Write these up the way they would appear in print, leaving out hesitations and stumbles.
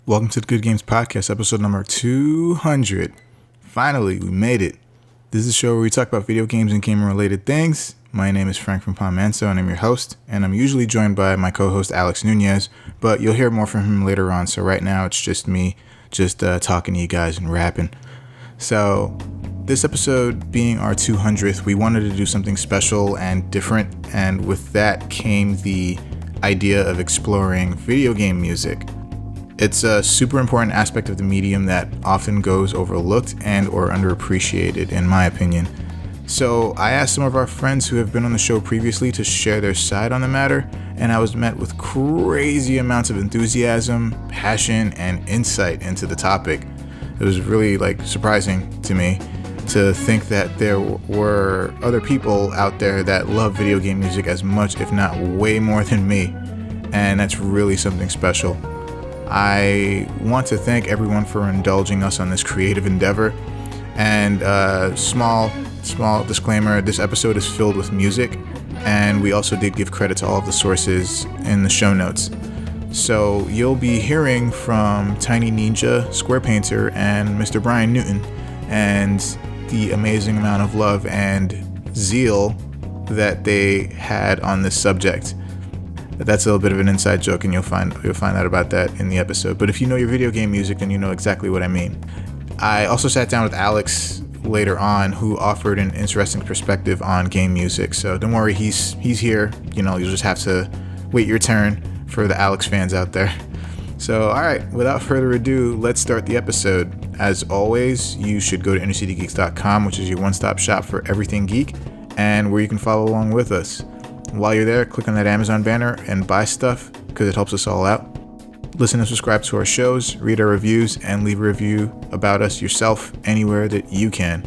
Welcome to the Good Games Podcast, episode number 200. Finally, we made it. This is a show where we talk about video games and gaming-related things. My name is Frank from Palm Manso, and I'm your host. And I'm usually joined by my co-host, Alex Nunez, but you'll hear more from him later on. So right now, it's just me, talking to you guys and rapping. So this episode being our 200th, we wanted to do something special and different. And with that came the idea of exploring video game music. It's a super important aspect of the medium that often goes overlooked and or underappreciated, in my opinion. So I asked some of our friends who have been on the show previously to share their side on the matter, and I was met with crazy amounts of enthusiasm, passion, and insight into the topic. It was really surprising to me to think that there were other people out there that love video game music as much, if not way more than me, and that's really something special. I want to thank everyone for indulging us on this creative endeavor. And small disclaimer, this episode is filled with music, and we also did give credit to all of the sources in the show notes. So you'll be hearing from Tiny Neenja, Squarepainter, and Mr. Bryan Newton, and the amazing amount of love and zeal that they had on this subject. That's a little bit of an inside joke, and you'll find out about that in the episode. But if you know your video game music, then you know exactly what I mean. I also sat down with Alex later on, who offered an interesting perspective on game music. So don't worry, he's here. You'll just have to wait your turn for the Alex fans out there. So all right, without further ado, let's start the episode. As always, you should go to innercitygeeks.com, which is your one-stop shop for everything geek, and where you can follow along with us. While you're there, click on that Amazon banner and buy stuff, because it helps us all out. Listen and subscribe to our shows, read our reviews, and leave a review about us yourself anywhere that you can.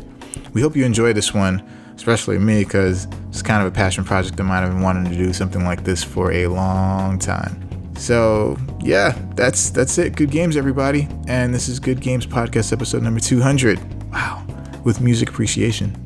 We hope you enjoy this one, especially me, because it's kind of a passion project of mine. I've been wanting to do something like this for a long time. So yeah, that's it. Good games, everybody. And this is Good Games Podcast, episode number 200. Wow, with music appreciation.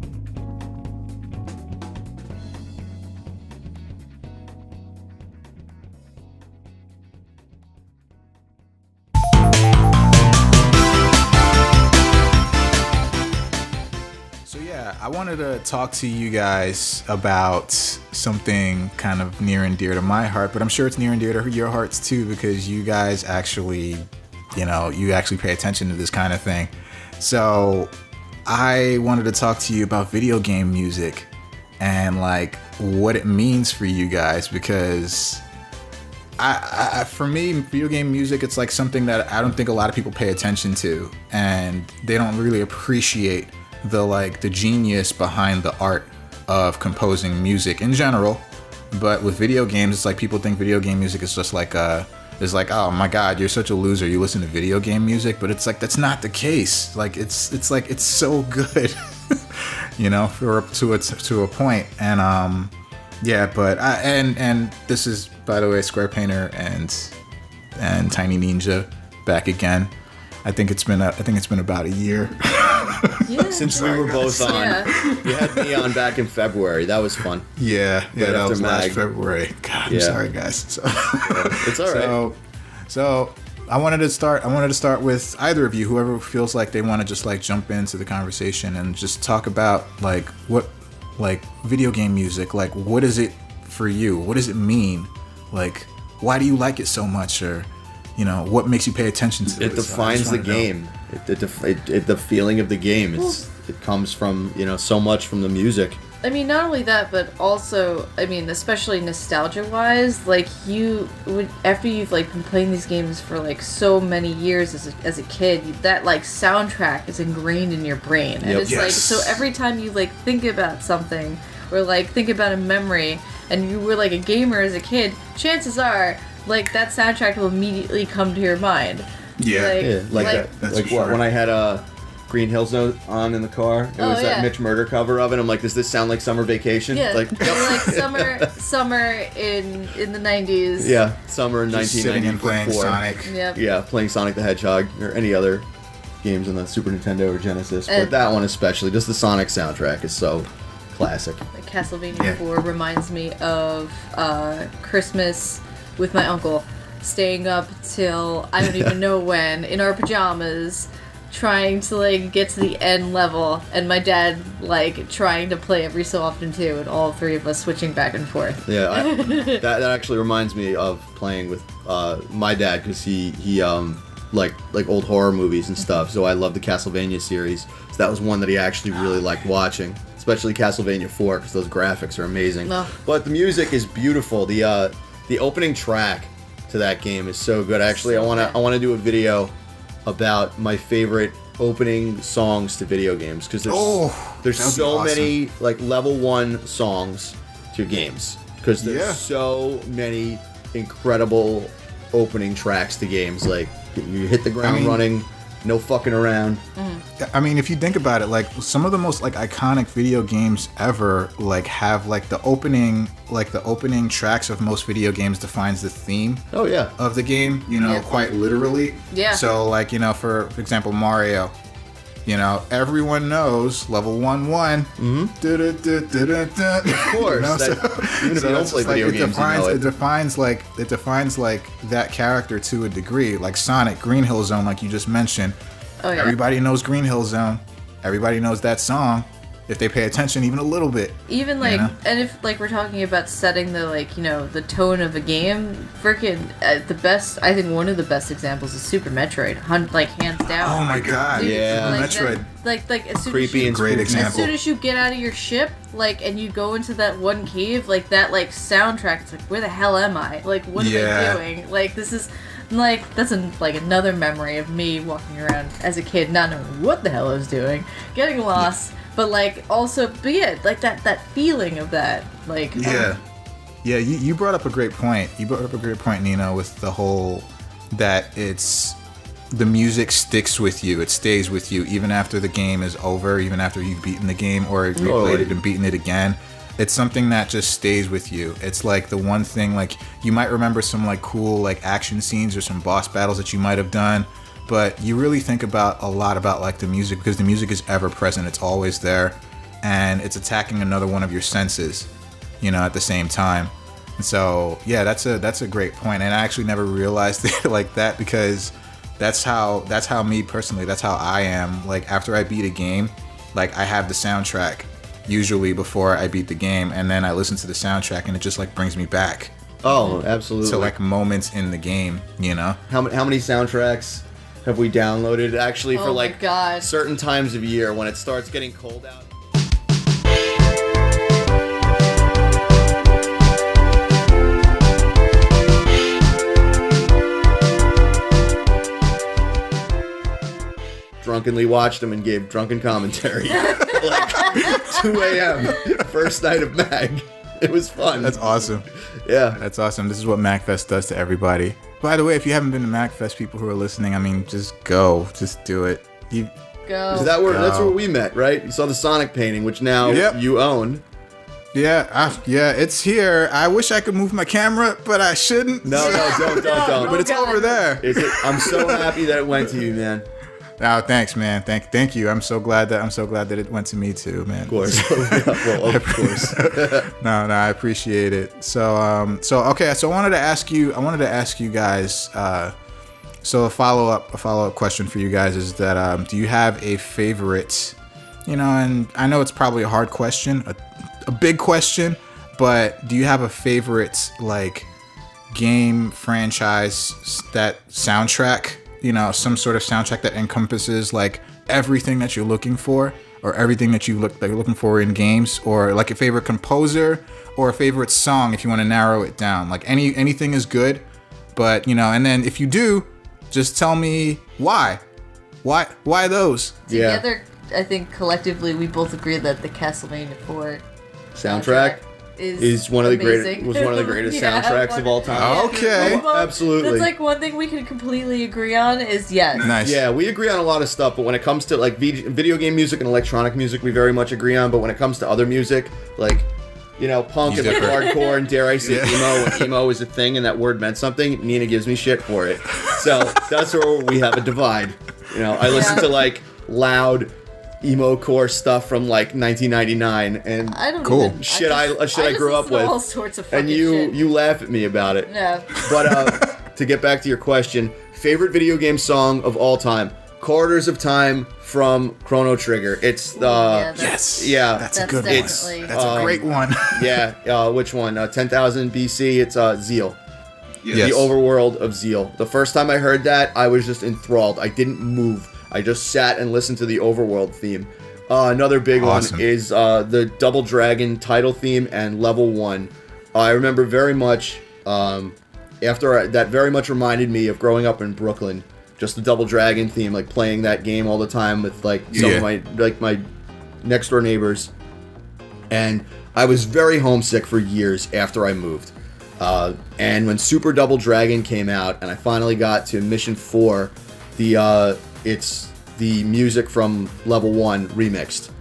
I wanted to talk to you guys about something kind of near and dear to my heart, but I'm sure it's near and dear to your hearts too, because you guys actually, you actually pay attention to this kind of thing. So I wanted to talk to you about video game music and what it means for you guys, because for me, video game music, it's something that I don't think a lot of people pay attention to, and they don't really appreciate the genius behind the art of composing music in general. But with video games, it's people think video game music is just oh my god, you're such a loser, you listen to video game music. But it's that's not the case. It's so good. To a point. And and this is, by the way, Squarepainter and Tiny Neenja back again. I think it's been about a year. Yeah. Since we were both on. Yeah. You had me on back in February. That was fun. Yeah, that was last February. God, I'm sorry, guys. So, it's all right. So I wanted to start with either of you, whoever feels like they want to just jump into the conversation and just talk about what video game music, what is it for you? What does it mean? Why do you like it so much? Or what makes you pay attention to it? It defines the game. The feeling of the game it comes from so much from the music. I mean, not only that, but also, especially nostalgia-wise, you would, after you've been playing these games for so many years as a kid, that soundtrack is ingrained in your brain, and it's so every time you think about something or think about a memory, and you were a gamer as a kid, chances are that soundtrack will immediately come to your mind. Yeah, when I had Green Hills Note on in the car, it was that Mitch Murder cover of it. I'm does this sound like Summer Vacation? Yeah, summer in the 90s. Yeah, summer in 1994. Sitting and playing Sonic. Yep. Yeah, playing Sonic the Hedgehog or any other games on the Super Nintendo or Genesis, but that one especially, just the Sonic soundtrack is so classic. Castlevania 4 reminds me of Christmas with my uncle. staying up till I don't even know when in our pajamas, trying to like get to the end level, and my dad like trying to play every so often too, and all three of us switching back and forth. Yeah, that actually reminds me of playing with my dad, because he like old horror movies and stuff. So I love the Castlevania series. So that was one that he actually really liked watching, especially Castlevania 4, because those graphics are amazing. No. But the music is beautiful. The opening track to that game is so good. Actually, I wanna do a video about my favorite opening songs to video games, because there's so awesome. many like level 1 songs to games, because there's so many incredible opening tracks to games. Like you hit the ground running, no fucking around. I mean, if you think about it, like some of the most like iconic video games ever, like have like the opening tracks of most video games defines the theme. Oh yeah. Of the game, you know, quite literally. Yeah. So like, you know, for example, Mario, you know, everyone knows level 1-1. Mm-hmm. Of course. Even if you don't play video games, you know it. It defines like that character to a degree. Like Sonic, Green Hill Zone, like you just mentioned. Oh, yeah. Everybody knows Green Hill Zone. Everybody knows that song if they pay attention even a little bit. Even like, you know? and if like we're talking about setting the like, you know, the tone of a game, freaking the best, I think one of the best examples is Super Metroid, like hands down. Oh my god. Dude, Yeah. like, Metroid. Like as soon Creepy as you, and Great spooky. example. as soon as you get out of your ship, like, and you go into that one cave, like that like soundtrack, it's like, where the hell am I? Like, what am I doing? Like, this is. Like, that's like another memory of me walking around as a kid, not knowing what the hell I was doing, getting lost, but like also be it like that feeling of that, like Yeah, you brought up a great point. You brought up a great point, Nino, with the whole that it's the music sticks with you. It stays with you even after the game is over, even after you've beaten the game or replayed it and beaten it again. It's something that just stays with you. It's like the one thing, like you might remember some like cool like action scenes or some boss battles that you might have done, but you really think about a lot about like the music, because the music is ever present. It's always there, and it's attacking another one of your senses, you know, at the same time. And so yeah, that's a great point, and I actually never realized it like that, because that's how me personally, that's how I am. Like after I beat a game, like I have the soundtrack usually before I beat the game, and then I listen to the soundtrack and it just like brings me back Oh, absolutely. to like moments in the game, you know. How many soundtracks have we downloaded actually for Oh my like God. certain times of year when it starts getting cold out? Drunkenly watched them and gave drunken commentary. Like 2 a.m. first night of Mag. It was fun. That's awesome. Yeah. That's awesome. This is what MacFest does to everybody. By the way, if you haven't been to MacFest, people who are listening, I mean, just go. Just do it. Go. Is that where that's where we met, right? You saw the Sonic painting, which now you own. Yeah, it's here. I wish I could move my camera, but I shouldn't. No, don't. But it's God. over there. I'm so happy that it went to you, man. Oh, thanks, man. Thank you. I'm so glad that it went to me too, man. Of course. Well, of course. No, I appreciate it. So okay. So I wanted to ask you guys. So a follow up question for you guys is that do you have a favorite? You know, and I know it's probably a hard question, a big question, but do you have a favorite like game franchise that soundtrack? You know, some sort of soundtrack that encompasses like everything that you're looking for, or everything that you're looking for in games, or like a favorite composer or a favorite song if you want to narrow it down. Like anything is good, but you know, and then if you do, just tell me why those. Together, I think collectively we both agree that the Castlevania 4 Soundtrack is one of the amazing. one of the greatest Yeah, soundtracks of all time. Okay. Absolutely. That's like one thing we can completely agree on is yes. Nice. Yeah, we agree on a lot of stuff, but when it comes to like video game music and electronic music, we very much agree on. But when it comes to other music, like, you know, punk and like hardcore, and dare I say emo, when emo is a thing and that word meant something, Nina gives me shit for it. So that's where we have a divide. You know, I listen to like loud emo core stuff from like 1999 and I don't Cool. even, shit I just grew up listen to with. all sorts of fucking And shit. you laugh at me about it. Yeah. But to get back to your question, favorite video game song of all time, Corridors of Time from Chrono Trigger. It's Yes. Yeah. That's a good definitely- one. That's a great one. Yeah. Which one? 10,000 BC. It's Zeal. Yes. The overworld of Zeal. The first time I heard that, I was just enthralled. I didn't move. I just sat and listened to the overworld theme. Another big Awesome. one is the Double Dragon title theme and level 1. I remember very much, that very much reminded me of growing up in Brooklyn. Just the Double Dragon theme, like playing that game all the time with like some of my next door neighbors. And I was very homesick for years after I moved. And when Super Double Dragon came out, and I finally got to Mission 4, it's the music from Level 1 remixed.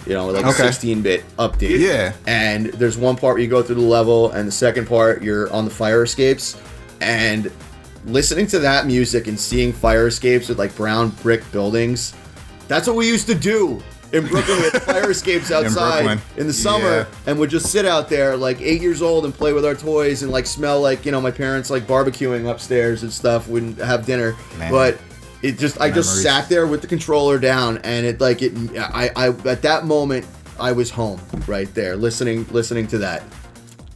You know, like a 16-bit update. Yeah. And there's one part where you go through the level, and the second part you're on the fire escapes. And listening to that music and seeing fire escapes with like brown brick buildings, that's what we used to do. In Brooklyn, we had fire escapes outside in the summer, and would just sit out there like 8 years old and play with our toys and like smell like, you know, my parents like barbecuing upstairs and stuff. Wouldn't have dinner, but it just I just sat there with the controller down, and I at that moment I was home right there, listening to that.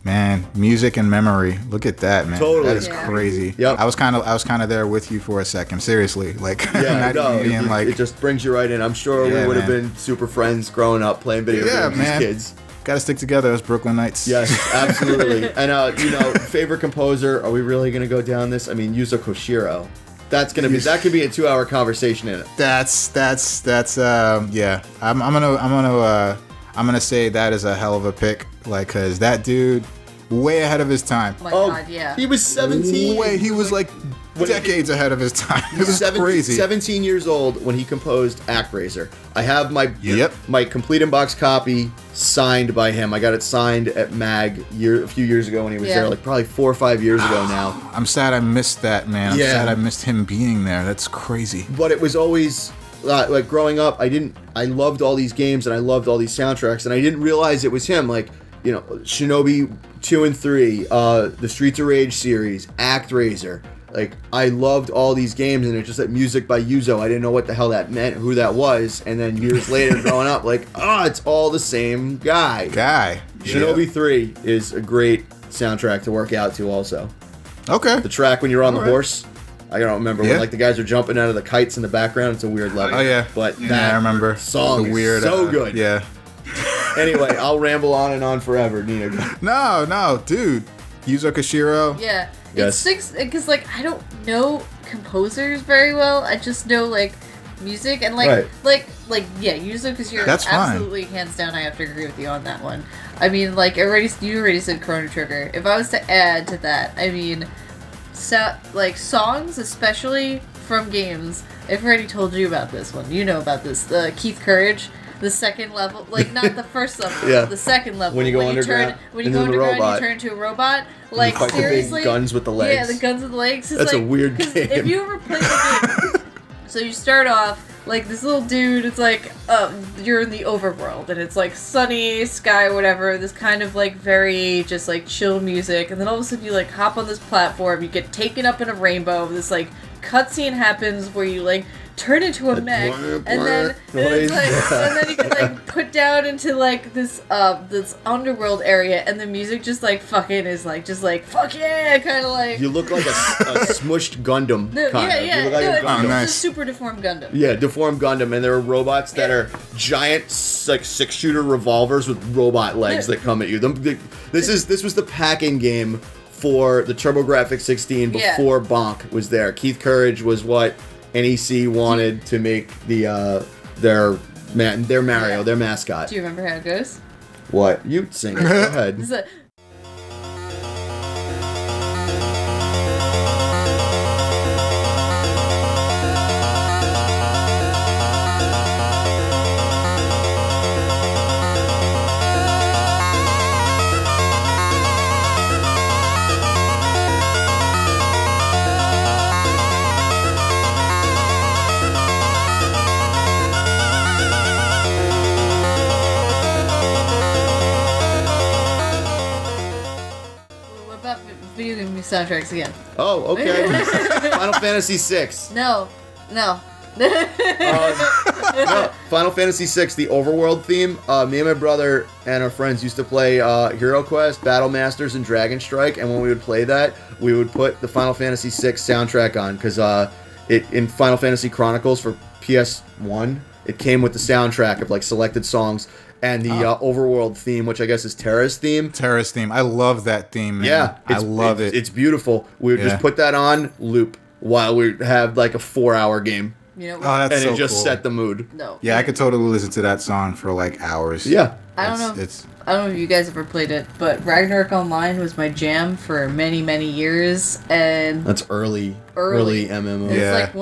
Man, music and memory. Look at that, man. Totally. That is crazy. Yep. I was kind of there with you for a second. Seriously, like, it just brings you right in. I'm sure we would have been super friends growing up playing video games as kids. Got to stick together as Brooklynites. Yes, absolutely. And favorite composer? Are we really gonna go down this? I mean, Yuzo Koshiro. That could be a 2-hour conversation in it. That's yeah. I'm gonna say that is a hell of a pick, like, cause that dude, way ahead of his time. Oh my god, yeah. He was 17. He was like decades ahead of his time. It was crazy. 17 years old when he composed ActRaiser. I have my complete in-box copy signed by him. I got it signed at MAG a few years ago when he was there, like probably 4 or 5 years ago now. I'm sad I missed that, man. I'm sad I missed him being there. That's crazy. But it was always like growing up, I loved all these games and I loved all these soundtracks, and I didn't realize it was him. Like, you know, Shinobi 2 and 3, the Streets of Rage series, ActRaiser. Like, I loved all these games, and it's just that music by Yuzo. I didn't know what the hell that meant, who that was, and then years later, growing up, like, it's all the same guy. Shinobi 3 is a great soundtrack to work out to, also. Okay. The track when you're on the horse. I don't remember when like the guys are jumping out of the kites in the background. It's a weird level. Oh yeah, but that I remember. Song is weird, so good. Yeah. Anyway, I'll ramble on and on forever, Nina. No, dude. Yuzo Koshiro. Yeah. Yes. It's because like I don't know composers very well. I just know like music and like Yuzo Koshiro. That's absolutely hands down. I have to agree with you on that one. I mean, like you already said Chrono Trigger. If I was to add to that, I mean, like songs, especially from games. I've already told you about this one. You know about this. The Keith Courage. The second level, like not the first level, the second level. When you go underground, you turn into a robot. Like you fight seriously, the big guns with the legs. Yeah, the guns with the legs. That's like, a weird game. If you ever play the game, so you start off like this little dude. It's like you're in the overworld, and it's like sunny sky, whatever. This kind of like very just like chill music, and then all of a sudden you like hop on this platform. You get taken up in a rainbow. This like cutscene happens where you like turn into a mech, and then you can like put down into like this underworld area, and the music just like fucking is like just like fuck yeah, kind of like you look like a smushed Gundam. You look like a Gundam. Nice. It's a super deformed Gundam. Yeah, deformed Gundam, and there are robots that are giant like 6-shooter revolvers with robot legs that come at you. This was the packing game for the TurboGrafx 16 before Bonk was there. Keith Courage was what NEC wanted to make their Mario, their mascot. Do you remember how it goes? What? You sing it. Go ahead. soundtracks again. Oh, okay. Final Fantasy VI. No. Final Fantasy VI, the overworld theme. Me and my brother and our friends used to play Hero Quest, Battle Masters, and Dragon Strike, and when we would play that, we would put the Final Fantasy VI soundtrack on, because it in Final Fantasy Chronicles for PS1, it came with the soundtrack of like selected songs, and the overworld theme, which I guess is Terra's theme. Terra's theme. I love that theme, man. Yeah, I love it. It's beautiful. We would just put that on loop while we have like a 4-hour game. You know, that's and so it just cool. set the mood. No. Yeah, I could totally listen to that song for like hours. Yeah. I don't know if you guys ever played it, but Ragnarok Online was my jam for many, many years, and That's early MMO. it's Yeah. like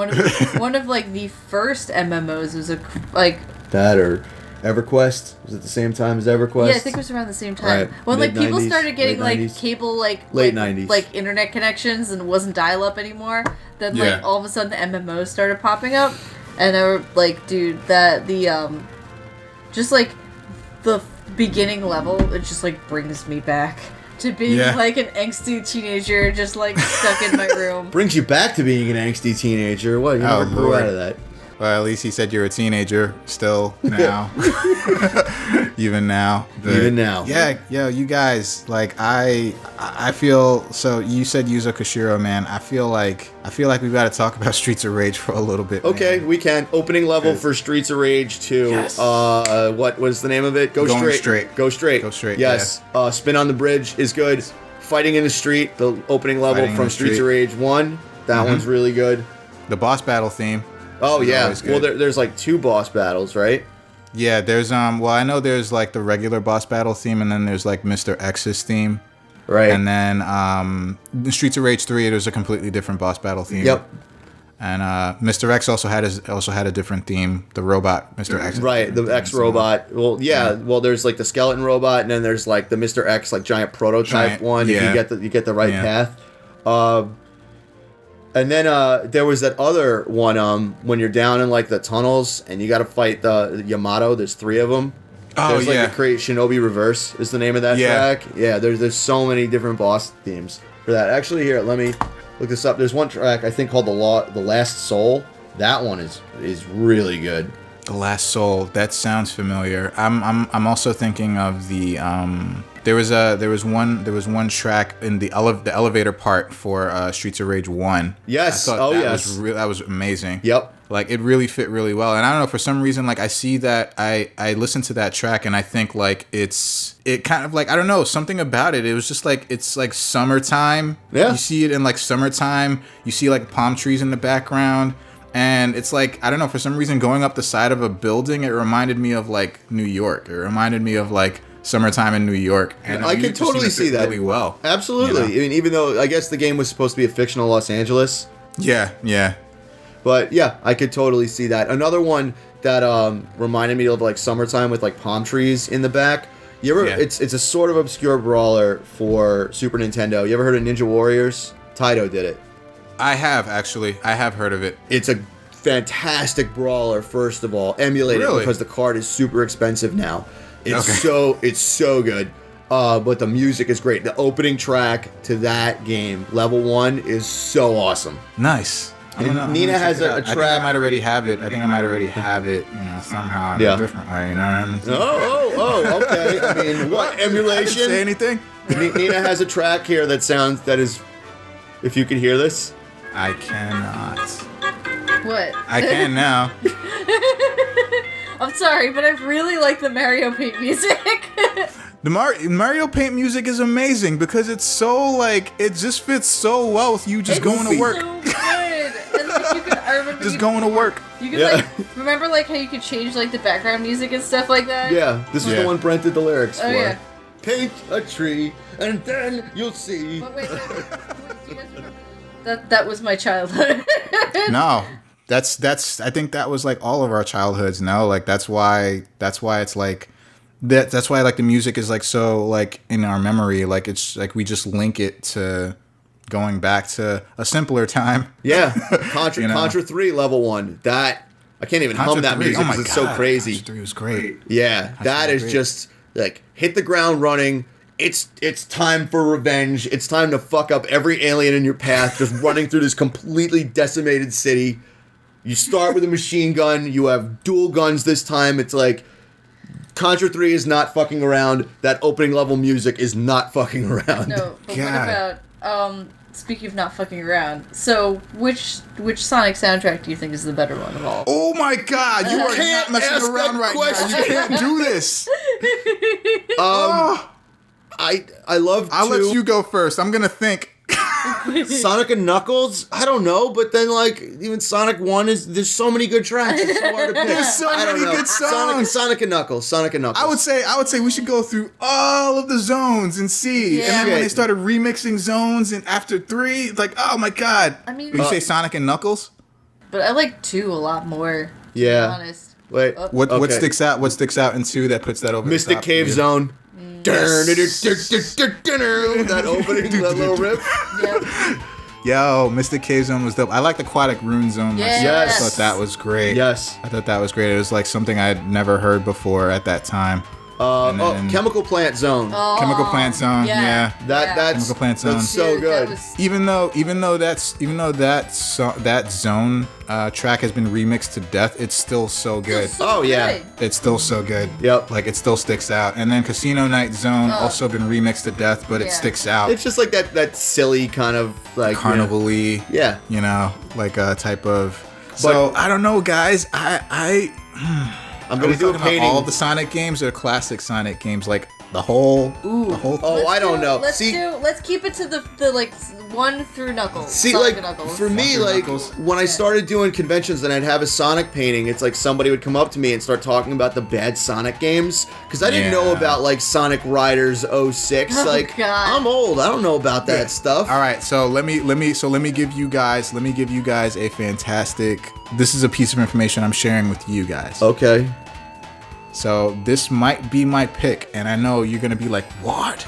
one of like the first MMOs. It was like That or EverQuest was at the same time as EverQuest. yeah, I think it was around the same time Right. when like people Mid-90s, started getting late like 90s. cable Late 90s. like internet connections and it wasn't dial up anymore. Then Yeah. like all of a sudden the MMOs started popping up, and I were like, dude, that the just like the beginning level, it just like brings me back to being like an angsty teenager, just like stuck in my room. Brings you back to being an angsty teenager. What? You never grew Lord. out of that. Well, at least he said you're a teenager still now. Even now. But Even now. Yeah, you guys, like I feel so you said Yuzo Koshiro, man. I feel like we've got to talk about Streets of Rage for a little bit. Okay, man. we can. Opening level for Streets of Rage 2. Yes. What was the name of it? Go straight. Go straight. Yes. Spin on the bridge is good. Fighting in the street, the opening level Fighting in from the Streets street. of Rage 1. That one's really good. The boss battle theme. Oh is yeah. always Well, good. there's like 2 boss battles, right? Yeah, there's well, I know there's like the regular boss battle theme, and then there's like Mr. X's theme. Right. And then in Streets of Rage 3, there's a completely different boss battle theme. Yep. And Mr. X also had a different theme. The robot, Mr. X. Right, the X robot. Well, yeah. Well, there's like the skeleton robot, and then there's like the Mr. X, like giant prototype one. yeah. If you get the right path. And then there was that other one when you're down in like the tunnels and you got to fight the Yamato. There's 3 of them. Oh, There's like yeah. the Create Shinobi Reverse is the name of that track. Yeah, there's so many different boss themes for that. Actually, here, let me look this up. There's one track I think called the Last Soul. That one is really good. The Last Soul. That sounds familiar. I'm also thinking of the there was one track in the elevator part for Streets of Rage 1. Yes. I thought yes. that was amazing. Yep. Like it really fit really well. And I don't know, for some reason, like I see that I listen to that track and I think like it kind of like, I don't know, something about it. It was just like, it's like summertime. Yeah. You see it in like summertime. You see like palm trees in the background. And it's like, I don't know, for some reason going up the side of a building, it reminded me of like New York. It reminded me of like summertime in New York. And I can totally see that really well. Absolutely. You know? I mean, even though I guess the game was supposed to be a fictional Los Angeles. Yeah. But yeah, I could totally see that. Another one that reminded me of like summertime with like palm trees in the back. You ever? Yeah. It's a sort of obscure brawler for Super Nintendo. You ever heard of Ninja Warriors? Taito did it. I have heard of it. It's a fantastic brawler. First of all, emulated Really? because the card is super expensive now. It's Okay. so good. But the music is great. The opening track to that game, level 1, is so awesome. Nice. And Nina has a I think I track. might already have it. Somehow in a different way. You know what I mean? Oh, okay. I mean, what emulation? I didn't say anything. Nina has a track here that is. If you could hear this. I cannot. What? I can now. I'm sorry, but I really like the Mario Paint music. The Mario Paint music is amazing because it's so like it just fits so well with you just going to work. So good. And like you could, I remember Just going to work. You could Yeah. like remember like how you could change like the background music and stuff like that. Yeah, this is Yeah. the one Brent did the lyrics Oh, for. yeah. Paint a tree, and then you'll see. But wait, do you guys remember that was my childhood. No. That's I think that was like all of our childhoods, no? Like that's why it's like that's why like the music is like so like in our memory, like it's like we just link it to going back to a simpler time. Yeah, Contra, You know? Contra 3 level 1. That I can't even hum that 3, music oh my because it's so God, crazy. Contra 3 was great. Yeah, that is great. just like hit the ground running. it's time for revenge. It's time to fuck up every alien in your path, just running through this completely decimated city. You start with a machine gun. You have dual guns this time. It's like Contra 3 is not fucking around. That opening level music is not fucking around. No, but what about speaking of not fucking around? So which Sonic soundtrack do you think is the better one of all? Oh my God! You are not messing around right now. You can't do this. I love. I'll let you go first. I'm gonna think. Sonic and Knuckles? I don't know, but then like even Sonic 1 there's so many good tracks. It's so hard to pick. There's so many good songs. Sonic and Knuckles. I would say we should go through all of the zones and see. Yeah. And then when they started remixing zones and after 3, like, oh my God. I mean, Would you say Sonic and Knuckles? but I like 2 a lot more. To Yeah. be honest. Wait. What Okay. sticks out? What sticks out in 2 that puts that over? Mystic the top Cave for you? Zone. That opening, that little riff. Yep. Yo, Mystic Cave Zone was dope. I like the Aquatic Rune Zone. myself. Yes. I thought that was great. Yes. I thought that was great. It was like something I'd never heard before at that time. And then Chemical Plant Zone. Chemical Plant Zone. Yeah. That's Chemical Plant Zone. That's so Dude, good. that was- Even though that zone track has been remixed to death, it's still so good. So Oh, yeah. good. It's still so good. Yep. Like it still sticks out. And then Casino Night Zone also been remixed to death, but it Yeah. sticks out. It's just like that silly kind of like Carnival-y. Yeah. You know, like a type of. So I don't know, guys. I'm Are gonna we do a talking about painting. all the Sonic games or classic Sonic games, like the whole. Oh, I don't know. Let's See, keep it to the like 1 through Knuckles. See, Sonic like and Knuckles. for me, Through like Knuckles. when I started doing conventions and I'd have a Sonic painting, it's like somebody would come up to me and start talking about the bad Sonic games because I didn't know Yeah. about like Sonic Riders 06. Oh, Like God. I'm old, I don't know about that stuff. All right, so let me give you guys a fantastic. This is a piece of information I'm sharing with you guys. Okay. So this might be my pick, and I know you're gonna be like, what?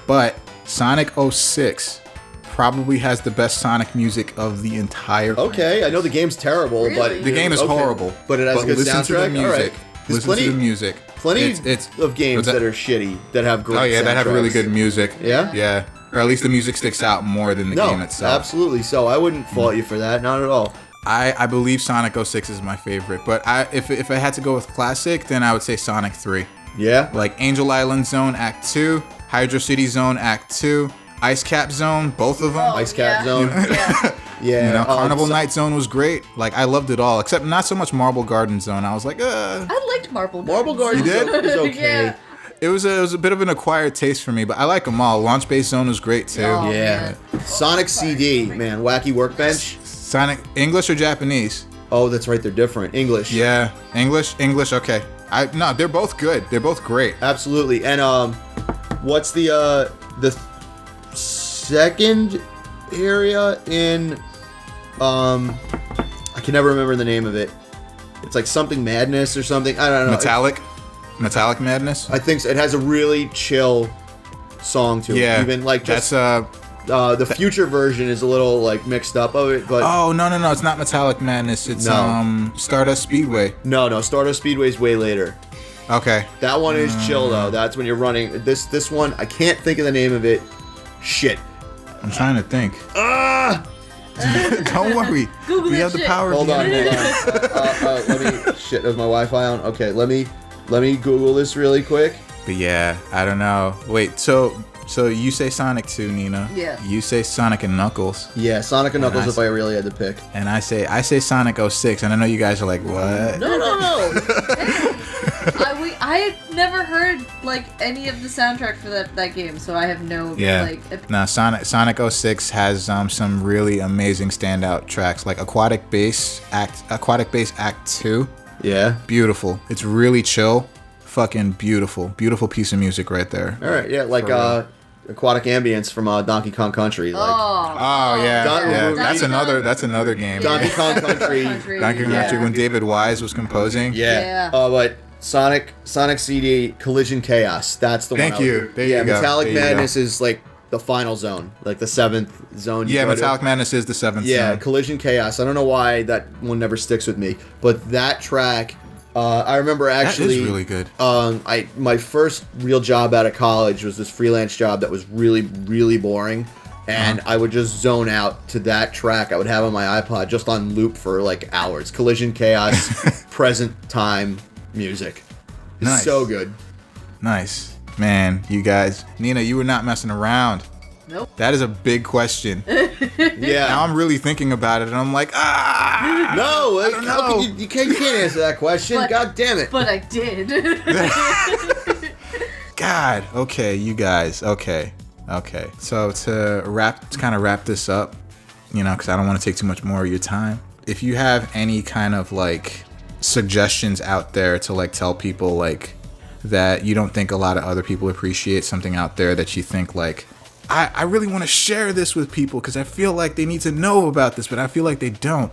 But Sonic 06 probably has the best Sonic music of the entire. Okay, I know the game's terrible, Really? but The game is okay. horrible, but it has a good listen soundtrack. to the music. All right. There's Listen to the music. Plenty It's of games that are shitty that have great. Oh yeah, that have really soundtracks. good music. Yeah? Yeah. Or at least the music sticks out more than the No, game itself. absolutely. So I wouldn't fault you for that, not at all. I believe Sonic 06 is my favorite, but if I had to go with classic, then I would say Sonic 3. Yeah. Like Angel Island Zone Act 2, Hydro City Zone Act 2, Ice Cap Zone, both of them. Ice Cap Zone. Yeah. Yeah. You know, Carnival so- Night Zone was great. Like I loved it all, except not so much Marble Garden Zone. I was like, I liked Marble Gardens. Marble Gardens You did? is okay. Yeah. it was a bit of an acquired taste for me, but I like them all. Launch Base Zone was great too. Oh, Yeah. man. Sonic CD, man. Wacky Workbench. Sonic English or Japanese? Oh, that's right. They're different. English. Yeah, English. Okay. No, they're both good. They're both great. Absolutely. And what's the second area in I can never remember the name of it. It's like something Madness or something. I don't know. Metallic Madness. I think so. It has a really chill song to it. Yeah, Even like just that's the future version is a little like mixed up of it, but Oh no, it's not Metallic Madness. It's No. Stardust Speedway. no, Stardust Speedway's way later. Okay. That one is chill though. That's when you're running this one. I can't think of the name of it. Shit. I'm trying to think. Don't worry. Google we that have the shit. power Hold of on, the hold on. Let me. Shit, is my Wi-Fi on? Okay, let me Google this really quick. But yeah, I don't know. Wait, so you say Sonic 2, Nina? Yeah. You say Sonic and Knuckles, Yeah, Sonic and Knuckles. Nice. If I really had to pick. and I say Sonic 06, and I know you guys are like, what? No. I had never heard like any of the soundtrack for that game, so I have no Yeah. like. No, Sonic 06 has some really amazing standout tracks, like Aquatic Base Act 2. Yeah. Beautiful. It's really chill. Fucking beautiful. Beautiful piece of music right there. All right. Yeah, like Aquatic Ambience from Donkey Kong Country. Like Oh yeah, Don- yeah. Donkey That's another game. Donkey Kong Country. Donkey Kong yeah. Country when David Wise was composing. Yeah. Yeah. But Sonic CD Collision Chaos. That's the one. Thank you. There yeah, you go. Metallic There you Madness is like the final zone, like the 7th zone. you Yeah, go to. Metallic Madness is the 7th Yeah, zone. Collision Chaos. I don't know why that one never sticks with me, but that track I remember actually. That is really good. My first real job out of college was this freelance job that was really, really boring. And I would just zone out to that track I would have on my iPod just on loop for like hours. Collision Chaos, present time music. It's Nice. so good. Nice. Man, you guys. Nina, you were not messing around. Nope. That is a big question. Yeah. Now I'm really thinking about it, and I'm like, No, I don't know. You can't answer that question. But- God damn it. But I did. God. Okay, you guys. Okay. So to kind of wrap this up, because I don't want to take too much more of your time. If you have any kind of like suggestions out there to like tell people like that you don't think a lot of other people appreciate, something out there that you think like, I really want to share this with people because I feel like they need to know about this, but I feel like they don't.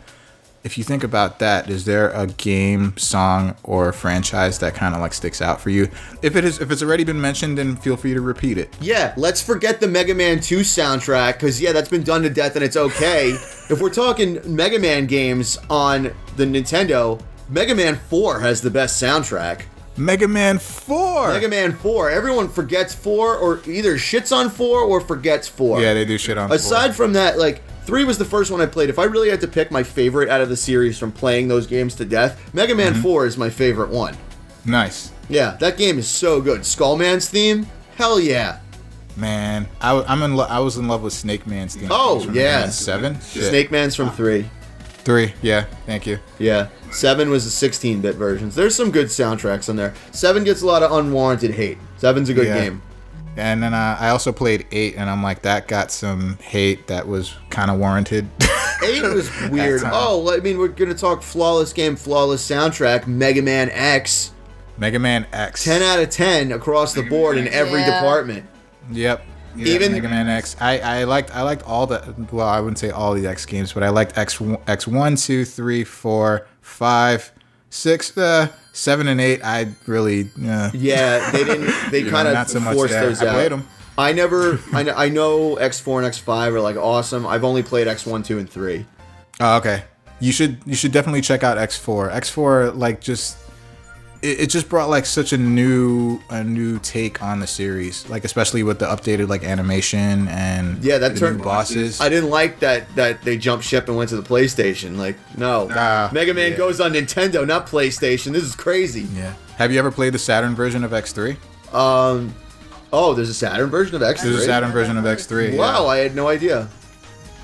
If you think about that, is there a game, song, or franchise that kind of like sticks out for you? If it's already been mentioned, then feel free to repeat it. Yeah, let's forget the Mega Man 2 soundtrack, because, yeah, that's been done to death and it's okay. If we're talking Mega Man games on the Nintendo, Mega Man 4 has the best soundtrack. Mega Man 4! Mega Man 4. Everyone forgets 4, or either shits on 4 or forgets 4. Yeah, they do shit on 4. Aside from that, like, 3 was the first one I played. If I really had to pick my favorite out of the series from playing those games to death, Mega Man 4 is my favorite one. Nice. Yeah, that game is so good. Skullman's theme? Hell yeah. Man, I was in love with Snake Man's theme. Oh, From yeah. Mega Man 7? Shit. Snake Man's from 3. 3, yeah, thank you. Yeah. 7 was the 16-bit versions. There's some good soundtracks on there. 7 gets a lot of unwarranted hate. 7's a good game. And then I also played 8, and I'm like, that got some hate that was kind of warranted. 8 was weird. Oh, I mean, we're going to talk flawless game, flawless soundtrack, Mega Man X. Mega Man X. 10 out of 10 across the board in every department. Yep. Even Mega Man X. I liked all the, well, I wouldn't say all the X games, but I liked X1, 2, 3, 4, 5, 6, 7 and 8. I really Yeah, they kind of not so much forced there. those I out. played them. I know X4 and X5 are like awesome. I've only played X1, 2, and 3. Oh, okay. You should definitely check out X4. X4 like just it just brought like such a new take on the series, like especially with the updated like animation and the new bosses. I didn't like that they jumped ship and went to the PlayStation. Like, no, Mega Man goes on Nintendo, not PlayStation. This is crazy. Yeah. Have you ever played the Saturn version of X3? Oh, there's a Saturn version of X3. There's a Saturn version of X3. Wow, I had no idea.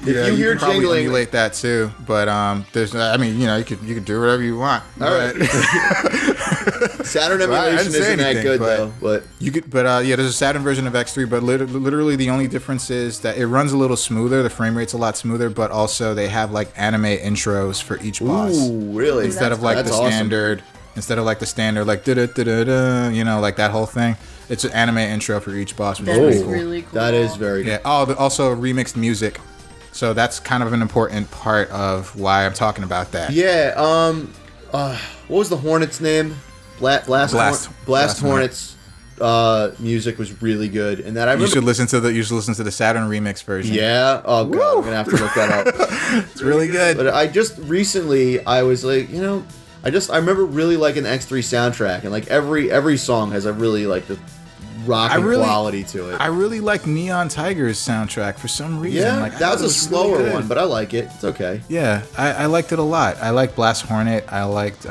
If you hear can probably jingling, emulate that too, but there's, I mean, you could do whatever you want. All right. Saturn emulation isn't that good though, but you could. But there's a Saturn version of X3, but literally the only difference is that it runs a little smoother. The frame rate's a lot smoother, but also they have like anime intros for each boss. Ooh, really? Instead of like the standard, like da-da-da-da-da, like that whole thing. It's an anime intro for each boss, which is pretty cool. Really cool. That is very good. Yeah. Oh, also remixed music. So that's kind of an important part of why I'm talking about that. Yeah. What was the Hornets' name? Blast Hornets. Music was really good, and that I remember. You should listen to the Saturn remix version. Yeah. Oh god, I'm gonna have to look that up. It's really good. But I just recently, I was like, I remember really liking the X3 soundtrack, and like every song has a really like the rocking quality to it. I really like Neon Tiger's soundtrack for some reason. Yeah, like, that was a slower really one, but I like it. It's okay. Yeah, I liked it a lot. I liked Blast Hornet. I liked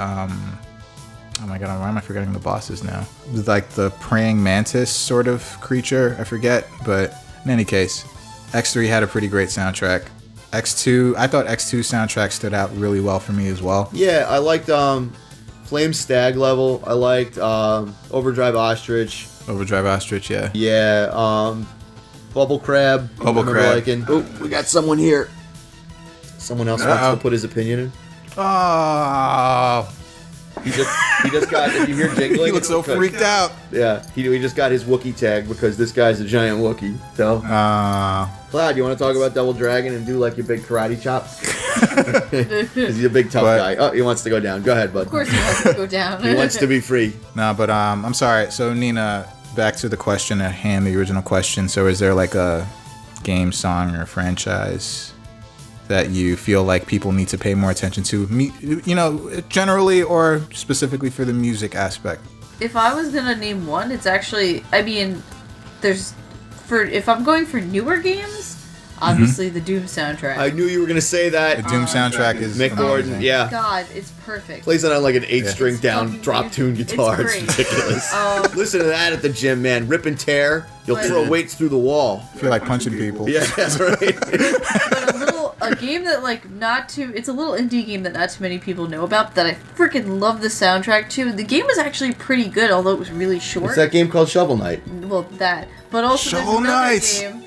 oh my god, why am I forgetting the bosses now? Like the praying mantis sort of creature, I forget. But in any case, X3 had a pretty great soundtrack. X2, I thought X2 soundtrack stood out really well for me as well. Yeah, I liked Flame Stag Level. I liked Overdrive Ostrich. Yeah. Yeah, Bubble Crab. Liking. Oh, we got someone here. Someone else wants to put his opinion in. Oh. He just got. If you hear jingling, He looks so freaked out. Yeah, he just got his Wookiee tag because this guy's a giant Wookiee. So, Cloud, you want to talk about Double Dragon and do like your big karate chop? He's a big tough guy. Oh, he wants to go down. Go ahead, bud. Of course he wants to go down. He wants to be free. No, but I'm sorry. So Nina, back to the question at hand, the original question. So is there like a game, song, or franchise that you feel like people need to pay more attention to, generally or specifically for the music aspect? If I was gonna name one, it's actually, I mean, if I'm going for newer games, obviously the Doom soundtrack. I knew you were gonna say that. The Doom soundtrack is Mick Gordon, amazing. yeah. God, it's perfect. Plays it on like an 8-string It's down fucking drop tune guitar. It's great. ridiculous. Listen to that at the gym, man. Rip and tear. You'll throw weights through the wall. I feel like punching people. Yeah, that's right. But a game that it's a little indie game that not too many people know about, that I freaking love the soundtrack to. The game was actually pretty good, although it was really short. What's that game called? Shovel Knight. Well, that. But also there's Shovel another Knight! game.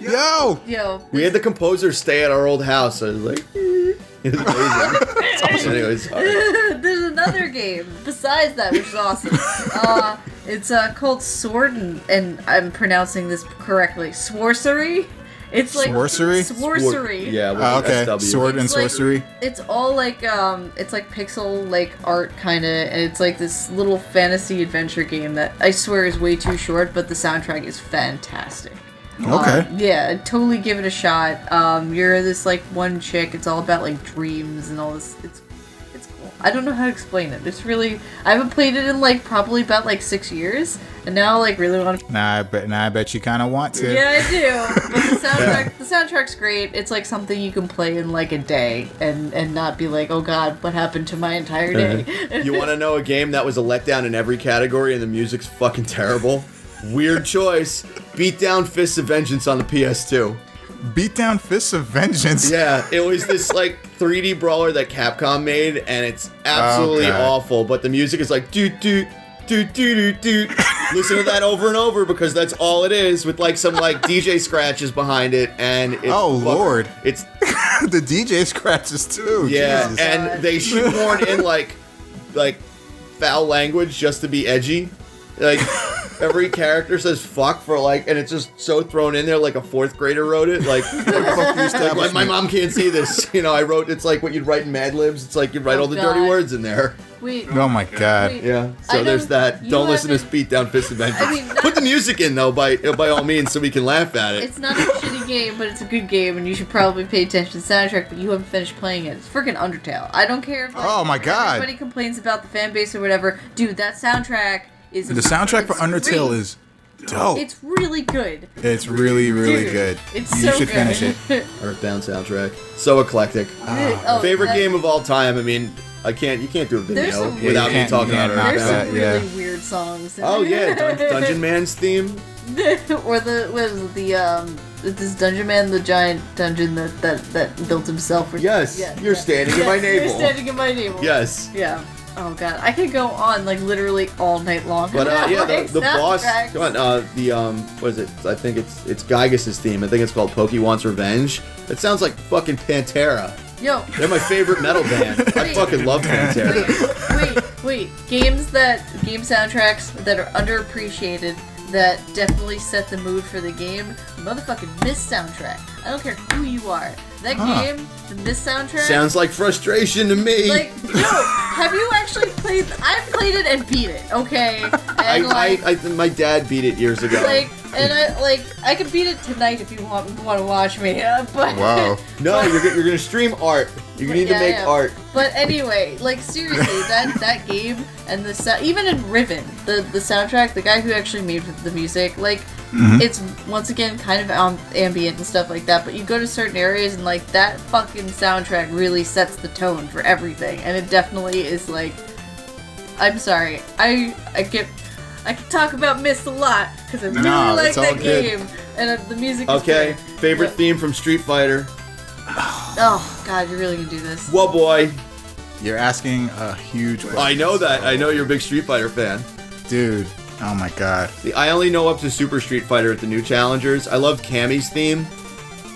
Yo! We had the composer stay at our old house. I was like, it was amazing. Anyways, There's another game besides that, which is awesome. It's called Sword, and I'm pronouncing this correctly. Sworcery. It's like Sworcery? Sworcery. Yeah. Okay. SW. Sword and It's like- sorcery. It's all like it's like pixel like art kind of, and it's like this little fantasy adventure game that I swear is way too short, but the soundtrack is fantastic. Okay. Yeah, totally give it a shot. You're this like one chick. It's all about like dreams and all this. It's cool. I don't know how to explain it. It's really, I haven't played it in like probably about like 6 years, and now like really want to. Nah, I bet you kind of want to. Yeah, I do. But the soundtrack's great. It's like something you can play in like a day and not be like, oh god, what happened to my entire day? You want to know a game that was a letdown in every category and the music's fucking terrible? Weird choice. Beatdown Fists of Vengeance on the PS2. Beatdown Fists of Vengeance. Yeah, it was this like 3D brawler that Capcom made, and it's absolutely Okay. awful. But the music is like doot doot doot doot doot doot. Listen to that over and over because that's all it is, with like some like DJ scratches behind it, and it's Lord. it's The DJ scratches too. yeah, Jesus. and they shoehorn in like foul language just to be edgy. Like every character says fuck for like, and it's just so thrown in there like a 4th grader wrote it. Like, like my mom can't see this. I wrote, it's like what you'd write in Mad Libs. It's like you write all the dirty God. words in there. Wait. Oh my god. Wait. Yeah. I So there's don't- that. you Don't listen to haven't- Beatdown Fist of Vengeance. I mean, Put the music in though, by all means, so we can laugh at it. It's not a shitty game, but it's a good game, and you should probably pay attention to the soundtrack, but you haven't finished playing it. It's freaking Undertale. I don't care if like, Oh my God. everybody complains about the fan base or whatever. Dude, that soundtrack is... The soundtrack for it's Undertale great. is dope. It's really good. It's really, really Dude, good. It's You so should good. finish it. Earthbound soundtrack. So eclectic. Oh, Favorite that- game of all time. I mean, you can't do a There's video some without weird- me talking you about can't knock There's Earthbound. some that, really yeah. weird songs. in Oh there. yeah, Dungeon Man's theme. Or this Dungeon Man, the giant dungeon that built himself. Yes, you're standing in my navel. You're standing in my navel. Yes. Yeah. Oh god, I could go on like literally all night long. But yeah, Like, the boss. soundtracks. Come on, what is it? I think it's Gygas's theme. I think it's called Pokey Wants Revenge. It sounds like fucking Pantera. Yo, They're my favorite metal band. I Wait. fucking love Pantera. wait. Game soundtracks that are underappreciated that definitely set the mood for the game. Motherfucking Myst soundtrack. I don't care who you are. That game, the Myst soundtrack. Sounds like frustration to me. like, yo, have you actually played? I've played it and beat it. Okay, and my dad beat it years ago. I could beat it tonight if you want to watch me. But Wow. No, you're gonna stream art. You need to Yeah, make yeah. art. But anyway, like seriously, that game and even in Riven, the soundtrack, the guy who actually made the music, like it's once again kind of ambient and stuff like that. But you go to certain areas and like that fucking soundtrack really sets the tone for everything, and it definitely is like. I'm sorry, I can talk about Myst a lot because I really like it's all that good. game, and the music. Is Okay, great. favorite But- theme from Street Fighter. Oh God, you're really gonna do this? Whoa, boy. You're asking a huge question. I know that. I know you're a big Street Fighter fan. Dude. Oh my god. See, I only know up to Super Street Fighter at the new challengers. I loved Cammy's theme.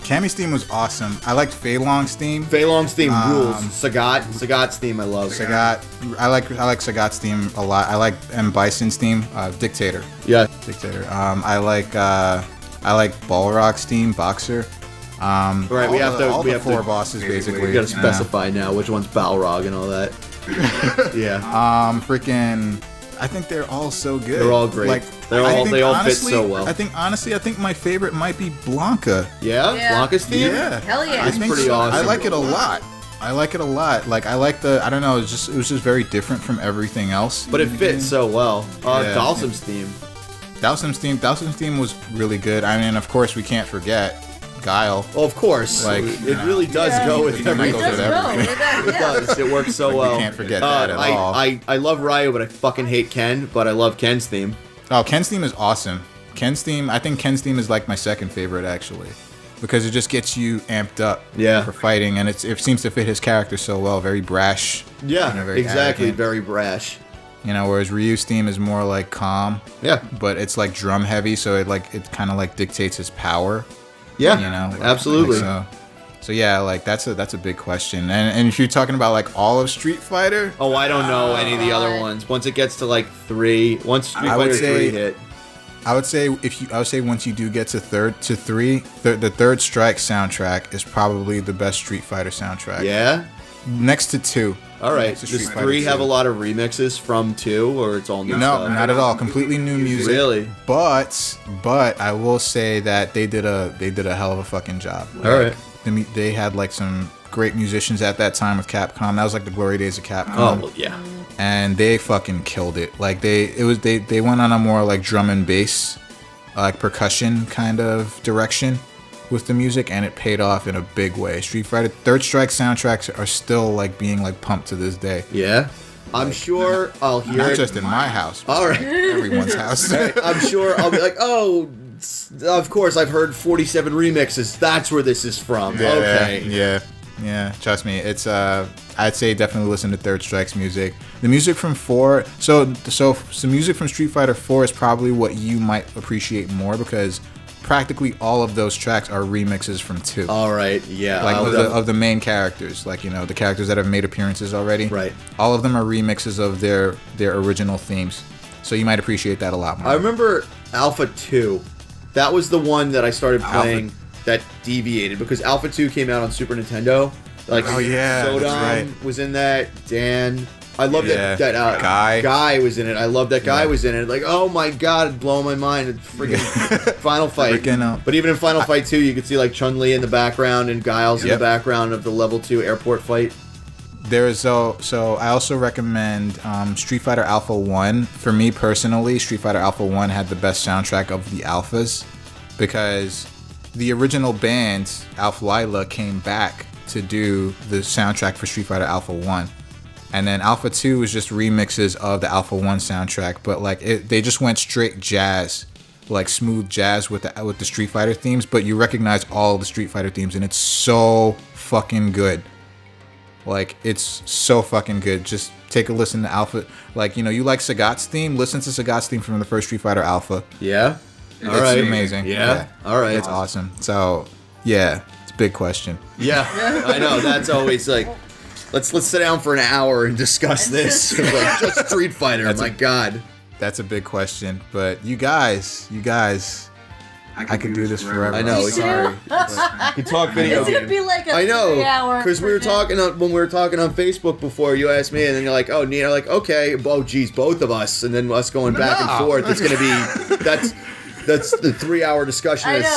Cammy's theme was awesome. I liked Fei Long's theme. Fei Long's theme rules. Sagat's theme I love. Sagat. I like Sagat's theme a lot. I like M. Bison's theme. Dictator. Yeah. Dictator. I like Balrog's theme. Boxer. Right, we have all to. We the have four to. bosses basically. We gotta specify now which one's Balrog and all that. Yeah. Freaking I think they're all so good. They're all great. Like, They all fit so well. I think my favorite might be Blanca. Yeah? Blanca's theme? Yeah. Hell yeah. It's pretty awesome. I like it a lot. Like, I like I don't know, it was just very different from everything else. But it fits so well. Yeah. Dhalsim's theme. Dhalsim's theme was really good. I mean, of course, we can't forget Guile. Well, of course. Like, it really does go with everything. It It does. It works so well. You can't forget that at all. I love Ryu, but I fucking hate Ken. But I love Ken's theme. Oh, Ken's theme is awesome. I think Ken's theme is like my second favorite, actually. Because it just gets you amped up for fighting, and it seems to fit his character so well. Very brash. Yeah, very exactly. arrogant. Very brash. Whereas Ryu's theme is more like calm. Yeah. But it's like drum heavy, so it kind of like dictates his power. Yeah. Absolutely. So yeah, like that's a big question. And if you're talking about like all of Street Fighter, oh, I don't know any of the other ones. Once it gets to like 3, once Street Fighter 3 hit. I would say once you do get to 3, the Third Strike soundtrack is probably the best Street Fighter soundtrack. Yeah. Next to 2. All right. Does 3 have a lot of remixes from 2, or it's all new No, stuff? not at all. Completely new music. Really? But I will say that they did a hell of a fucking job. All right. They had like some great musicians at that time with Capcom. That was like the glory days of Capcom. Oh, well, yeah. And they fucking killed it. Like they went on a more like drum and bass, like percussion kind of direction with the music, and it paid off in a big way. Street Fighter Third Strike soundtracks are still like being like pumped to this day. Yeah. I'm sure I'll hear Not it. just in my house. All right. Everyone's house. I'm sure I'll be like, oh, of course, I've heard 47 remixes. That's where this is from. Yeah, okay. Yeah. Trust me, it's I'd say definitely listen to Third Strike's music. The music from 4, so music from Street Fighter 4 is probably what you might appreciate more, because practically all of those tracks are remixes from 2. All right. Yeah. Like of the main characters, like the characters that have made appearances already. Right. All of them are remixes of their original themes. So you might appreciate that a lot more. I remember Alpha 2. That was the one that I started playing that deviated, because Alpha 2 came out on Super Nintendo. Like, oh yeah, Sodom that's right. was in that. Dan. I love that Guy was in it. I love that Guy was in it. Like, oh my god, it's blowing my mind. It's freaking Final Fight. But even in Final Fight 2, you could see like Chun-Li in the background and Guile's in the background of the level 2 airport fight. So I also recommend Street Fighter Alpha 1. For me personally, Street Fighter Alpha 1 had the best soundtrack of the alphas, because the original band, Alpha Lyla, came back to do the soundtrack for Street Fighter Alpha 1. And then Alpha 2 is just remixes of the Alpha 1 soundtrack, but like they just went straight jazz, like smooth jazz with the Street Fighter themes, but you recognize all the Street Fighter themes, and it's so fucking good. Like, it's so fucking good. Just take a listen to Alpha. Like, you like Sagat's theme? Listen to Sagat's theme from the first Street Fighter Alpha. Yeah? It's amazing. Yeah? All right. It's awesome. So, yeah, it's a big question. Yeah, I know. That's always like, let's sit down for an hour and discuss this. Like, just Street Fighter. My God. That's a big question. But you guys, I could do this forever. I know. Me It's too. hard. You talk video It's games. gonna be like a I know, 3-hour. because when we were talking on Facebook before, you asked me, and then you're like, "Oh, Nina," like, "Okay, oh, geez, both of us," and then us going back and forth. It's gonna be that's the 3-hour discussion I know.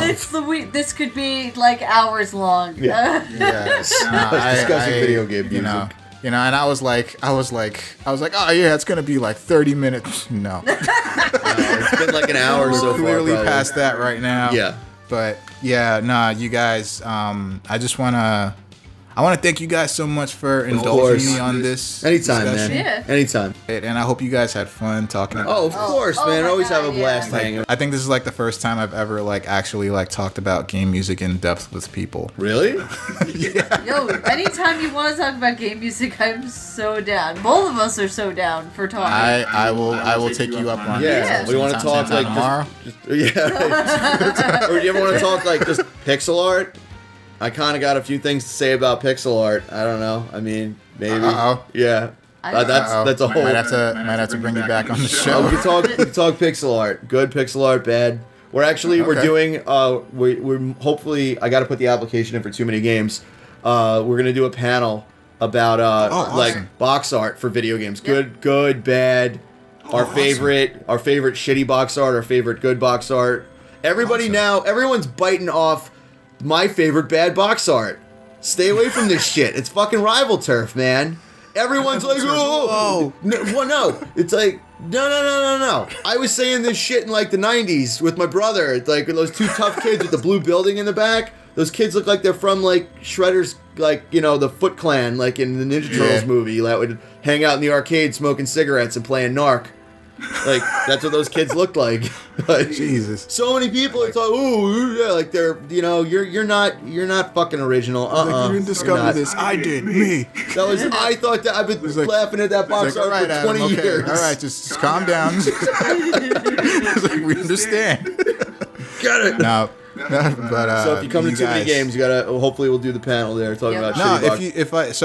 itself. This could be like hours long. Yeah. Yes. Discussing video game music. And I was like, oh yeah, it's gonna be like 30 minutes. No, It's been like an hour so far. clearly probably. past that right now. Yeah. But yeah, nah, you guys. I just wanna thank you guys so much for indulging me on this. Anytime, discussion. man. Yeah. Anytime. And I hope you guys had fun talking. Oh, of course, oh man. my Always God, have a blast yeah. hanging. I think this is like the first time I've ever like actually like talked about game music in depth with people. Really? Yo, anytime you want to talk about game music, I'm so down. Both of us are so down for talking. I will take you up on Yeah. it. We want to talk like tomorrow. Yeah. Or do you ever want to talk like just pixel art? I kind of got a few things to say about pixel art. I don't know. I mean, maybe. Uh-oh. Yeah. That's a whole. Might have to bring you back on the show. We can talk pixel art. Good pixel art, bad. We're doing. We're hopefully. I got to put the application in for Too Many Games. We're gonna do a panel about awesome. like box art for video games. Good, bad. our favorite shitty box art, our favorite good box art. Everybody now, everyone's biting off my favorite bad box art. Stay away from this shit. It's fucking rival turf, man. Everyone's like, oh, no. It's like, no. I was saying this shit in like the 90s with my brother. It's like those two tough kids with the blue building in the back. Those kids look like they're from like Shredder's, like, you know, the Foot Clan, like in the Ninja Turtles movie, that would hang out in the arcade smoking cigarettes and playing Narc. Like, that's what those kids look like. Like, Jesus. So many people are talking, ooh, yeah, like they're, you know, you're not fucking original. Like, you didn't discover this. I did. Me. I thought that. I've been laughing at that box art for 20 years. All right, just calm down. It's like, we understand. Got it. No. But so if you come to too many games, you gotta. Hopefully, we'll do the panel there talking about. Shitty box.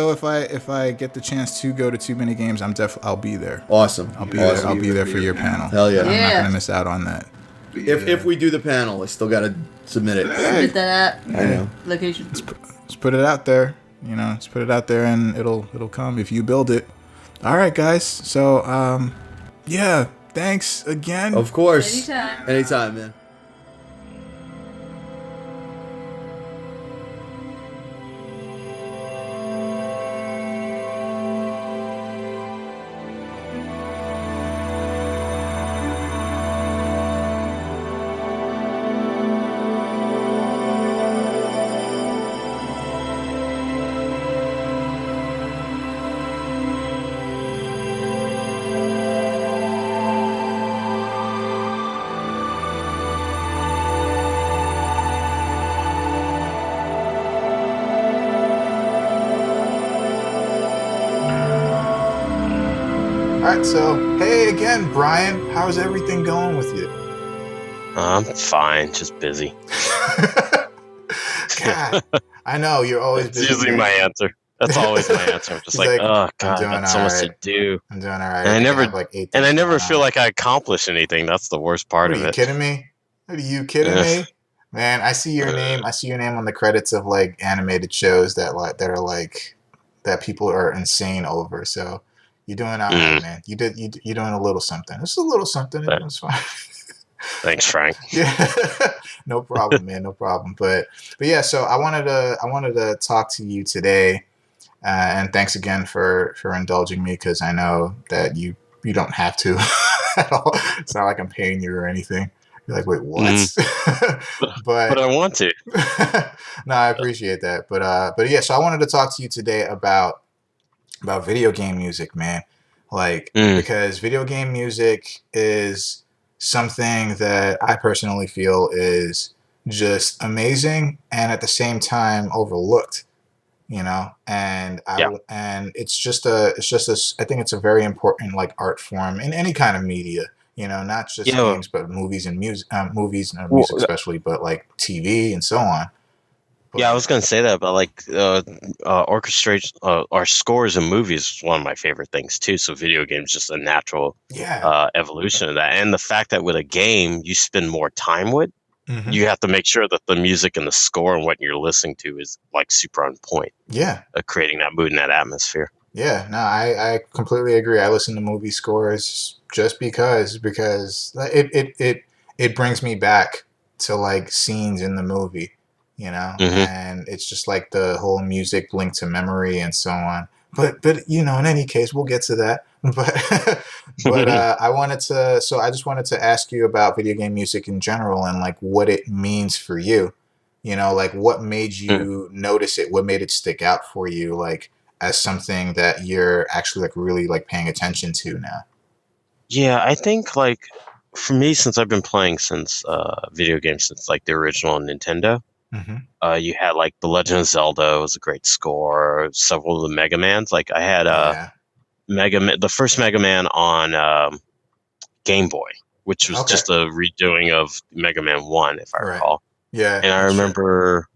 If I get the chance to go to too many games, I'll be there. Awesome. I'll be there for your panel. Hell yeah. I'm not gonna miss out on that. If we do the panel, I still gotta submit it. Submit that up. I know. Location. Let's put it out there. You know, let's put it out there, and it'll come if you build it. All right, guys. So yeah. Thanks again. Of course. Anytime, man. Alright, so hey again, Bryan. How's everything going with you? I'm fine, just busy. God, I know you're always busy. That's usually my answer. That's always my answer. I'm just like, oh god, that's so much to do. I'm doing alright. And I never feel like I accomplish anything. That's the worst part of it. Are you kidding me? Are you kidding me? Man, I see your name. I see your name on the credits of like animated shows that are like that people are insane over. So you're doing all right, man. You're doing a little something. It's a little something. It's fine. Thanks, Frank. Yeah, no problem, man. No problem. But yeah. So I wanted to talk to you today, and thanks again for indulging me, because I know that you don't have to at all. It's not like I'm paying you or anything. You're like, wait, what? But I want to. No, I appreciate that. But yeah. So I wanted to talk to you today about video game music, man. Like, because video game music is something that I personally feel is just amazing and at the same time overlooked, you know. And and it's just a I think it's a very important like art form in any kind of media, you know, not just games but movies and music, music especially, but like TV and so on. Yeah, I was gonna say that, but like orchestration, or scores in movies is one of my favorite things too. So video games just a natural evolution of that, and the fact that with a game you spend more time with, you have to make sure that the music and the score and what you're listening to is like super on point. Yeah, creating that mood and that atmosphere. Yeah, no, I completely agree. I listen to movie scores just because it brings me back to like scenes in the movie. You know, and it's just like the whole music linked to memory and so on. But you know, in any case, we'll get to that. But I just wanted to ask you about video game music in general and like what it means for you. You know, like what made you notice it? What made it stick out for you, like as something that you're actually like really like paying attention to now? Yeah, I think like for me, since I've been playing video games since like the original Nintendo. You had like The Legend of Zelda was a great score. Several of the Mega Mans, like I had the first Mega Man on Game Boy, which was just a redoing of Mega Man 1, if I recall. Yeah, and I remember,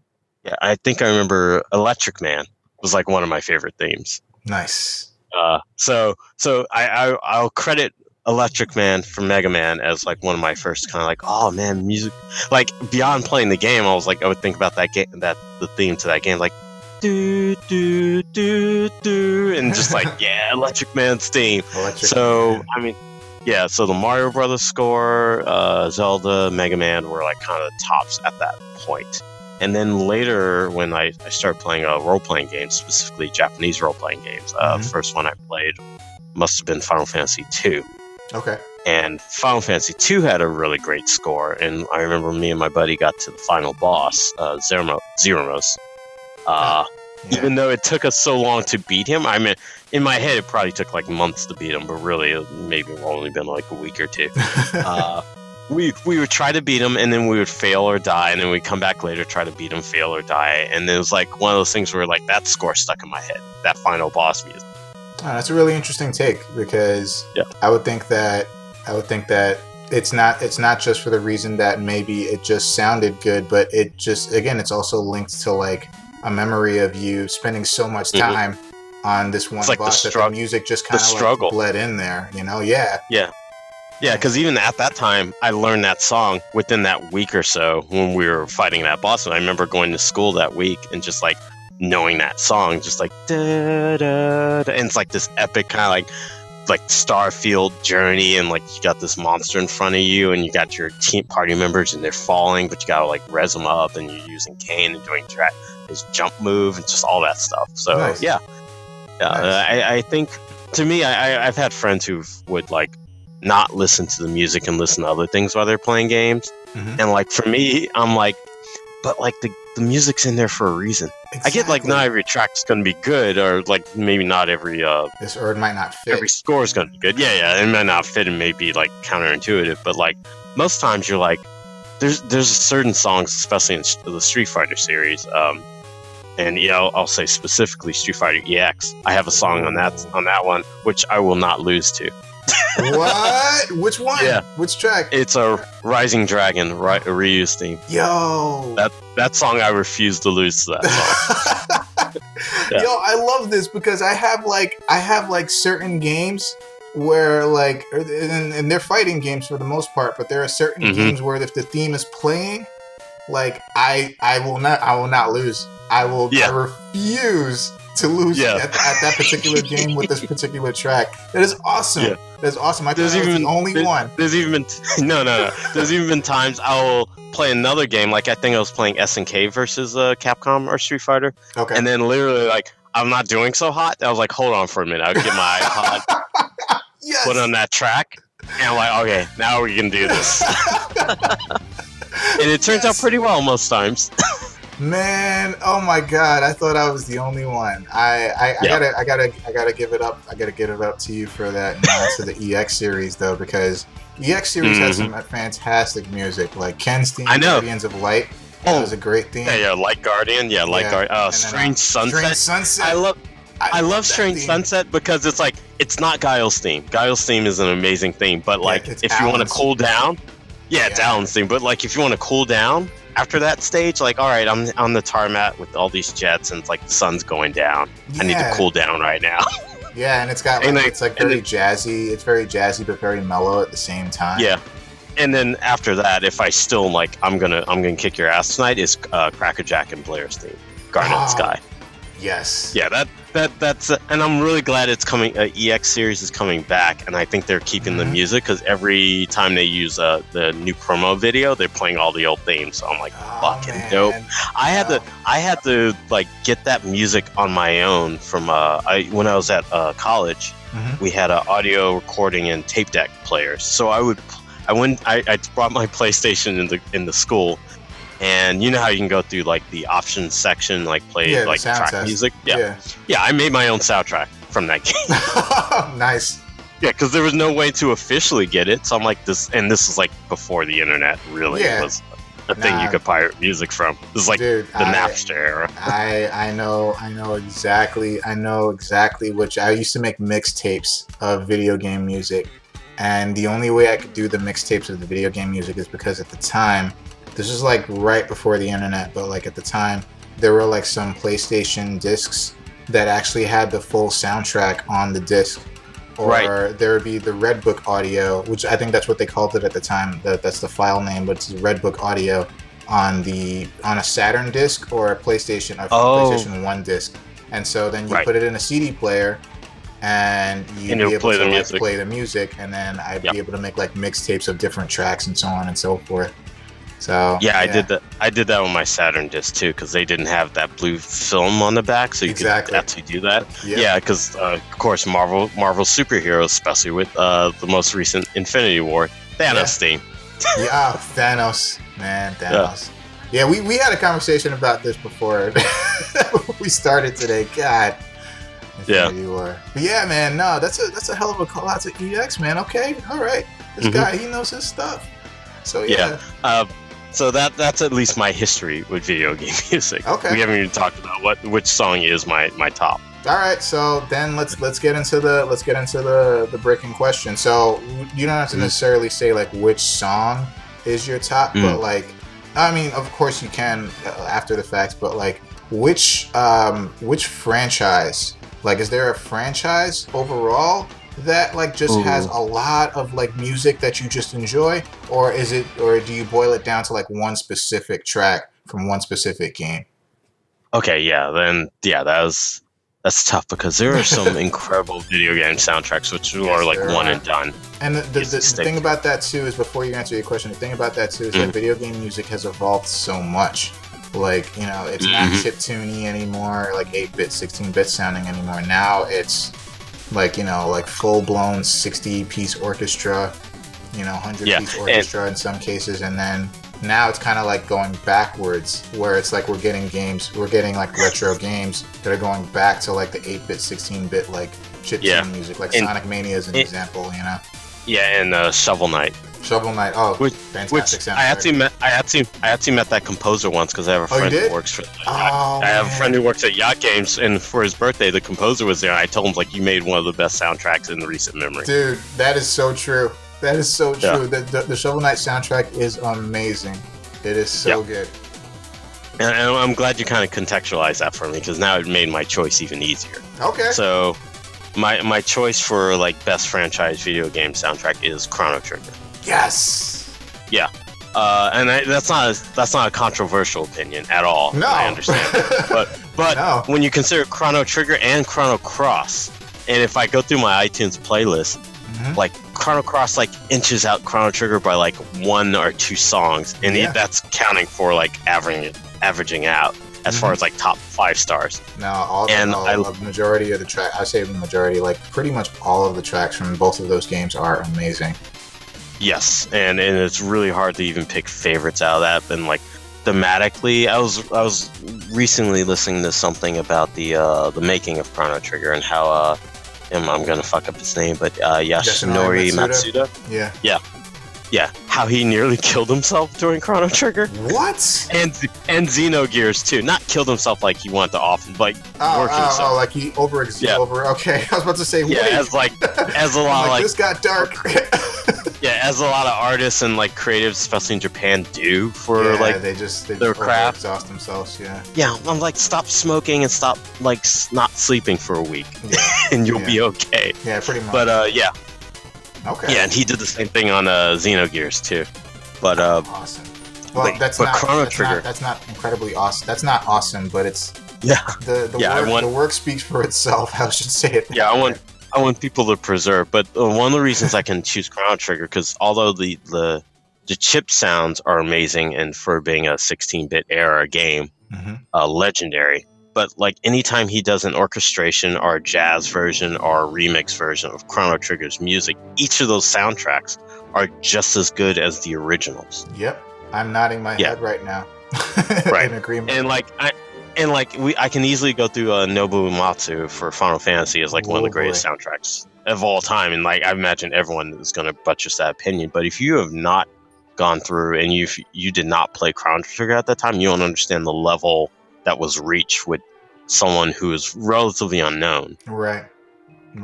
I think I remember Electric Man was like one of my favorite themes. Nice. So I'll credit Electric Man from Mega Man as like one of my first kind of like, oh man, music, like beyond playing the game, I would think about that game, the theme to that game, like do do do do, and just like Electric Man's theme. I mean, Yeah, so the Mario Brothers score, Zelda, Mega Man were like kind of the tops at that point. And then later, when I started playing role-playing games, specifically Japanese role-playing games, the first one I played must have been Final Fantasy II. Okay. And Final Fantasy II had a really great score, and I remember me and my buddy got to the final boss, Zeramos. Even though it took us so long to beat him, I mean, in my head it probably took like months to beat him, but really it maybe only been like a week or two. We would try to beat him, and then we would fail or die, and then we'd come back later, try to beat him, fail or die, and it was like one of those things where like that score stuck in my head, that final boss music. Oh, that's a really interesting take, because I would think that it's not just for the reason that maybe it just sounded good, but it just, again, it's also linked to like a memory of you spending so much time on this one like boss that the music just kind of like bled in there, you know? Yeah, because even at that time, I learned that song within that week or so when we were fighting that boss. And I remember going to school that week and just like knowing that song, just like da da da, and it's like this epic kind of like Starfield journey, and like you got this monster in front of you, and you got your team party members, and they're falling, but you gotta like res them up, and you're using Kane and doing his jump move and just all that stuff. So nice. Nice. I think, to me, I've had friends who would like not listen to the music and listen to other things while they're playing games, and like for me, I'm like, but like the music's in there for a reason. Exactly. I get like not every track's gonna be good, or like maybe not every this or it might not fit. Every score is gonna be good. Yeah, it might not fit and may be like counterintuitive, but like most times you're like, there's certain songs, especially in the Street Fighter series, and I'll say specifically Street Fighter EX. I have a song on that one which I will not lose to. What? Which one? Yeah. Which track? It's a Rising Dragon, Ryu's theme. Yo. That song, I refuse to lose to that song. Yeah. Yo, I love this because I have like certain games where like, and they're fighting games for the most part, but there are certain games where if the theme is playing, like I will not lose. I refuse to lose at that particular game with this particular track. That is awesome. Yeah. That's awesome. I thought I was the only one. There's even been no. There's even been times I will play another game. Like I think I was playing SNK versus Capcom or Street Fighter. Okay. And then literally like I'm not doing so hot. I was like, hold on for a minute. I'll get my iPod, put on that track, and I'm like, okay, now we can do this. And it turns out pretty well most times. Man, oh my God! I thought I was the only one. I gotta give it up. I gotta give it up to you for that. To the EX series though, because EX series has some fantastic music, like Ken's theme, Guardians of Light. That was a great theme. Yeah, Light Guardian. Yeah, Light Guardian. Strange Sunset. Strange Sunset. I love Strange Sunset because it's like it's not Guile's theme. Guile's theme is an amazing theme, but like if you want to cool down, it's Alan's theme. But like if you want to cool down after that stage, like, all right, I'm on the tarmac with all these jets, and it's like the sun's going down. I need to cool down right now. Yeah, and it's got like, it's like very jazzy. It's very jazzy, but very mellow at the same time. Yeah, and then after that, if I still like, I'm gonna kick your ass tonight, is Crackerjack and Blair's theme, Garnet Sky. Yes. Yeah, that's and I'm really glad it's coming. EX series is coming back, and I think they're keeping the music because every time they use the new promo video, they're playing all the old themes. So I'm like, fucking dope. I had to like get that music on my own from when I was at college. We had an audio recording and tape deck players, so I brought my PlayStation in the school. And you know how you can go through like the options section, like play like track music. Yeah, I made my own soundtrack from that game. Nice. Yeah, because there was no way to officially get it, so I'm like this, and this is like before the internet really was a thing you could pirate music from. This is like the Napster era. I know exactly which. I used to make mixtapes of video game music, and the only way I could do the mixtapes of the video game music is because at the time. This is like right before the internet, but like at the time, there were like some PlayStation discs that actually had the full soundtrack on the disc. Or there would be the Red Book audio, which I think that's what they called it at the time. That's the file name, but it's Red Book audio on a Saturn disc or a PlayStation 1 disc. And so then you put it in a CD player, and you'd And be it'll able play to the like music. play the music, and then I'd be able to make like mixtapes of different tracks and so on and so forth. So yeah, I did that. I did that with my Saturn disc too, because they didn't have that blue film on the back, so you could actually do that. Yep. Yeah, because of course Marvel superheroes, especially with the most recent Infinity War Thanos theme. Yeah, Thanos, man, Thanos. Yeah, we had a conversation about this before we started today. God. Infinity War. But yeah, man, no, that's a hell of a call out to EX, man. Okay, all right, this guy, he knows his stuff. So yeah. So that's at least my history with video game music. Okay. We haven't even talked about which song is my top. All right, so then let's get into the breaking question. So you don't have to necessarily say like which song is your top, but like, I mean, of course you can after the fact, but like which franchise? Like, is there a franchise overall that like just has a lot of like music that you just enjoy, or do you boil it down to like one specific track from one specific game? Okay, that's tough because there are some incredible video game soundtracks which are like one and done. And the thing about that too is, before you answer your question, the thing about that too is that video game music has evolved so much. Like, you know, it's not chiptune-y anymore, like 8-bit, 16-bit sounding anymore. Now it's like, you know, like full-blown 60-piece orchestra, you know, 100-piece orchestra in some cases, and then now it's kind of like going backwards, where it's like we're getting like retro games that are going back to like the 8-bit, 16-bit like chiptune music, like Sonic Mania is an example, you know. Yeah, and Shovel Knight. Shovel Knight, fantastic soundtrack. I actually met that composer once because I have a friend who works for. I have a friend who works at Yacht Games, and for his birthday, the composer was there. And I told him like, you made one of the best soundtracks in recent memory. Dude, that is so true. That is so true. The Shovel Knight soundtrack is amazing. It is so good. And I'm glad you kind of contextualized that for me, because now it made my choice even easier. Okay. So, my choice for like best franchise video game soundtrack is Chrono Trigger. Yes. Yeah. And that's not a controversial opinion at all. No. I understand. but no. When you consider Chrono Trigger and Chrono Cross, and if I go through my iTunes playlist, like Chrono Cross like inches out Chrono Trigger by like 1 or 2 songs, and that's counting for like averaging out as far as like top 5 stars. No, the majority of the track, I say the majority, like pretty much all of the tracks from both of those games are amazing. Yes, and it's really hard to even pick favorites out of that. And like thematically, I was recently listening to something about the making of Chrono Trigger and how I'm gonna fuck up his name, but Yasunori Matsuda. Yeah, how he nearly killed himself during Chrono Trigger. What? And Xenogears too. Not killed himself like he wanted to off, like work himself. Oh, like he over. Okay, I was about to say. Wait. As a lot like this got dark. Yeah, as a lot of artists and like creatives, especially in Japan, do for like they their craft, exhaust themselves. Yeah, I'm like, stop smoking and stop like not sleeping for a week, and you'll be okay. Yeah, pretty much. But okay. Yeah, and he did the same thing on Xenogears too. But awesome. Well, Chrono Trigger. That's not incredibly awesome. That's not awesome, but it's the work speaks for itself. I should say it. Yeah, I want people to preserve, but one of the reasons I can choose Chrono Trigger, because although the chip sounds are amazing, and for being a 16-bit era game, legendary. But like anytime he does an orchestration or a jazz version or a remix version of Chrono Trigger's music, each of those soundtracks are just as good as the originals. Yep, I'm nodding my head right now. Right, in agreement. And I can easily go through Nobuo Uematsu for Final Fantasy as like one of the greatest soundtracks of all time, and like I imagine everyone is going to buttress that opinion. But if you have not gone through and you did not play Chrono Trigger at that time, you don't understand the level that was reached with someone who is relatively unknown. Right.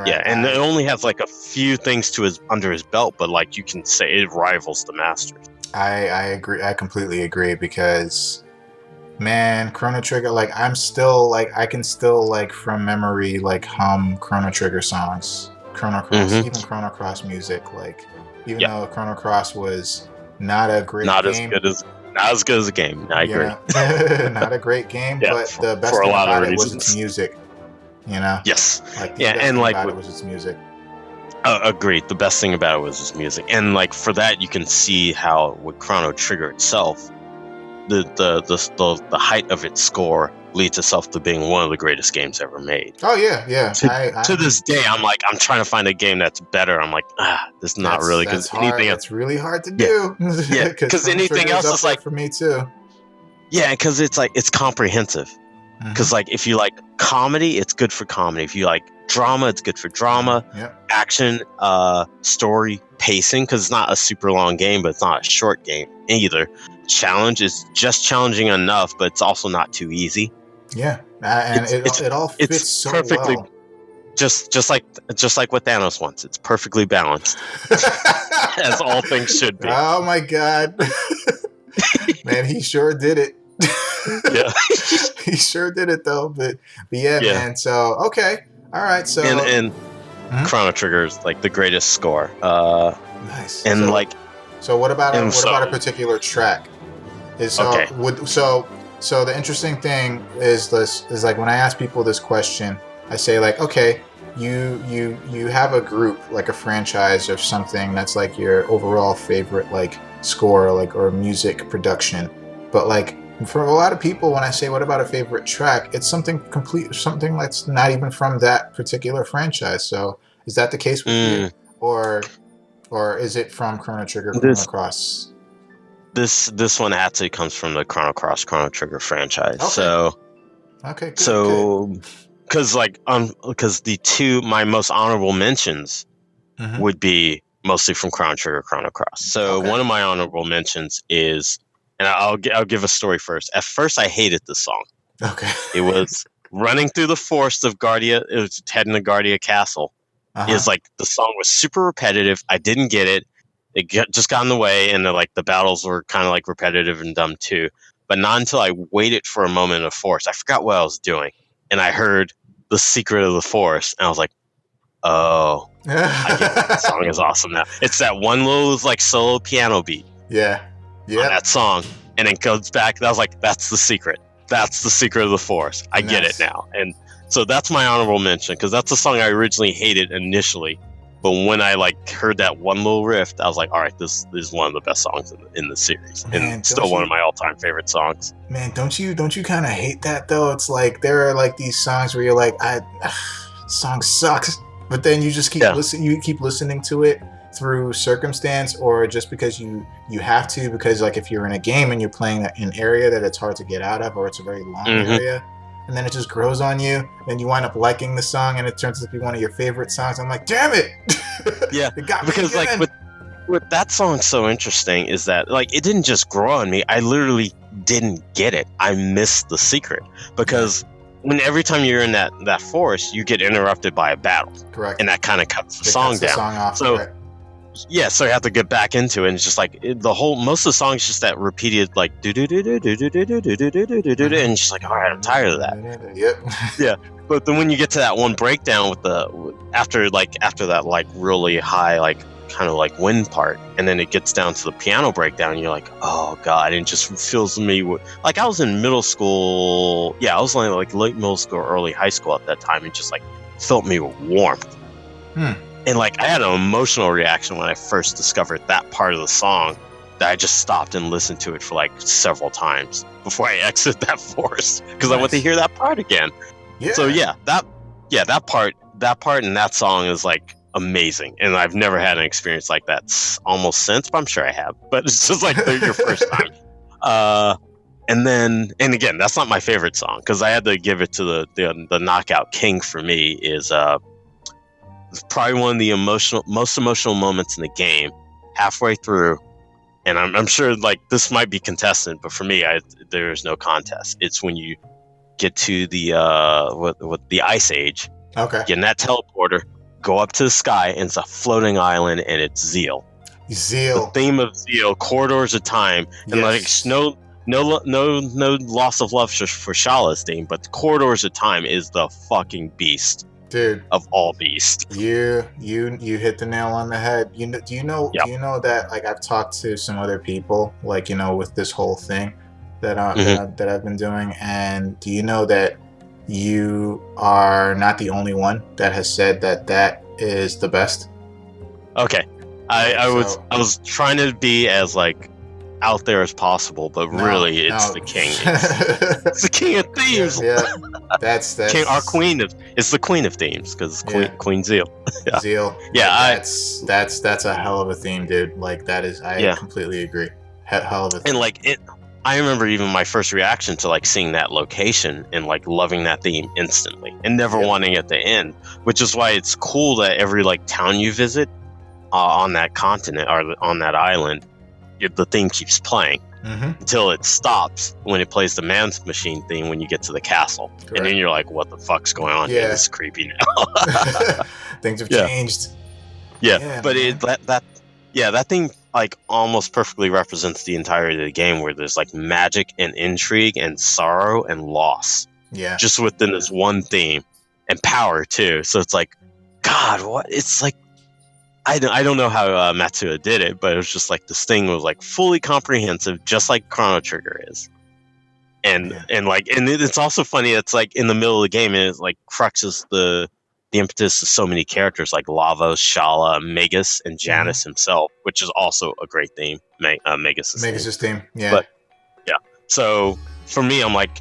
Yeah, and it only has like a few things under his belt, but like you can say it rivals the masters. I agree. I completely agree, because man, Chrono Trigger, like I can still like from memory like hum Chrono Trigger songs, Chrono Cross, even Chrono Cross music, like even though Chrono Cross was not a great game. Not as good as a game. I agree. Not a great game, but the best thing about it was its music. You know? Yes. Like the Yeah, best and thing like about it was its music. agreed. The best thing about it was his music, and like for that, you can see how with Chrono Trigger itself, the height of its score leads itself to being one of the greatest games ever made. Oh yeah. To this day, I'm trying to find a game that's better. I'm like, this is not really, because hard. anything else, It's really hard to do. yeah, because anything else is like for me too. Yeah, because it's like it's comprehensive. Because like if you like comedy, it's good for comedy. If you like drama, it's good for drama. Action, story, pacing, because it's not a super long game, but it's not a short game either. Challenge is just challenging enough, but it's also not too easy. Yeah, and it all fits so perfectly, well. Just like what Thanos wants. It's perfectly balanced, as all things should be. Oh my god, man, he sure did it. Yeah, he sure did it though. But yeah, man. So okay, all right. So and Chrono Trigger is like the greatest score. Nice. And so what about a particular track? So the interesting thing is like when I ask people this question, I say like, okay, you have a group, like a franchise or something that's like your overall favorite like score or music production, but like for a lot of people, when I say what about a favorite track, it's something that's not even from that particular franchise. So is that the case with you, or is it from Chrono Trigger, Chrono Cross? This one actually comes from the Chrono Cross, Chrono Trigger franchise. Okay. So okay, good, because my most honorable mentions would be mostly from Chrono Trigger, Chrono Cross. So one of my honorable mentions is, and I'll give a story first. At first, I hated this song. Okay. It was running through the forest of Guardia. It was heading to Guardia Castle. Is like the song was super repetitive. I didn't get it. It just got in the way, and the battles were kind of like repetitive and dumb too. But not until I waited for a moment of force. I forgot what I was doing, and I heard The Secret of the Forest, and I was like, "Oh, I get it. The song is awesome now." It's that one little like solo piano beat. Yeah. On that song, and it goes back. I was like, "That's the secret. That's the secret of the forest." I get it now, and so that's my honorable mention because that's a song I originally hated initially. But when I heard that one little riff, I was like, all right, this is one of the best songs in the series. Man, and still one of my all-time favorite songs. Man, don't you kind of hate that though? It's like there are like these songs where you're like, song sucks. But then you just keep listening to it through circumstance or just because you have to, because like if you're in a game and you're playing an area that it's hard to get out of, or it's a very long area, and then it just grows on you, then you wind up liking the song and it turns out to be one of your favorite songs. I'm like, damn it. Yeah. It got me because again. like with that song, so interesting is that like it didn't just grow on me. I literally didn't get it. I missed the secret because when every time you're in that forest, you get interrupted by a battle. Correct. And that kind of cuts the song down. Song off, so correct. Yeah, so you have to get back into it. And it's just like most of the song is just that repeated like do do do do do do do do do do do do do, and just like, all right, I'm tired of that. Yep. Yeah, but then when you get to that one breakdown with after that like really high like kind of like wind part, and then it gets down to the piano breakdown, and you're like, oh god, and it just fills me with like I was in middle school. Yeah, I was like late middle school, or early high school at that time, and just like filled me with warmth. And like I had an emotional reaction when I first discovered that part of the song that I just stopped and listened to it for like several times before I exit that forest because I want to hear that part again. Yeah. So that part and that song is like amazing, and I've never had an experience like that almost since, but I'm sure I have. But it's just like your first time. And again, that's not my favorite song because I had to give it to the knockout king for me is it's probably one of the most emotional moments in the game, halfway through, and I'm sure like this might be contested, but for me, there's no contest. It's when you get to the the Ice Age, get in that teleporter, go up to the sky, and it's a floating island, and it's Zeal. The theme of Zeal, Corridors of Time, and like no loss of love for Shala's theme, but Corridors of Time is the fucking beast. Dude, of all beasts. You hit the nail on the head. Do you know that like I've talked to some other people like with this whole thing that I've been doing, and do you know that you are not the only one that has said that is the best. Okay, I was trying to be as like out there as possible, but really it's the king. It's the king of themes. Yeah, that's king, our queen of. It's the queen of themes because Queen Zeal. Yeah. Zeal. Yeah, that's a hell of a theme, dude. Like that is, I completely agree. Hell of a theme. And like it, I remember even my first reaction to like seeing that location and like loving that theme instantly and never wanting it to end, which is why it's cool that every like town you visit on that continent or on that island, the theme keeps playing until it stops when it plays the man's machine theme when you get to the castle. Correct. And then you're like, what the fuck's going on here? This is creepy now. Things have changed. Yeah, but that thing like almost perfectly represents the entirety of the game, where there's like magic and intrigue and sorrow and loss. Yeah. Just within this one theme, and power too. So it's like, God, what? It's like, I don't know how Matsuda did it, but it was just like this thing was like fully comprehensive, just like Chrono Trigger is. And it's also funny. It's like in the middle of the game, and it like cruxes the impetus of so many characters like Lavos, Shala, Magus, and Janus himself, which is also a great theme. Magus' theme. Yeah. But yeah. So for me, I'm like,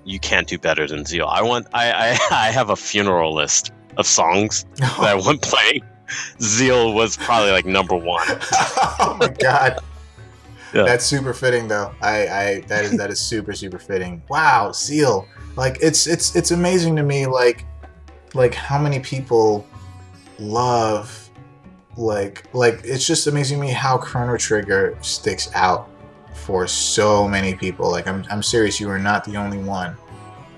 you can't do better than Zeal. I have a funeral list of songs that I want playing. Zeal was probably like number one. Oh my God. Yeah. That's super fitting though. That is super fitting. Wow, Zeal. Like it's amazing to me like how many people love like it's just amazing to me how Chrono Trigger sticks out for so many people. Like I'm serious, you are not the only one.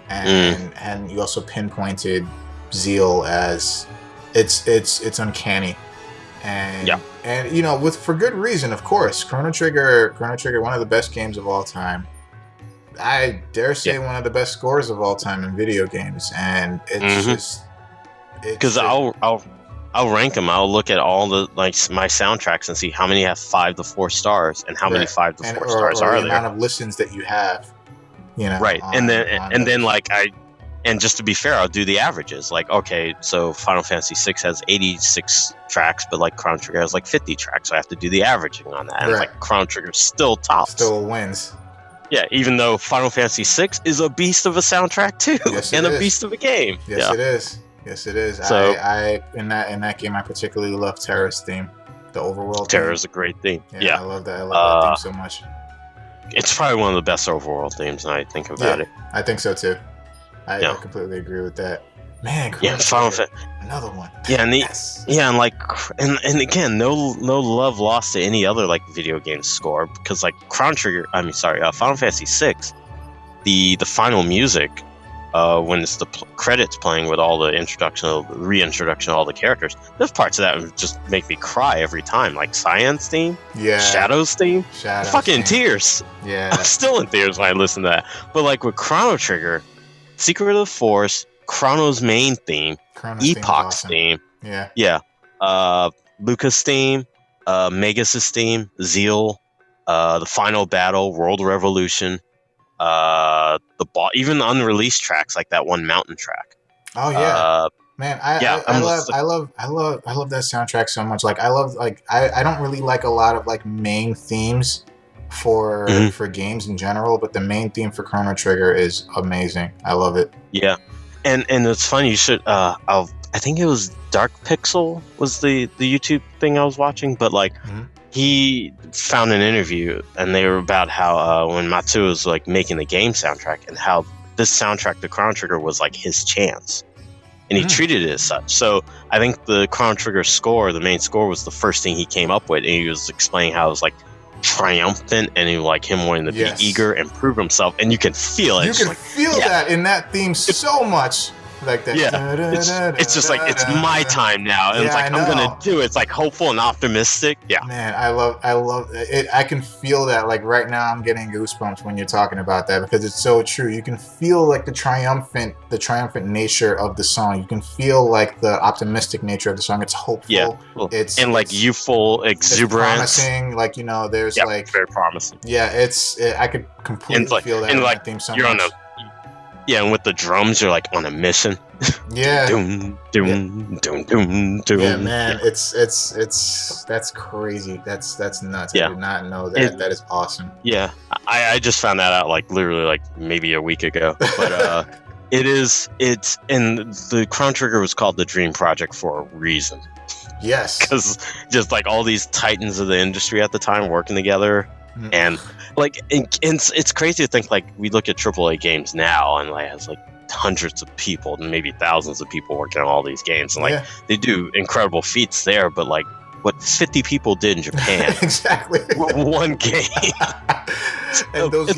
And you also pinpointed Zeal as it's uncanny. And you know, for good reason, of course. Chrono Trigger, one of the best games of all time. I dare say one of the best scores of all time in video games, and it's just because I'll rank them. I'll look at all the like my soundtracks and see how many have 5 to 4 stars and how many 5 to 4 stars are there. The amount of listens that you have, you know. Right, and then like and just to be fair, I'll do the averages. Like, okay, so Final Fantasy VI has 86 tracks, but like Chrono Trigger has like 50 tracks, so I have to do the averaging on that. And it's like Chrono Trigger still tops. Still wins. Yeah, even though Final Fantasy VI is a beast of a soundtrack too, and a beast of a game. Yes, it is. Yes, it is. So, I in that game, I particularly love Terra's theme, the overworld. Terra's a great theme. Yeah, I love that. I love that theme so much. It's probably one of the best overworld themes. Now I think about it. I think so too. I completely agree with that. Man, another one. Yeah, and again, no love lost to any other like video game score, because like Final Fantasy VI, the final music, when it's the credits playing with all the reintroduction of all the characters, those parts of that would just make me cry every time. Like Cyan's theme, Shadow's theme, tears. Yeah, I'm still in tears when I listen to that. But like with Chrono Trigger, Secret of the Force, Chrono's main theme, Epoch's theme, Lucas' theme, Magus' theme, Zeal, the final battle, World Revolution, even unreleased tracks like that one mountain track. Oh yeah, man, I love that soundtrack so much. Like I don't really like a lot of like main themes for games in general, but the main theme for Chrono Trigger is amazing. I love it. Yeah, and it's funny. You should. I think it was Dark Pixel was the YouTube thing I was watching, but like he found an interview and they were about how when Matsuda was like making the game soundtrack and how this soundtrack to Chrono Trigger was like his chance, and he treated it as such. So I think the Chrono Trigger score, the main score, was the first thing he came up with, and he was explaining how it was like triumphant and he like him wanting to be eager and prove himself, and you can feel it. You can feel that in that theme so much. Like that. Yeah, it's just like it's my time now, and it's like I'm gonna do it. It's like hopeful and optimistic. Yeah, man, I love it. I can feel that. Like right now, I'm getting goosebumps when you're talking about that, because it's so true. You can feel like the triumphant nature of the song. You can feel like the optimistic nature of the song. It's hopeful. Yeah, it's like youthful exuberance. It's promising. Like there's like very promising. Yeah, I could completely feel that in that theme so much. Yeah, and with the drums, you're like on a mission. Yeah. Doom, doom, doom, doom, doom. Yeah, man, it's that's crazy. That's nuts. Yeah. I did not know that. That is awesome. Yeah, I just found that out like literally like maybe a week ago. But it's and the Chrono Trigger was called the Dream Project for a reason. Yes. Because just like all these titans of the industry at the time working together, and like it's crazy to think like we look at AAA games now and like has like hundreds of people and maybe thousands of people working on all these games, and like they do incredible feats there, but like what 50 people did in Japan. Exactly. One game. And those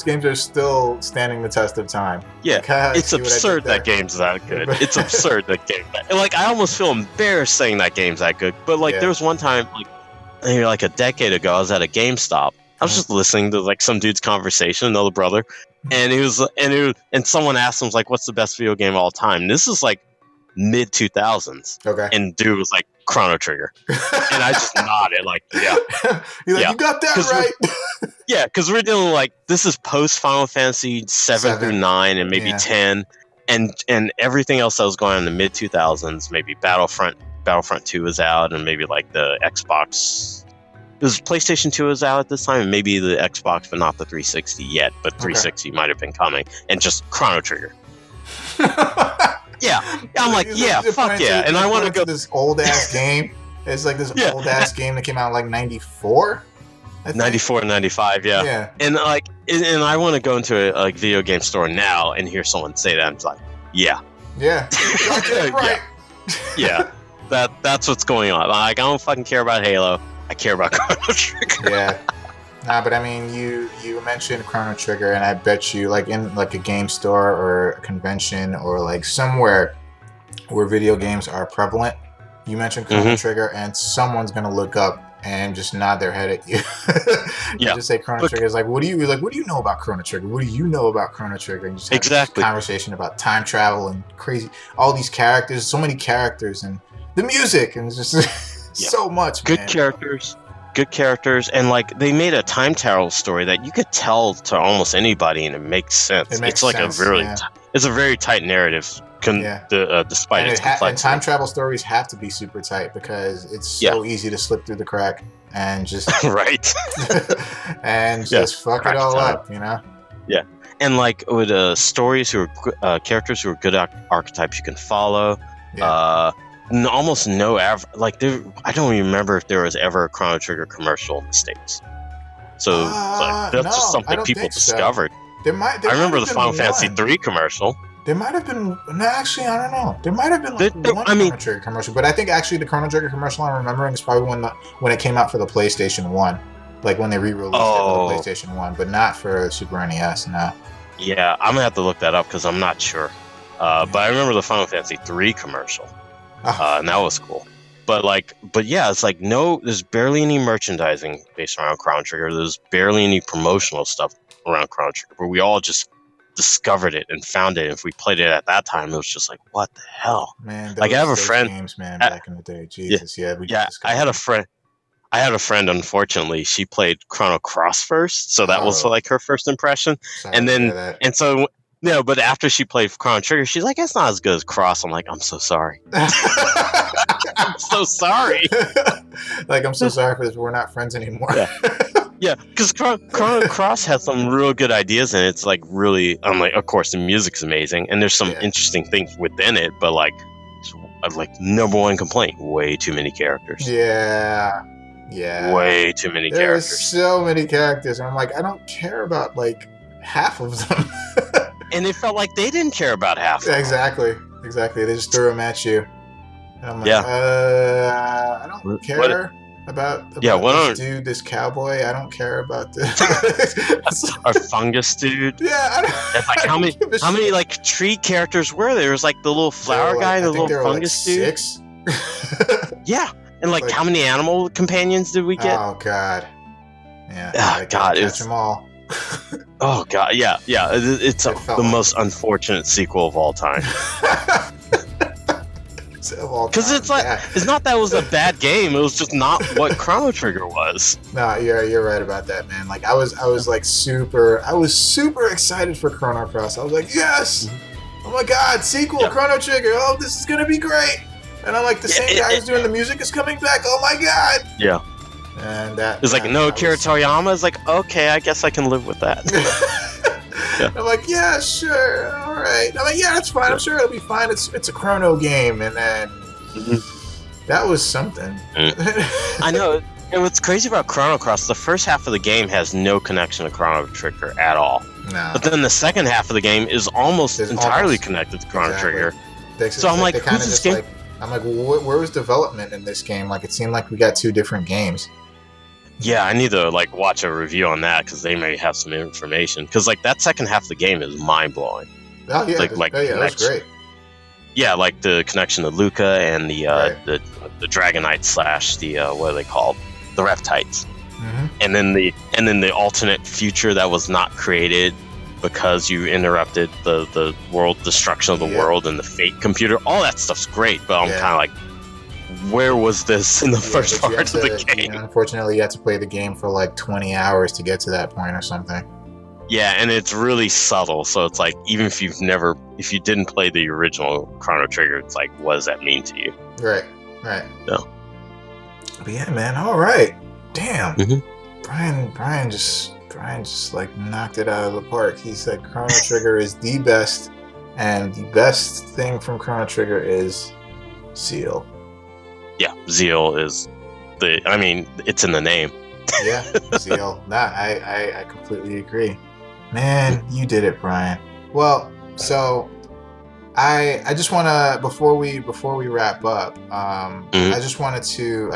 games are still standing the test of time. Yeah, it's absurd that game's that good. It's absurd that game. Like I almost feel embarrassed saying that game's that good. But like there was one time like a decade ago, I was at a GameStop. I was just listening to like some dude's conversation, another brother, and someone asked him like, "What's the best video game of all time?" This is like mid 2000s. Okay. And dude was like Chrono Trigger, and I just nodded like, "Yeah." You're like, "You got that right." Yeah, because we're dealing like this is post Final Fantasy 7 through 9 and maybe 10, and everything else that was going on in the mid 2000s. Maybe Battlefront 2 was out, and maybe like the Xbox. It was PlayStation 2 was out at this time, and maybe the Xbox, but not the 360 yet. But 360 might have been coming, and just Chrono Trigger. Yeah, I'm like, yeah, fuck yeah, and I want to go this old ass game. It's like this old ass game that came out in like 94. 94 and 95, yeah. And like, and I want to go into a like video game store now and hear someone say that. I'm like, yeah. Right. Yeah, that's what's going on. Like, I don't fucking care about Halo. I care about Chrono Trigger. Yeah. Nah, but I mean, you mentioned Chrono Trigger, and I bet you, like in like a game store or a convention or like somewhere where video games are prevalent, you mentioned Chrono Trigger, and someone's gonna look up and just nod their head at you. Just say Chrono Trigger. It's like, what do you know about Chrono Trigger? What do you know about Chrono Trigger? And just have this conversation about time travel and crazy, all these characters, so many characters, and the music, and it's just so much. Good characters, and like they made a time travel story that you could tell to almost anybody, and it makes sense. It's like it's a very tight narrative. Despite its complexity. And time travel stories have to be super tight because it's so easy to slip through the crack and just and just fuck it all up, you know? Yeah, and like with stories who are characters who are good archetypes you can follow. Almost no I don't even remember if there was ever a Chrono Trigger commercial in the States. So that's just something people discovered. I remember the Final Fantasy 3 commercial. There might have been. No, actually, I don't know. There might have been one Chrono Trigger commercial, but I think actually the Chrono Trigger commercial I'm remembering is probably when it came out for the PlayStation 1, like when they re-released it for the PlayStation 1, but not for Super NES. No. Yeah, I'm gonna have to look that up because I'm not sure. But I remember the Final Fantasy 3 commercial, and that was cool. But yeah, it's like there's barely any merchandising based around Chrono Trigger. There's barely any promotional stuff around Chrono Trigger, where we all just discovered it and found it. If we played it at that time, it was just like, what the hell, man? Like I have a friend games, man, back in the day. Jesus, I had a friend. Unfortunately, she played Chrono Cross first, so that was like her first impression. But after she played Chrono Trigger, she's like, it's not as good as Cross. I'm like, I'm so sorry. I'm so sorry. Like, I'm so sorry for this. We're not friends anymore. Yeah, because Chrono Cross has some real good ideas, and it's like really. I'm like, of course, the music's amazing, and there's some interesting things within it. But like number one complaint: way too many characters. Yeah. Way too many characters. There's so many characters, and I'm like, I don't care about like half of them. And it felt like they didn't care about half of them. Exactly. They just threw them at you. And I'm like, I don't care about this dude, this cowboy. I don't care about this. Our fungus dude. Yeah. It's like how many like tree characters were there? There was like the little flower guy, the little fungus dude. 6. Yeah. And like how many animal companions did we get? Oh god. Yeah. Oh god, catch them all. Oh god, yeah. It's the most unfortunate sequel of all time. Because it's like it's not that it was a bad game. It was just not what Chrono Trigger was. No, you're right about that, man. Like I was like super excited for Chrono Cross. I was like, yes, oh my god, sequel, Chrono Trigger. Oh, this is gonna be great. And I'm like, the same guy who's doing the music is coming back. Oh my god. Yeah. And that it's like no Akira Toriyama is like, okay, I guess I can live with that. Yeah. I'm like, yeah, sure, all right. I'm like, yeah, it's fine. I'm sure it'll be fine. It's a Chrono game, and then that was something. I know. And what's crazy about Chrono Cross, the first half of the game has no connection to Chrono Trigger at all. No. But then the second half of the game is almost entirely connected to Chrono Trigger. So I'm like, who's this game? I'm like, well, where was development in this game? Like, it seemed like we got two different games. Yeah, I need to like watch a review on that because they may have some information. Because like that second half of the game is mind blowing. Oh yeah, that was great. Yeah, like the connection to Luca and the Dragonites / the what are they called? The Reptites. Mm-hmm. And then the alternate future that was not created because you interrupted the world destruction of the world and the fate computer. All that stuff's great, but I'm kind of like, where was this in the first part of the game? Unfortunately, you had to play the game for like 20 hours to get to that point or something. Yeah, and it's really subtle, so it's like, even if you didn't play the original Chrono Trigger, it's like, what does that mean to you? Right. No. But yeah, man, all right. Damn. Mm-hmm. Bryan just like knocked it out of the park. He said Chrono Trigger is the best, and the best thing from Chrono Trigger is Zeal. Yeah, Zeal is it's in the name. Yeah, Zeal. Nah, I completely agree. Man, you did it, Bryan. Well, so I just want to before we wrap up, I just wanted to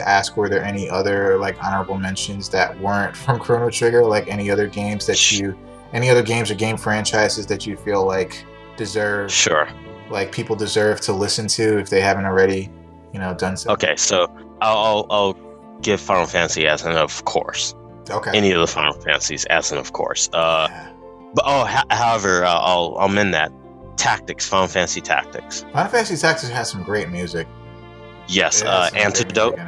ask, were there any other like honorable mentions that weren't from Chrono Trigger, like any other games or game franchises that you feel like deserve, like people deserve to listen to if they haven't already, done so? Okay, so I'll give Final Fantasy as an of course. Okay. Any of the Final Fantasies as an of course. However, I'll amend that. Tactics, Final Fantasy Tactics. Final Fantasy Tactics has some great music. Yes, Antidote.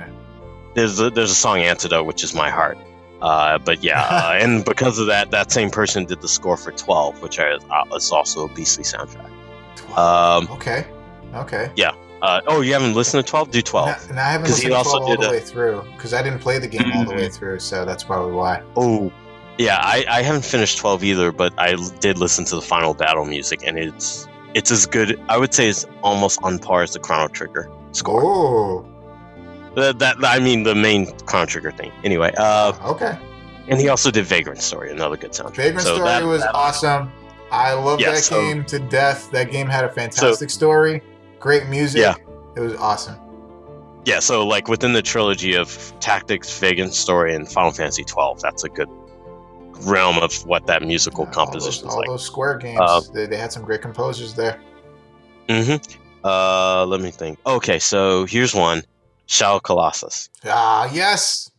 There's a song Antidote, which is my heart. But yeah, and because of that same person did the score for 12, which is also a beastly soundtrack. 12. Okay. Yeah. You haven't listened to 12? Do 12. No, I haven't listened to 12 all the way through, because I didn't play the game all the way through, so that's probably why. Oh, yeah, I haven't finished 12 either, but I did listen to the final battle music, and it's as good. I would say it's almost on par as the Chrono Trigger score. Oh. The main Chrono Trigger thing. Anyway. Okay. And he also did Vagrant Story, another good soundtrack. Vagrant Story was awesome. I love that game to death. That game had a fantastic story, great music. Yeah. It was awesome. Yeah, so like within the trilogy of Tactics, Vagrant Story, and Final Fantasy 12, that's a good realm of what that musical composition is like. All those Square games, they had some great composers there. Let me think. Okay, so here's one. Shadow Colossus. Yes.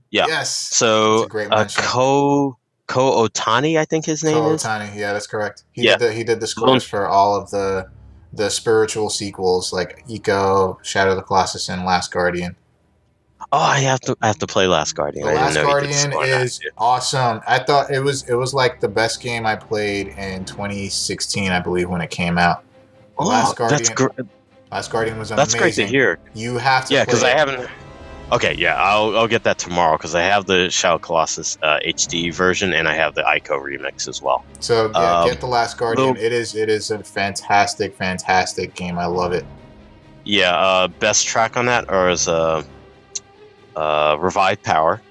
Yeah. Yes. So that's a great mention. Ko Otani, I think his name is. Ko Otani, yeah, that's correct. He did the scores for all of the spiritual sequels like Ico, Shadow of the Colossus, and Last Guardian. Oh, I have to play Last Guardian. The Last Guardian is awesome. I thought it was like the best game I played in 2016, I believe, when it came out. Last Guardian. Last Guardian was amazing. That's great to hear. You have to. Yeah, because I haven't. Okay, yeah, I'll get that tomorrow because I have the Shadow Colossus HD version and I have the Ico remix as well. So get the Last Guardian. It is a fantastic game. I love it. Yeah, best track on that or is Revived Power.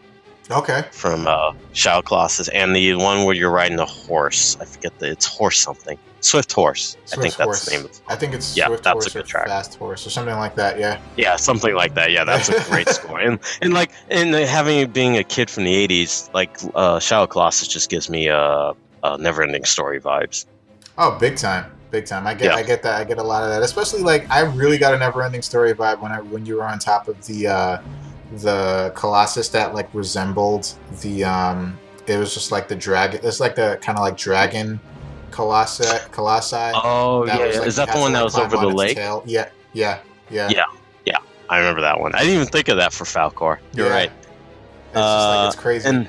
Okay. From Shadow Colossus, and the one where you're riding a horse. I forget it's horse something. Swift Horse. I think that's the name of it. I think it's Swift Horse, a good track. Fast Horse or something like that. Yeah. Yeah, something like that. Yeah, that's a great score. And being a kid from the '80s, like Shadow Colossus just gives me Neverending Story vibes. Oh, big time. I get that. I get a lot of that. Especially like I really got a Neverending Story vibe when you were on top of the Colossus that like resembled the it was just like the dragon. It's like the kind of like dragon colossi. Oh yeah, was, like, is that the one that was over the lake? Tail. Yeah, Yeah. Yeah. I remember that one. I didn't even think of that for Falcor. You're right. It's just like, it's crazy. And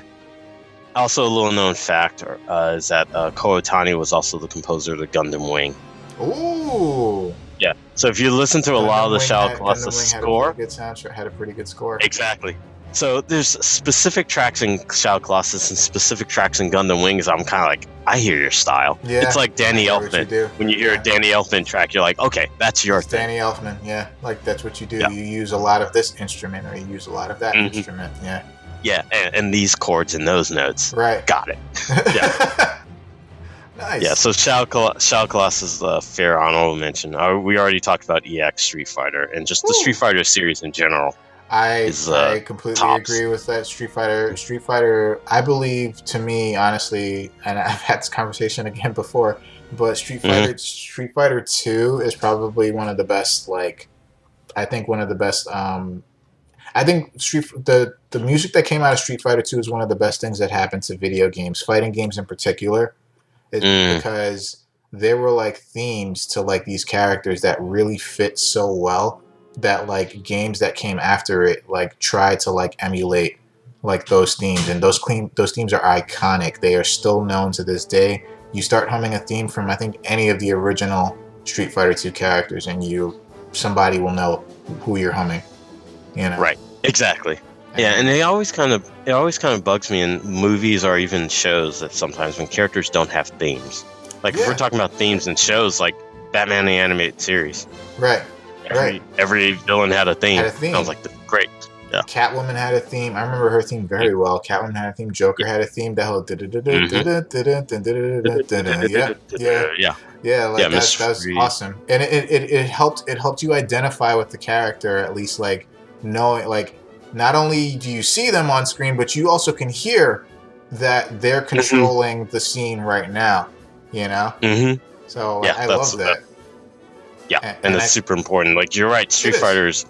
also a little known fact is that Ko Otani was also the composer of the Gundam Wing. Ooh. Yeah. So if you listen to a lot of the Shadow Colossus score, had a pretty good score. Exactly. So there's specific tracks in Shadow Colossus and specific tracks in Gundam Wings. I'm kind of like, I hear your style. Yeah, it's like Danny Elfman. When you hear a Danny Elfman track, you're like, okay, that's your thing. Danny Elfman, yeah. Like, that's what you do. Yeah. You use a lot of this instrument, or you use a lot of that instrument. Yeah. Yeah, and these chords and those notes. Right. Got it. Yeah. Nice. Yeah, so Shadow Colossus is a fair honorable mention. We already talked about EX Street Fighter, and just the Street Fighter series in general. I completely agree with that. Street Fighter, I believe, to me, honestly, and I've had this conversation again before, but Street Fighter 2 is probably one of the best, I think the music that came out of Street Fighter 2 is one of the best things that happened to video games, fighting games in particular, because there were themes to these characters that really fit so well that games that came after it tried to emulate those themes, and those themes are iconic. They are still known to this day. You start humming a theme from I think any of the original Street Fighter 2 characters, and somebody will know who you're humming. Right. Exactly. Yeah, and it always kind of bugs me in movies or even shows that sometimes when characters don't have themes. If we're talking about themes in shows like Batman the Animated Series. Right. Every villain had a theme. I was like, great. Yeah. Catwoman had a theme. I remember her theme very well. Catwoman had a theme. Joker had a theme. That whole that's awesome. And it helped you identify with the character, at least knowing not only do you see them on screen, but you also can hear that they're controlling the scene right now. So I love that. Yeah, and it's super important. You're right, Street Fighters.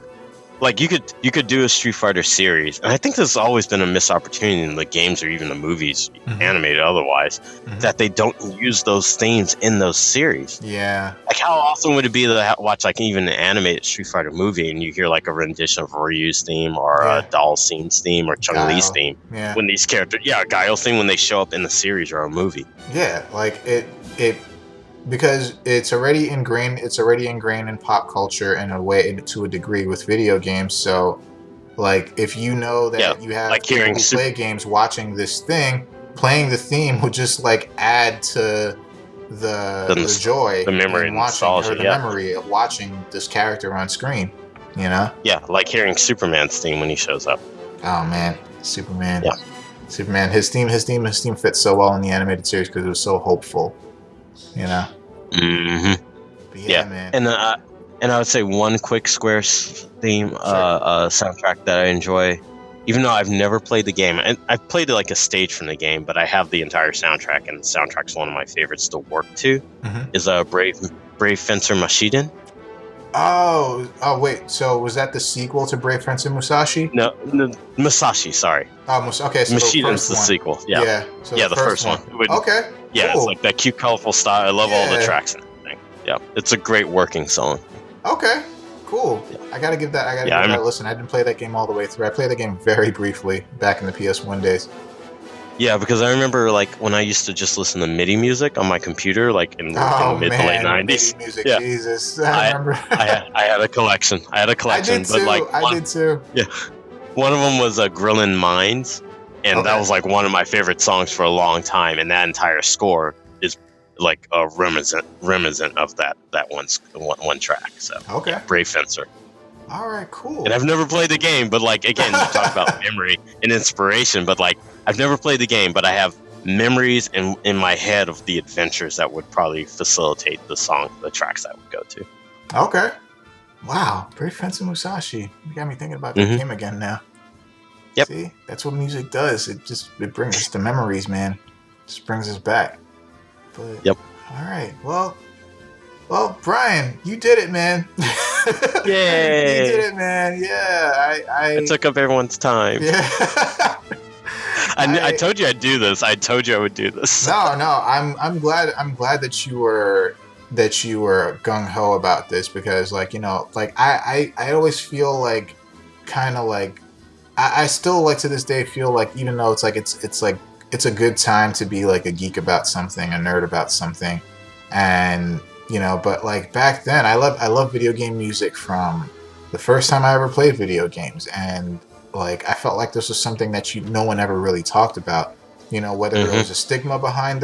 You could do a Street Fighter series, and I think there's always been a missed opportunity in the games or even the movies, animated otherwise, that they don't use those themes in those series. Yeah. How awesome would it be to watch even an animated Street Fighter movie and you hear a rendition of Ryu's theme or Doll Scene's theme or Chun-Li's theme when these characters, Guile's theme when they show up in the series or a movie. Yeah, it because it's already ingrained in pop culture in a way, to a degree, with video games. So if you know that you have people who play games watching this thing, playing the theme would just add to the joy, the memory, and watching, the memory of watching this character on screen. Yeah, hearing Superman's theme when he shows up. Oh man, Superman. Yeah. Superman, his theme fits so well in the animated series because it was so hopeful. Mm-hmm. But man. And I would say one quick Square's theme soundtrack that I enjoy, even though I've never played the game, and I've played a stage from the game, but I have the entire soundtrack, and the soundtrack's one of my favorites to work to. Is Brave Fencer Mashiden. Oh, wait. So was that the sequel to Brave Fencer Musashi? No, Musashi. Sorry. Okay. So Mashiden's the sequel. Yeah. So the first one. Okay. Yeah, cool. It's that cute, colorful style. I love all the tracks and everything. Yeah, it's a great working song. Okay. Cool. Yeah. I gotta give that a listen. I didn't play that game all the way through. I played the game very briefly back in the PS1 days. Yeah, because I remember when I used to just listen to MIDI music on my computer, in the mid to late 90s. MIDI music, Jesus. I remember. I had a collection. I did too. I did too. Yeah. One of them was Grillin' Minds, and that was one of my favorite songs for a long time, and that entire score is a reminiscent of that one track. So Brave Fencer. All right, cool. And I've never played the game, but again, you talk about memory and inspiration, but I've never played the game, but I have memories in my head of the adventures that would probably facilitate the tracks I would go to. Okay. Wow, Brave Fencer Musashi. You got me thinking about that game again now. Yep. See, that's what music does. It brings us the memories, man. It just brings us back. But, yep. All right. Well, Bryan, you did it, man. Yay! You did it, man. Yeah, I took up everyone's time. Yeah. I told you I'd do this. I told you I would do this. No. I'm glad that you were that you were gung ho about this, because like, you know, like I always feel like kind of like I still like to this day feel like, even though it's like it's a good time to be like a geek about something, a nerd about something, and you know, but like back then I love video game music from the first time I ever played video games, and like I felt like this was something that no one ever really talked about, you know, whether there was a stigma behind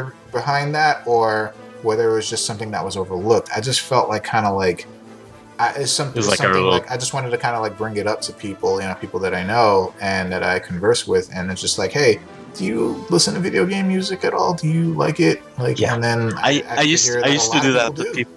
that, or whether it was just something that was overlooked. I just felt like kind of like it's something like I just wanted to kind of like bring it up to people, you know, people that I know and that I converse with, and it's just like, hey, do you listen to video game music at all? Do you like it? Like, yeah. And then I used to do that to people.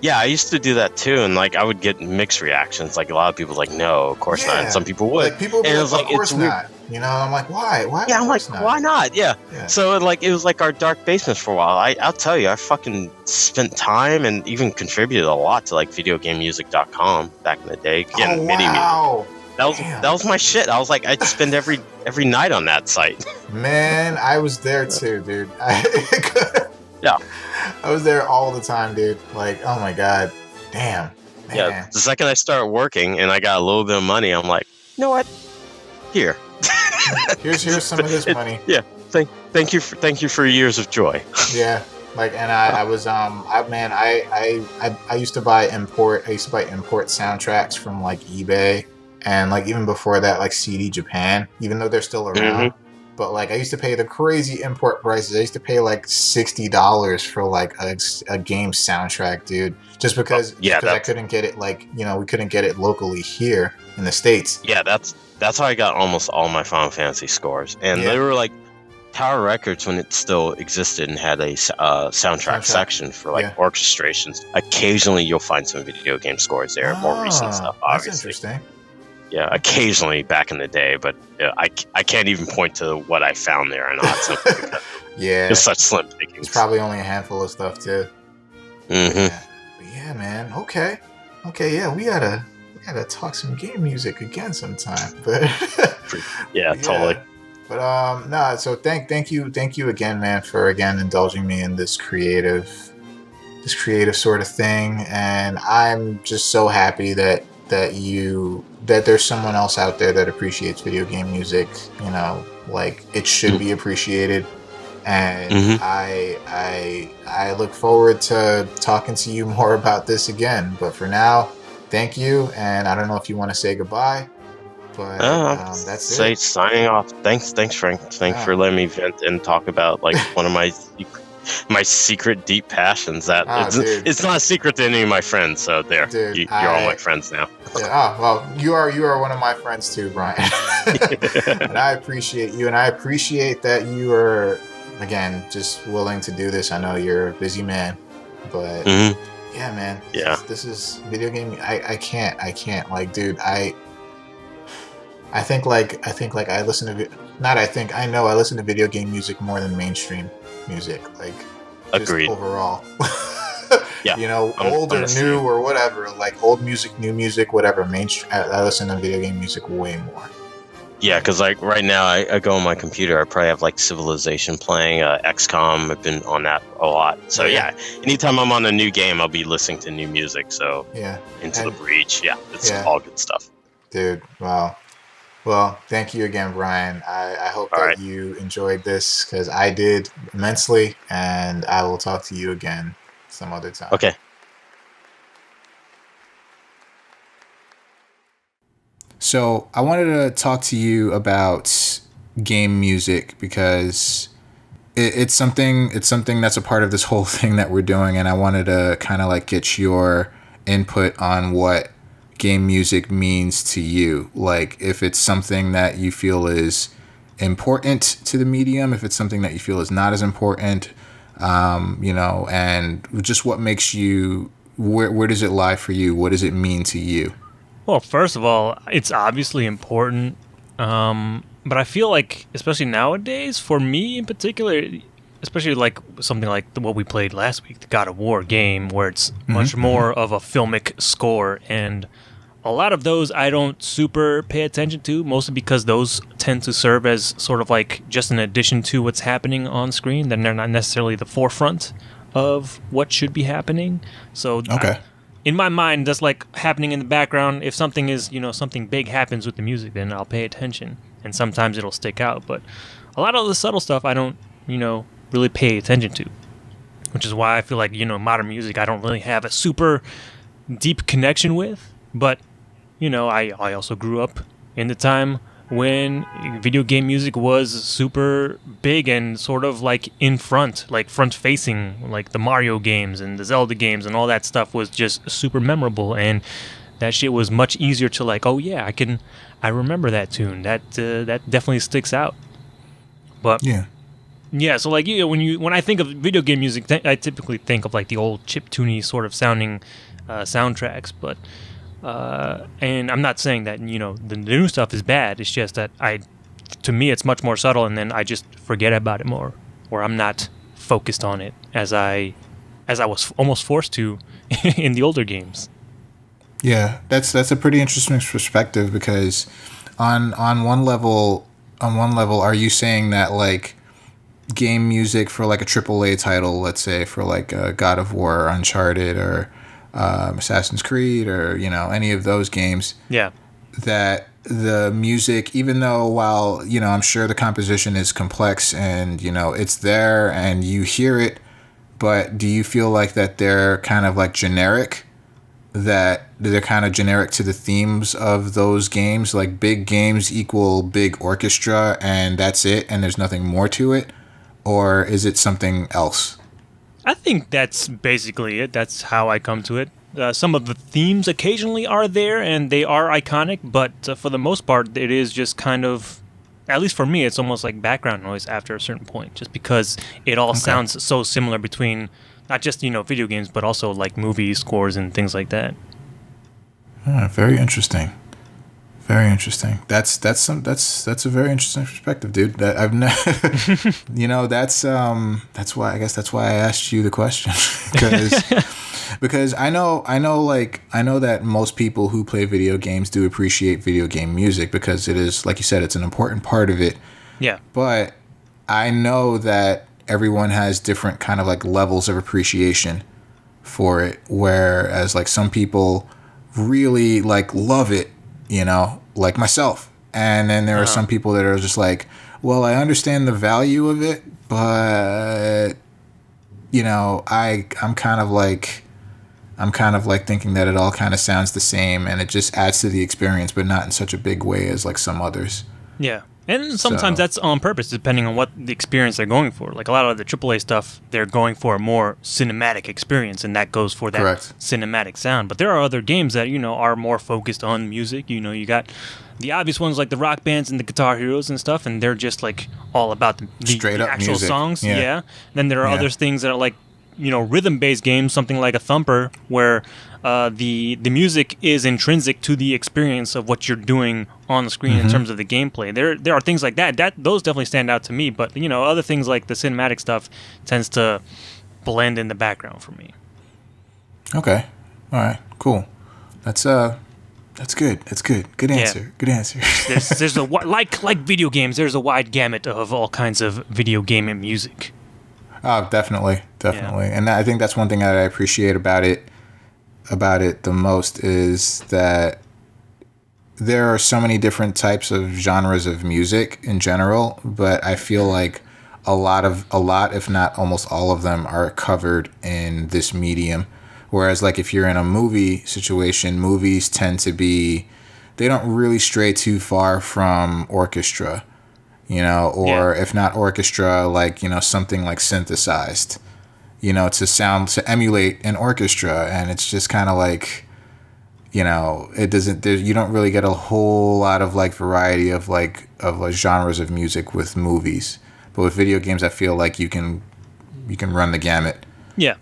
Yeah, I used to do that too, and like I would get mixed reactions. Like a lot of people like, no, of course not. And some people would. Like people would be like, of course not. You know, I'm like, why? Yeah, I'm like, why not? Yeah. So like it was like our dark basements for a while. I'll tell you, I fucking spent time and even contributed a lot to like videogamemusic.com back in the day. Again, MIDI music. That was my shit. I was like, I'd spend every night on that site. Man, I was there too, dude. Yeah. I was there all the time, dude. Like, oh my god, damn. Man. Yeah. The second I started working and I got a little bit of money, I'm like, you know what? Here. here's some of this money. Yeah. Thank you for years of joy. Yeah. Like, and I was I used to buy import soundtracks from like eBay, and like even before that, like CD Japan, even though they're still around. But like I used to pay the crazy import prices. I used to pay like $60 for like a game soundtrack, dude. Just because I couldn't get it, like, you know, we couldn't get it locally here in the States. Yeah, that's how I got almost all my Final Fantasy scores. And they were like Tower Records, when it still existed and had a soundtrack section for like orchestrations. Occasionally you'll find some video game scores there, more recent stuff, obviously. That's interesting. Yeah, occasionally back in the day, but I can't even point to what I found there or not. Yeah, it's such slim pickings. It's probably only a handful of stuff too. Yeah, man. Okay. Yeah, we gotta talk some game music again sometime. But yeah, totally. But no. So thank you again, man, for again indulging me in this creative sort of thing, and I'm just so happy that there's someone else out there that appreciates video game music, you know, like it should be appreciated. And I look forward to talking to you more about this again. But for now, thank you, and I don't know if you want to say goodbye, but that's it. Signing off. Thanks Frank. Thanks for letting me vent and talk about like one of my secret deep passions. That it's not a secret to any of my friends. So there, dude, you're all my friends now. Yeah. Oh well, you are one of my friends too, Bryan. And I appreciate you, and I appreciate that you are again just willing to do this. I know you're a busy man, but yeah, man. Yeah. This is video game. I can't. Like, dude, I know I listen to video game music more than mainstream music, like agreed overall. Yeah, you know, old or new or whatever, like old music, new music, whatever. Mainstream, I listen to video game music way more. Yeah, because like right now I go on my computer, I probably have like Civilization playing, XCOM. I've been on that a lot. So yeah, anytime I'm on a new game, I'll be listening to new music. So Into the Breach, it's all good stuff. Dude, wow. Well, thank you again, Bryan. I hope that you enjoyed this, because I did immensely, and I will talk to you again some other time. Okay. So I wanted to talk to you about game music, because it's something that's a part of this whole thing that we're doing, and I wanted to kind of like get your input on what game music means to you. Like, if it's something that you feel is important to the medium, if it's something that you feel is not as important, you know, and just what makes you, where does it lie for you? What does it mean to you? Well, first of all, it's obviously important, but I feel like, especially nowadays, for me in particular, especially like something like what we played last week, the God of War game, where it's much more of a filmic score, and a lot of those I don't super pay attention to, mostly because those tend to serve as sort of like just an addition to what's happening on screen, then they're not necessarily the forefront of what should be happening. So Okay. in my mind, that's like happening in the background. If something is, something big happens with the music, then I'll pay attention, and sometimes it'll stick out. But a lot of the subtle stuff I don't, really pay attention to, which is why I feel like, modern music I don't really have a super deep connection with. But, I also grew up in the time when video game music was super big and sort of like in front, like front facing, like the Mario games and the Zelda games and all that stuff was just super memorable, and that shit was much easier to like, oh yeah, I remember that tune. That definitely sticks out. But yeah, so like when I think of video game music, I typically think of like the old chiptune sort of sounding soundtracks, but and I'm not saying that the new stuff is bad. It's just that to me it's much more subtle, and then I just forget about it more, or I'm not focused on it as I was almost forced to in the older games. Yeah, that's a pretty interesting perspective, because on one level, are you saying that like game music for like a AAA title, let's say for like God of War, or Uncharted, or Assassin's Creed, or any of those games, that the music, even though while I'm sure the composition is complex and it's there and you hear it, but do you feel like that they're kind of like generic, that they're kind of generic to the themes of those games, like big games equal big orchestra and that's it and there's nothing more to it, or is it something else? I think that's basically it. That's how I come to it. Some of the themes occasionally are there, and they are iconic, but for the most part, it is just kind of, at least for me, it's almost like background noise after a certain point, just because it all sounds so similar between not just, video games, but also like movie scores and things like that. Very interesting. Very interesting. That's a very interesting perspective, dude. That I've never, that's why I asked you the question, because I know that most people who play video games do appreciate video game music, because it is, like you said, it's an important part of it. Yeah. But I know that everyone has different kind of like levels of appreciation for it, whereas like some people really like love it, like myself. And then there are some people that are just like, well, I understand the value of it, but I'm kind of like thinking that it all kind of sounds the same and it just adds to the experience, but not in such a big way as like some others. Yeah. And sometimes that's on purpose, depending on what the experience they're going for. Like a lot of the AAA stuff, they're going for a more cinematic experience, and that goes for that cinematic sound. But there are other games that, are more focused on music. You got the obvious ones like the rock bands and the Guitar Heroes and stuff, and they're just like all about the actual music. Songs. Yeah. Then there are other things that are like, rhythm-based games, something like a Thumper, where the music is intrinsic to the experience of what you're doing on the screen in terms of the gameplay. There are things like that. Those definitely stand out to me, but other things like the cinematic stuff tends to blend in the background for me. Okay. All right. Cool. That's good. That's good. Good answer. Yeah. Good answer. there's a like video games. There's a wide gamut of all kinds of video game and music. Oh, definitely. Yeah. And I think that's one thing that I appreciate about it the most, is that there are so many different types of genres of music in general, but I feel like a lot, if not almost all of them, are covered in this medium. Whereas like if you're in a movie situation, movies tend to be, they don't really stray too far from orchestra, or if not orchestra, like, something like synthesized, to emulate an orchestra. And it's just kind of like, it doesn't, you don't really get a whole lot of like variety of like genres of music with movies. But with video games, I feel like you can run the gamut. Yeah.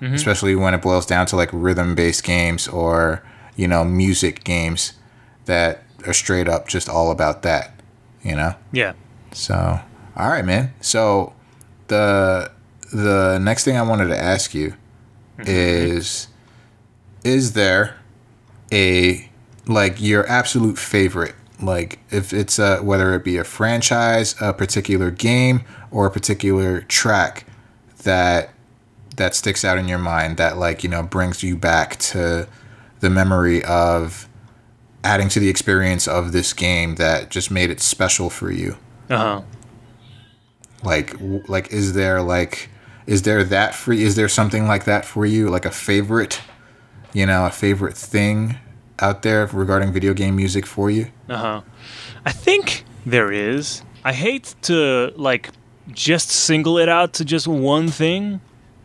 Especially when it boils down to like rhythm-based games or, music games that are straight up just all about that, Yeah. So, all right, man. So the next thing I wanted to ask you is there your absolute favorite, like if it's whether it be a franchise, a particular game, or a particular track that that sticks out in your mind that, like, you know, brings you back to the memory of adding to the experience of this game that just made it special for you? Like is there something like that for you, like a favorite thing out there regarding video game music for you? I think there is. I hate to like just single it out to just one thing,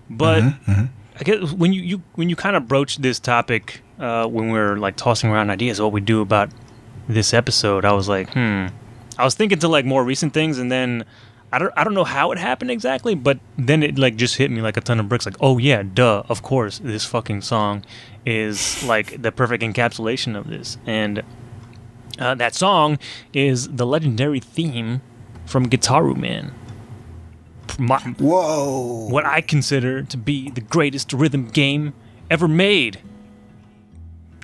but I guess when you kind of broach this topic when we're like tossing around ideas of what we do about this episode, I was like, I was thinking to like more recent things, and then I don't know how it happened exactly, but then it like just hit me like a ton of bricks. Like, oh yeah, duh, of course, this fucking song is like the perfect encapsulation of this, and that song is the legendary theme from Gitaru Man. Whoa! What I consider to be the greatest rhythm game ever made.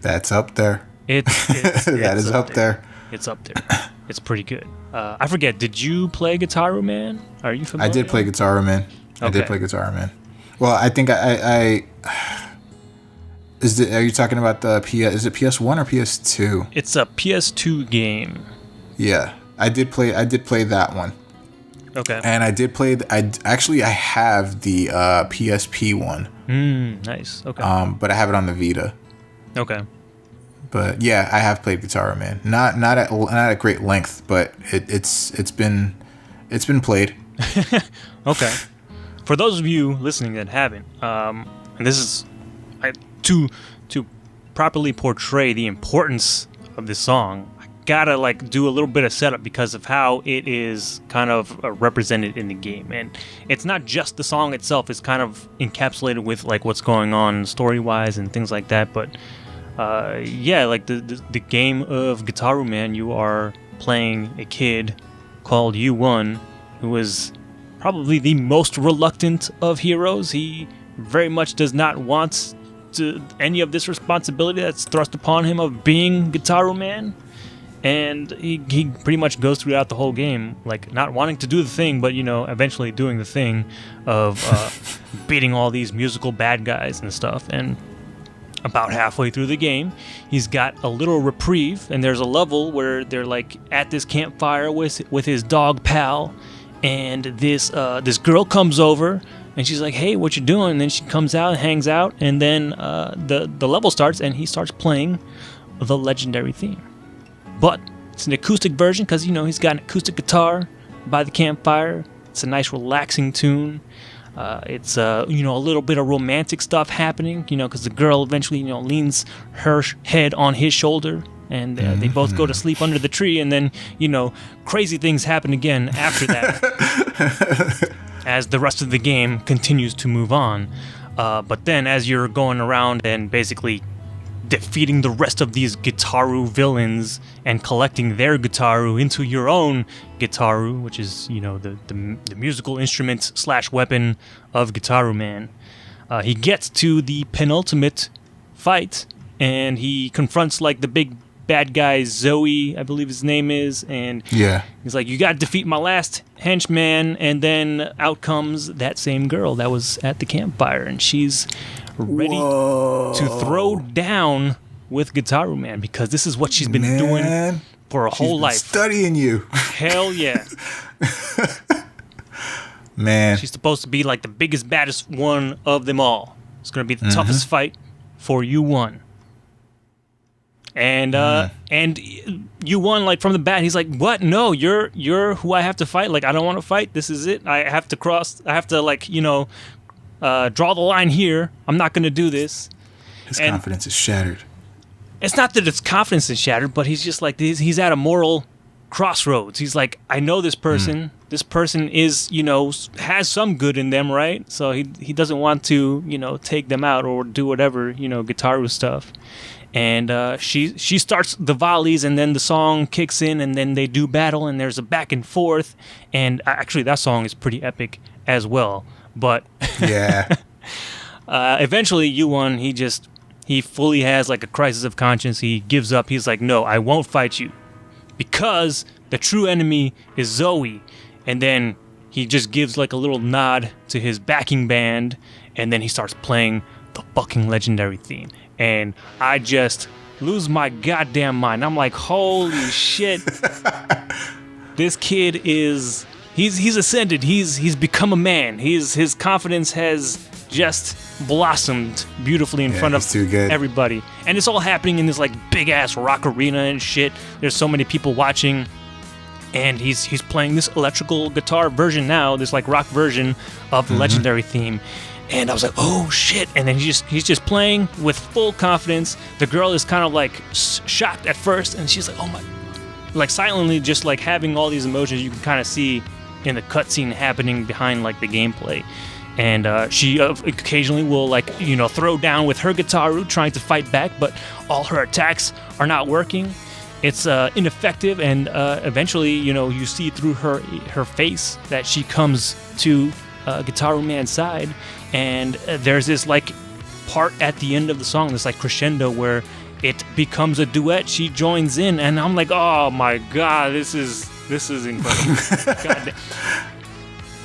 That's up there. That is up there. It's up there. It's pretty good. I forget. Did you play Gitaru Man? Are you familiar? I did play Gitaru Man. Okay. I did play Gitaru Man. Well, I think I are you talking about the PS? Is it PS1 or PS2? It's a PS2 game. Yeah, I did play that one. Okay. And I did play. I have the PSP one. Nice. Okay. But I have it on the Vita. Okay. But yeah, I have played Gitaru Man. Not at great length, but it's been played. Okay. For those of you listening that haven't, and this is to properly portray the importance of this song, I gotta like do a little bit of setup because of how it is kind of represented in the game, and it's not just the song itself; it's kind of encapsulated with like what's going on story-wise and things like that. But yeah, like the game of Gitaru Man, you are playing a kid called U1 who is probably the most reluctant of heroes. He very much does not want any of this responsibility that's thrust upon him of being Gitaru Man, and he pretty much goes throughout the whole game like not wanting to do the thing, but you know, eventually doing the thing of beating all these musical bad guys and stuff. And about halfway through the game, he's got a little reprieve, and there's a level where they're like at this campfire with his dog pal, and this girl comes over and she's like, "Hey, what you doing?" And then she comes out and hangs out, and then the level starts and he starts playing the legendary theme. But it's an acoustic version because, you know, he's got an acoustic guitar by the campfire. It's a nice relaxing tune. It's you know, a little bit of romantic stuff happening, you know, because the girl eventually, you know, leans her head on his shoulder, and they both go to sleep under the tree, and then, you know, crazy things happen again after that as the rest of the game continues to move on. But then as you're going around and basically defeating the rest of these Gitaru villains and collecting their Gitaru into your own Gitaru, which is, you know, the musical instrument / weapon of Gitaru Man, he gets to the penultimate fight, and he confronts like the big bad guy, Zoe, I believe his name is, and yeah, he's like, "You got to defeat my last henchman," and then out comes that same girl that was at the campfire, and she's ready to throw down with Gitaru Man, because this is what she's been doing for a whole life. Studying you. Hell yeah. Man. She's supposed to be like the biggest, baddest one of them all. It's going to be the toughest fight for U1. And U1, like from the bat, he's like, "What? No, you're who I have to fight. Like, I don't want to fight. This is it. I have to like, you know, draw the line here. I'm not going to do this." His confidence is shattered. It's not that his confidence is shattered, but he's just like, he's at a moral crossroads. He's like, I know this person. This person is, you know, has some good in them, right? So he doesn't want to, you know, take them out or do whatever, you know, Gitaru stuff. And she starts the volleys, and then the song kicks in, and then they do battle, and there's a back and forth. And actually, that song is pretty epic as well. But yeah, eventually, U1, he fully has like a crisis of conscience. He gives up. He's like, "No, I won't fight you, because the true enemy is Zoe." And then he just gives like a little nod to his backing band, and then he starts playing the fucking legendary theme, and I just lose my goddamn mind. I'm like, holy shit. This kid is he's ascended. He's become a man. His confidence has just blossomed beautifully in front of everybody. And it's all happening in this like big ass rock arena and shit. There's so many people watching, and he's playing this electrical guitar version now, this like rock version of the legendary theme. And I was like, oh shit. And then he's just playing with full confidence. The girl is kind of like shocked at first, and she's like, oh my, like silently just like having all these emotions you can kind of see in the cutscene happening behind like the gameplay. And she occasionally will like, you know, throw down with her guitar trying to fight back, but all her attacks are not working. It's ineffective, and eventually, you know, you see through her face that she comes to Guitar Man's side, and there's this like part at the end of the song, this like crescendo where it becomes a duet. She joins in, and I'm like, oh my god, this is incredible. God damn.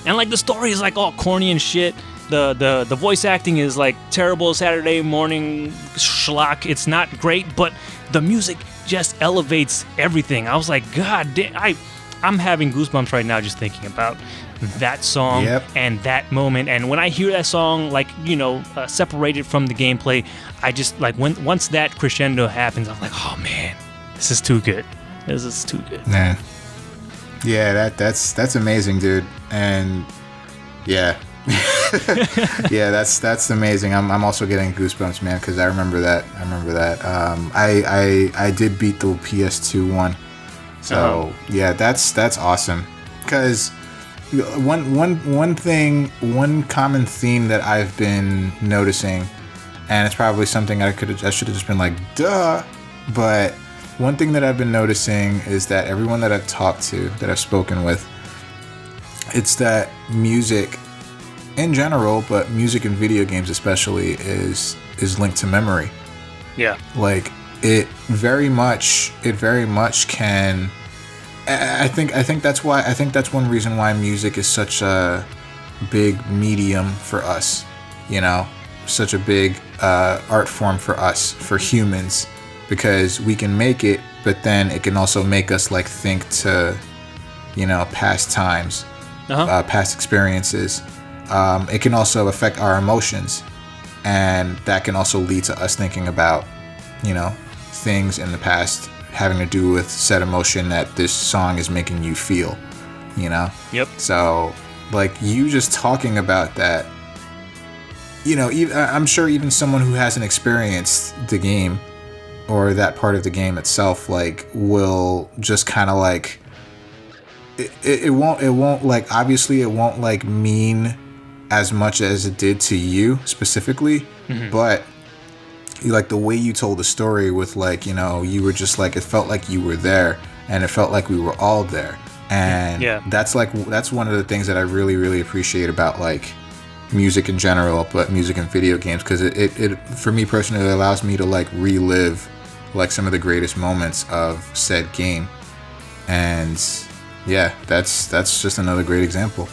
And like the story is like all corny and shit. The voice acting is like terrible Saturday morning schlock. It's not great, but the music just elevates everything. I was like, god damn, I'm having goosebumps right now just thinking about that song and that moment. And when I hear that song, like, you know, separated from the gameplay, I just like once that crescendo happens, I'm like, oh man, this is too good. This is too good. Man. Yeah, that's amazing, dude. And yeah. Yeah, that's amazing. I'm also getting goosebumps, man, because I remember that. I did beat the PS2 one. So yeah, that's awesome. Because one common theme that I've been noticing, and it's probably something I should have just been like, duh, but one thing that I've been noticing is that everyone that I've talked to, that I've spoken with, it's that music in general, but music in video games especially, is linked to memory. Yeah. Like it very much can. I think that's one reason why music is such a big medium for us. You know, such a big art form for us, for humans, because we can make it, but then it can also make us like think to, you know, past times, past experiences. It can also affect our emotions, and that can also lead to us thinking about, you know, things in the past having to do with said emotion that this song is making you feel, you know? Yep. So, like, you just talking about that, you know, I'm sure even someone who hasn't experienced the game or that part of the game itself, like, will just kind of like, it won't like, obviously it won't like mean as much as it did to you specifically, but like the way you told the story with, like, you know, you were just like, it felt like you were there, and it felt like we were all there, and that's one of the things that I really, really appreciate about like music in general, but music in video games, because it for me personally allows me to like relive like some of the greatest moments of said game, and yeah, that's just another great example.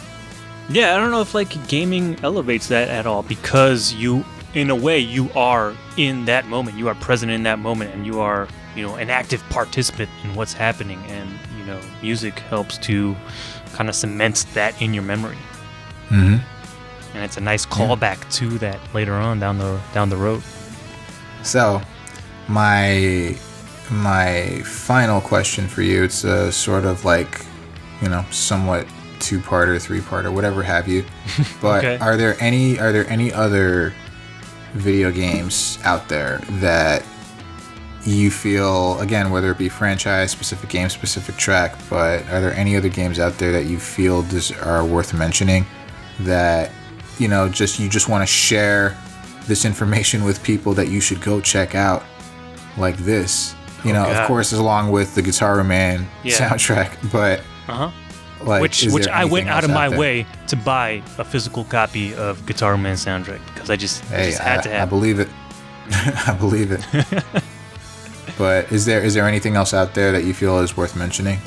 Yeah, I don't know if like gaming elevates that at all, because you, in a way, you are in that moment. You are present in that moment, and you are, you know, an active participant in what's happening. And, you know, music helps to kind of cement that in your memory. And it's a nice callback to that later on down the road. So, my final question for you, it's a sort of like, you know, somewhat two-parter, three-parter, whatever have you. But okay. Are there any other video games out there that you feel, again, whether it be franchise, specific game, specific track, but are there any other games out there that you feel are worth mentioning, that, you know, you just want to share this information with people that you should go check out, like this, you know, of course, along with the Guitar Man soundtrack, but like, which I went out of my way to buy a physical copy of Guitar Man soundtrack, because I just had to have. I believe it. I believe it. But is there anything else out there that you feel is worth mentioning?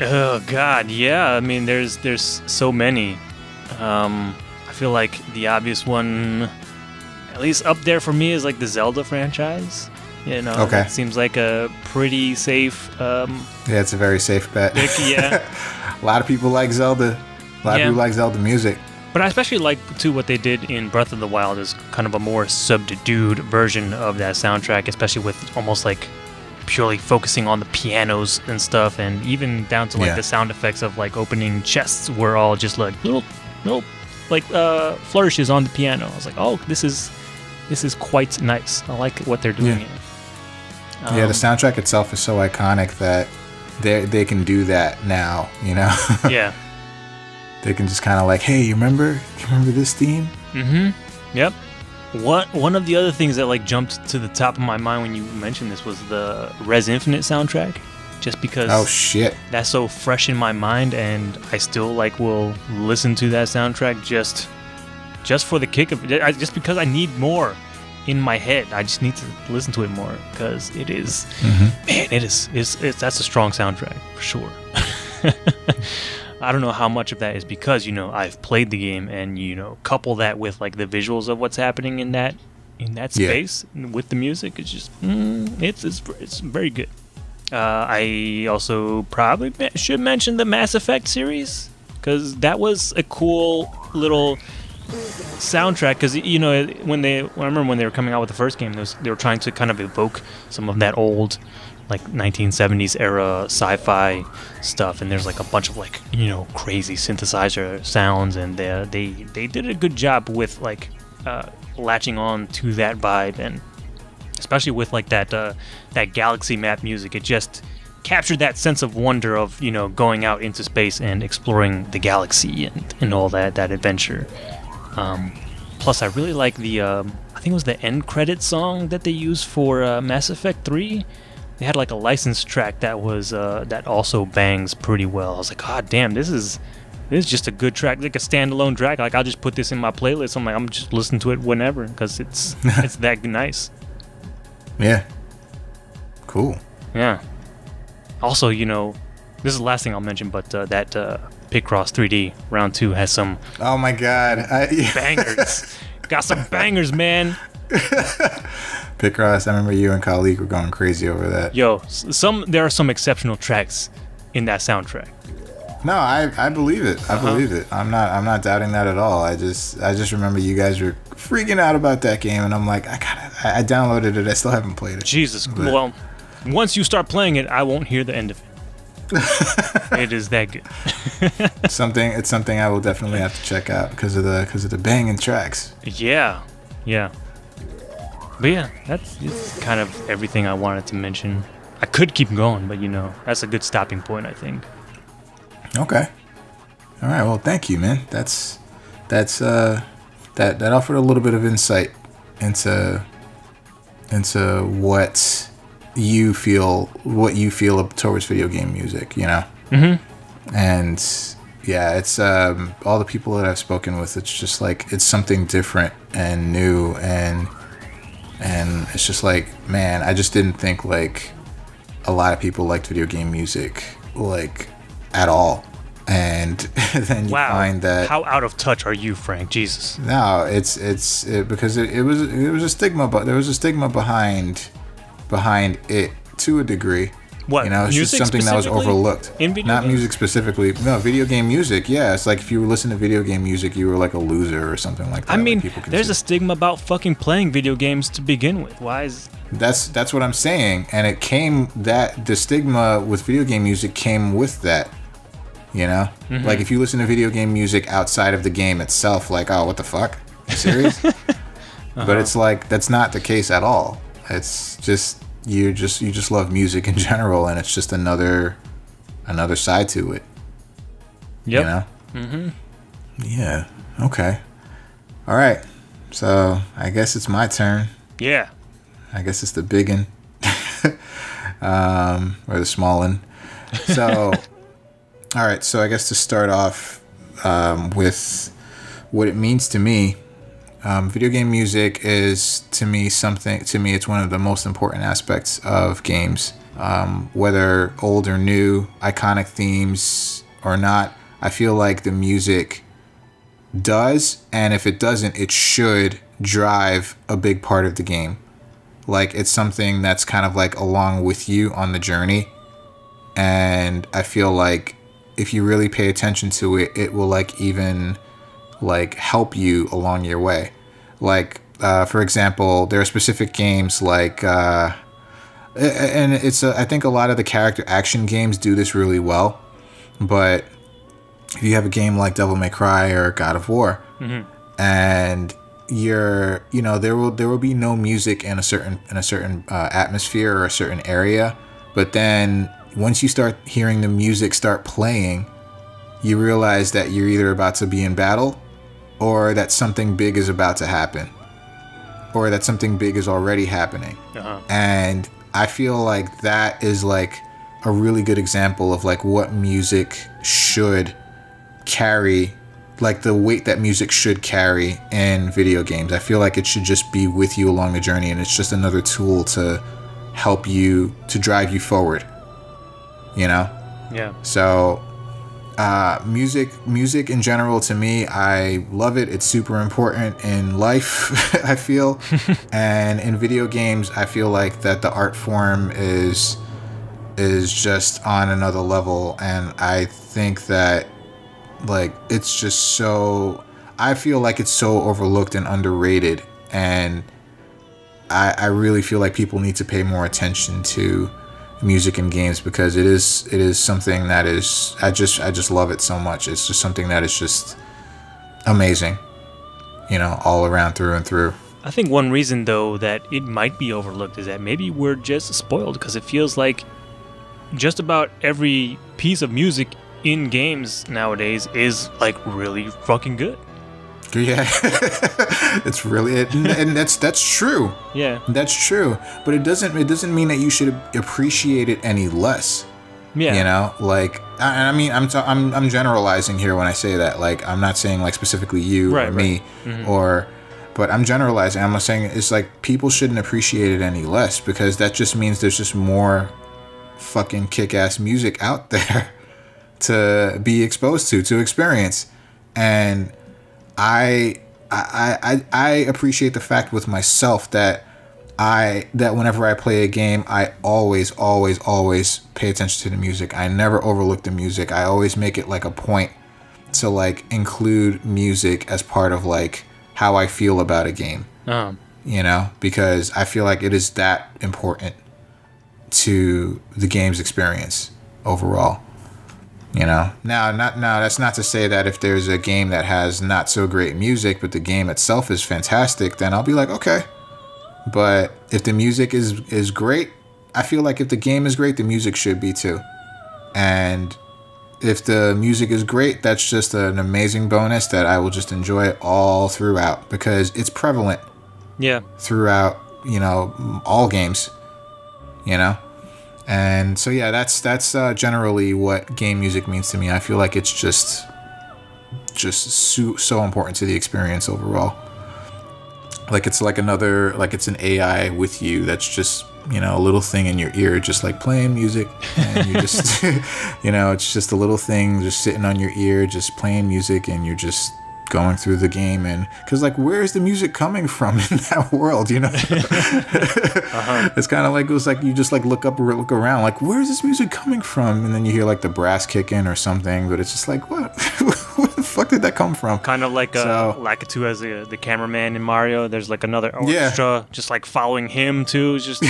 Oh God, yeah. I mean, there's so many. I feel like the obvious one, at least up there for me, is like the Zelda franchise. You know, okay. It seems like a pretty safe. Yeah, it's a very safe bet. Pick, yeah. A lot of people like Zelda. A lot of people like Zelda music. But I especially like, too, what they did in Breath of the Wild is kind of a more subdued version of that soundtrack, especially with almost like purely focusing on the pianos and stuff, and even down to like the sound effects of like opening chests were all just like little like flourishes on the piano. I was like, oh, this is quite nice. I like what they're doing here. Yeah, the soundtrack itself is so iconic that they can do that now, you know? Yeah. They can just kind of like, hey, you remember this theme? Mm-hmm. Yep. One of the other things that like jumped to the top of my mind when you mentioned this was the Res Infinite soundtrack, just because that's so fresh in my mind, and I still like will listen to that soundtrack just for the kick of it, just because I need more in my head. I just need to listen to it more because it is, man, it's that's a strong soundtrack for sure. I don't know how much of that is because, you know, I've played the game and, you know, couple that with like the visuals of what's happening in that space with the music. It's just it's very good. I also probably should mention the Mass Effect series because that was a cool little soundtrack. Because, you know, I remember when they were coming out with the first game, they were trying to kind of evoke some of that old like 1970s era sci-fi stuff, and there's like a bunch of like, you know, crazy synthesizer sounds, and they did a good job with like latching on to that vibe, and especially with like that galaxy map music. It just captured that sense of wonder of, you know, going out into space and exploring the galaxy and all that adventure. Plus I really like the I think it was the end credit song that they used for Mass Effect 3. They had like a licensed track that was that also bangs pretty well. I was like, God damn, this is just a good track, like a standalone track. Like, I'll just put this in my playlist. I'm just listening to it whenever because it's that nice. Yeah. Cool. Yeah. Also, you know, this is the last thing I'll mention, but that Picross 3D Round 2 has some. Oh my God. Bangers. Got some bangers, man. Picross, I remember you and colleague were going crazy over that. Yo, there are some exceptional tracks in that soundtrack. No, I believe it. I believe it. I'm not doubting that at all. I just remember you guys were freaking out about that game, and I'm like, I downloaded it. I still haven't played it. Jesus. Well, once you start playing it, I won't hear the end of it. It is that good. It's something I will definitely have to check out because of the banging tracks. Yeah. But yeah, that's kind of everything I wanted to mention. I could keep going, but, you know, that's a good stopping point, I think. Okay. All right. Well, thank you, man. That offered a little bit of insight into what you feel towards video game music, you know. Mm-hmm. And yeah, it's all the people that I've spoken with. It's just like it's something different and new, and it's just like, man, I just didn't think like a lot of people liked video game music like at all. And then you find that, how out of touch are you, Frank? Jesus. No, it's because it was a stigma, but there was a stigma behind it to a degree. What? You know, it's just something that was overlooked. In video Not games? music specifically. No, video game music. Yeah, it's like if you were listening to video game music, you were like a loser or something like that. I mean, like there's a stigma about fucking playing video games to begin with. Why is... That's what I'm saying, and it came that the stigma with video game music came with that. You know, like if you listen to video game music outside of the game itself, like, oh, what the fuck? Are you serious? But it's like that's not the case at all. It's just you just love music in general, and it's just another side to it. Yep. You know? Mm-hmm. Yeah. Okay. All right. So I guess it's my turn. Yeah. I guess it's the big one, or the small one. So. All right, so I guess to start off with what it means to me, video game music is to me it's one of the most important aspects of games. Whether old or new, iconic themes or not, I feel like the music does, and if it doesn't, it should drive a big part of the game. Like, it's something that's kind of like along with you on the journey. And I feel like if you really pay attention to it, it will like even like help you along your way. Like, for example, there are specific games like, and it's I think a lot of the character action games do this really well. But if you have a game like Devil May Cry or God of War, and there will be no music in a certain atmosphere or a certain area, but then once you start hearing the music start playing, you realize that you're either about to be in battle, or that something big is about to happen, or that something big is already happening. And I feel like that is like a really good example of like what music should carry, like the weight that music should carry in video games. I feel like it should just be with you along the journey, and it's just another tool to help you, to drive you forward, you know? Yeah. So music in general, to me, I love it. It's super important in life, I feel. And in video games, I feel like that the art form is just on another level, and I think that like it's just so, I feel like it's so overlooked and underrated, and I really feel like people need to pay more attention to music in games, because it is something that is, I just love it so much. It's just something that is just amazing, you know, all around, through and through. I think one reason though that it might be overlooked is that maybe we're just spoiled, because it feels like just about every piece of music in games nowadays is like really fucking good. Yeah, it's really, and that's true. Yeah, that's true. But it doesn't mean that you should appreciate it any less. Yeah, you know, like I mean, I'm generalizing here when I say that. Like, I'm not saying like specifically you or me, but I'm generalizing. I'm not saying it's like people shouldn't appreciate it any less, because that just means there's just more fucking kick-ass music out there to be exposed to experience. And I appreciate the fact with myself that whenever I play a game, I always pay attention to the music. I never overlook the music. I always make it like a point to like include music as part of like how I feel about a game. You know, because I feel like it is that important to the game's experience overall. You know, now that's not to say that if there's a game that has not so great music, but the game itself is fantastic, then I'll be like, okay. But if the music is great, I feel like if the game is great, the music should be too. And if the music is great, that's just an amazing bonus that I will just enjoy all throughout, because it's prevalent. Yeah. Throughout, you know, all games, you know. And so yeah, that's generally what game music means to me. I feel like it's just so important to the experience overall. Like it's like another, like it's an AI with you that's just, you know, a little thing in your ear, just like playing music, and you just you know, it's just a little thing just sitting on your ear, just playing music, and you're just going through the game. And because like, where is the music coming from in that world, you know? It's kind of like, it was like you just like look around, like, where's this music coming from? And then you hear like the brass kicking or something, but it's just like, what where the fuck did that come from? Kind of like Lakitu as the cameraman in Mario. There's like another orchestra just like following him too, just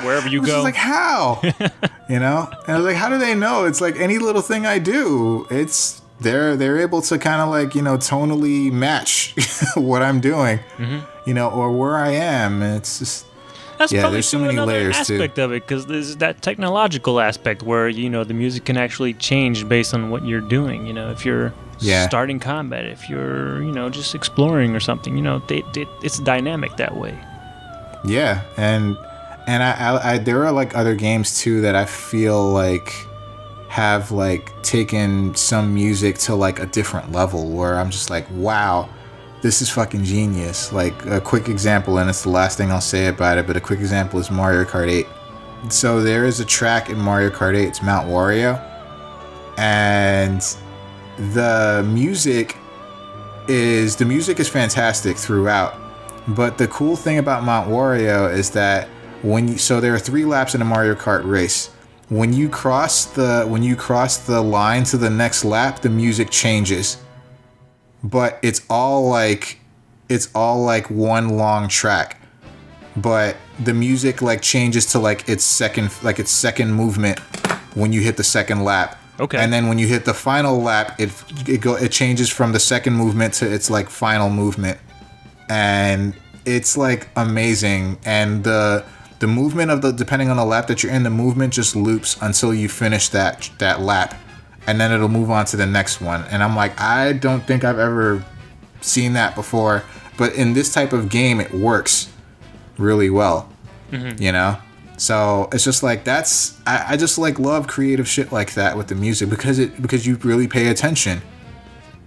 wherever you go. Like, how? You know? And I was like, how do they know? It's like any little thing I do, it's they're able to kind of like, you know, tonally match what I'm doing, you know, or where I am. And it's just, that's probably there's so many layers aspect of it, because there's that technological aspect where, you know, the music can actually change based on what you're doing. You know, if you're starting combat, if you're, you know, just exploring or something, you know, it's dynamic that way. Yeah, and I there are like other games too that I feel like have like taken some music to like a different level, where I'm just like, wow, this is fucking genius. Like a quick example, and it's the last thing I'll say about it, but a quick example is Mario Kart 8. So there is a track in Mario Kart 8, it's Mount Wario, and the music is the music is fantastic throughout. But the cool thing about Mount Wario is that so there are 3 laps in a Mario Kart race. When you cross the line to the next lap, the music changes. But it's all like one long track. But the music like changes to like its second movement when you hit the second lap. Okay. And then when you hit the final lap, it changes from the second movement to its like final movement. And it's like amazing. And the movement depending on the lap that you're in, the movement just loops until you finish that lap. And then it'll move on to the next one. And I'm like, I don't think I've ever seen that before. But in this type of game, it works really well. Mm-hmm. You know? So it's just like I just like love creative shit like that with the music because you really pay attention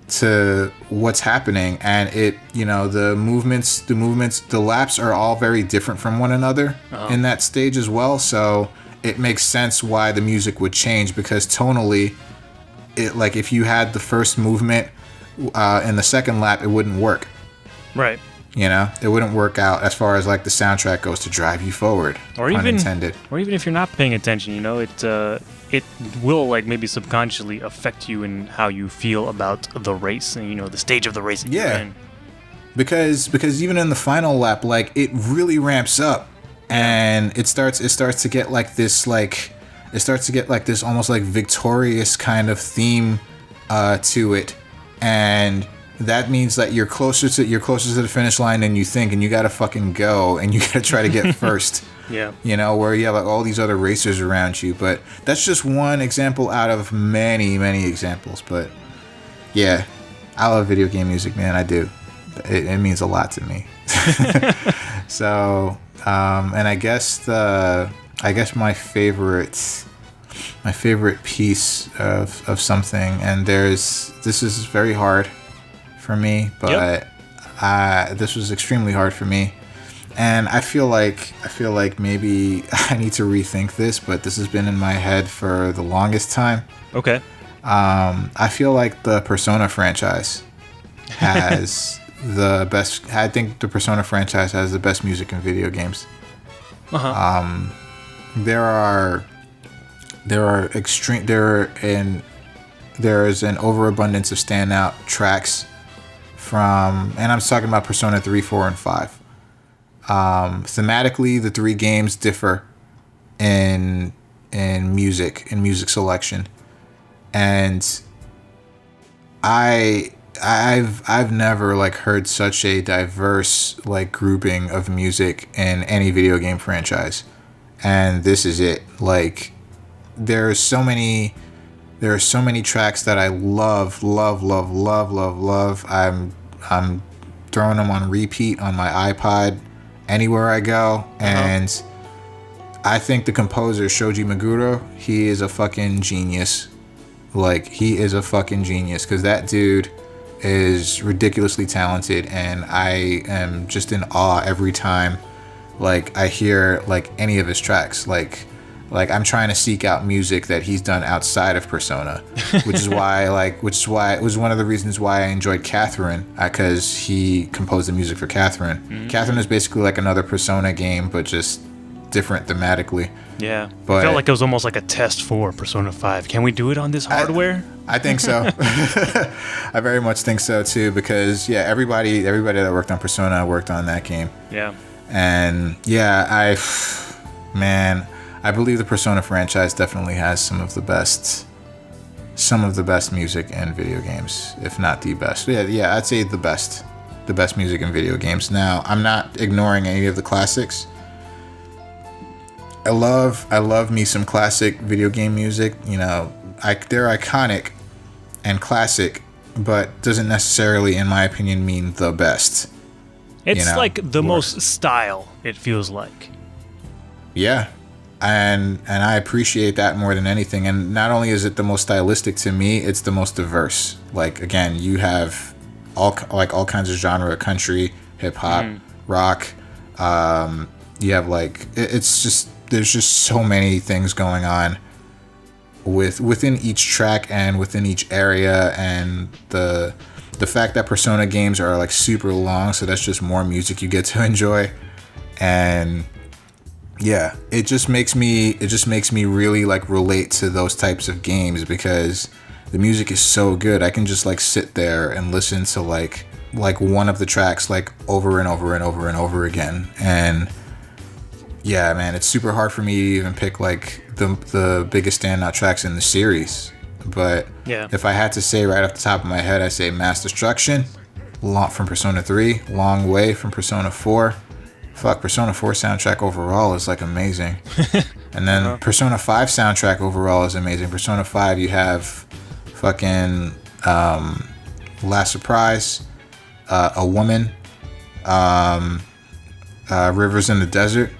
to what's happening, and the laps are all very different from one another in that stage as well. So it makes sense why the music would change, because tonally, it like if you had the first movement in the second lap, it wouldn't work. Right. You know, it wouldn't work out as far as like the soundtrack goes to drive you forward. Or even if you're not paying attention, you know, it will like maybe subconsciously affect you in how you feel about the race and, you know, the stage of the race that you're in. Because even in the final lap, like it really ramps up, and it starts to get like this almost like victorious kind of theme to it, and that means that you're closer to the finish line than you think, and you gotta fucking go, and you gotta try to get first. Yeah. You know, where you have like all these other racers around you. But that's just one example out of many, many examples. But yeah, I love video game music, man. I do. It means a lot to me. So, and I guess my favorite piece of something, and this is very hard for me, but this was extremely hard for me, and I feel like maybe I need to rethink this, but this has been in my head for the longest time. Okay. I feel like the Persona franchise has the best. I think the Persona franchise has the best music in video games. There is an overabundance of standout tracks from, and I'm talking about Persona 3, 4, and 5. Thematically, the 3 games differ in music selection, and I've never like heard such a diverse like grouping of music in any video game franchise, and this is it. Like there are so many tracks that I love. I'm throwing them on repeat on my iPod anywhere I go, and I think the composer Shoji Meguro, he is a fucking genius. Like he is a fucking genius, because that dude is ridiculously talented, and I am just in awe every time like I hear like any of his tracks. Like I'm trying to seek out music that he's done outside of Persona, which is why it was one of the reasons why I enjoyed Catherine, because he composed the music for Catherine. Mm-hmm. Catherine is basically like another Persona game, but just different thematically. Yeah, but I felt like it was almost like a test for Persona 5. Can we do it on this hardware? I think so. I very much think so too, because everybody that worked on Persona worked on that game. Yeah. And I believe the Persona franchise definitely has some of the best music in video games, if not the best. Yeah, I'd say the best music in video games. Now, I'm not ignoring any of the classics. I love me some classic video game music. You know, they're iconic and classic, but doesn't necessarily, in my opinion, mean the best. It's like the most style, it feels like. Yeah. And I appreciate that more than anything. And not only is it the most stylistic to me, it's the most diverse. Like, again, you have all kinds of genre: country, hip hop, rock. You have like, it's just, there's just so many things going on within each track and within each area, and the the fact that Persona games are like super long, so that's just more music you get to enjoy. And yeah, it just makes me really like relate to those types of games because the music is so good. I can just like sit there and listen to like one of the tracks like over and over and over and over again. And yeah, man, it's super hard for me to even pick like the biggest standout tracks in the series. But yeah, if I had to say right off the top of my head, I say Mass Destruction, from Persona 3, Long Way from Persona 4. Fuck, Persona 4 soundtrack overall is like amazing. And then Persona 5 soundtrack overall is amazing. Persona 5, you have fucking Last Surprise, A Woman, Rivers in the Desert,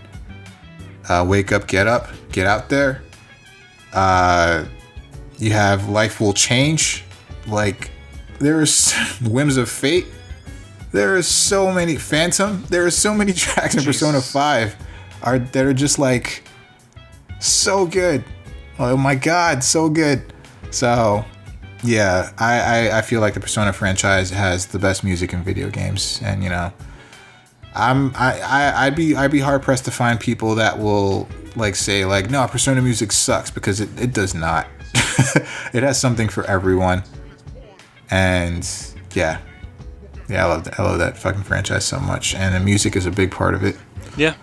Wake Up, Get Out There. You have Life Will Change. Like, there's Whims of Fate. There are so many Phantom. There are so many tracks in Persona 5 that are just like so good. Oh my god, so good. So yeah, I feel like the Persona franchise has the best music in video games, and you know, I'd be hard pressed to find people that will like say like, no, Persona music sucks, because it does not. It has something for everyone, and yeah, I love that fucking franchise so much, and the music is a big part of it. Yeah,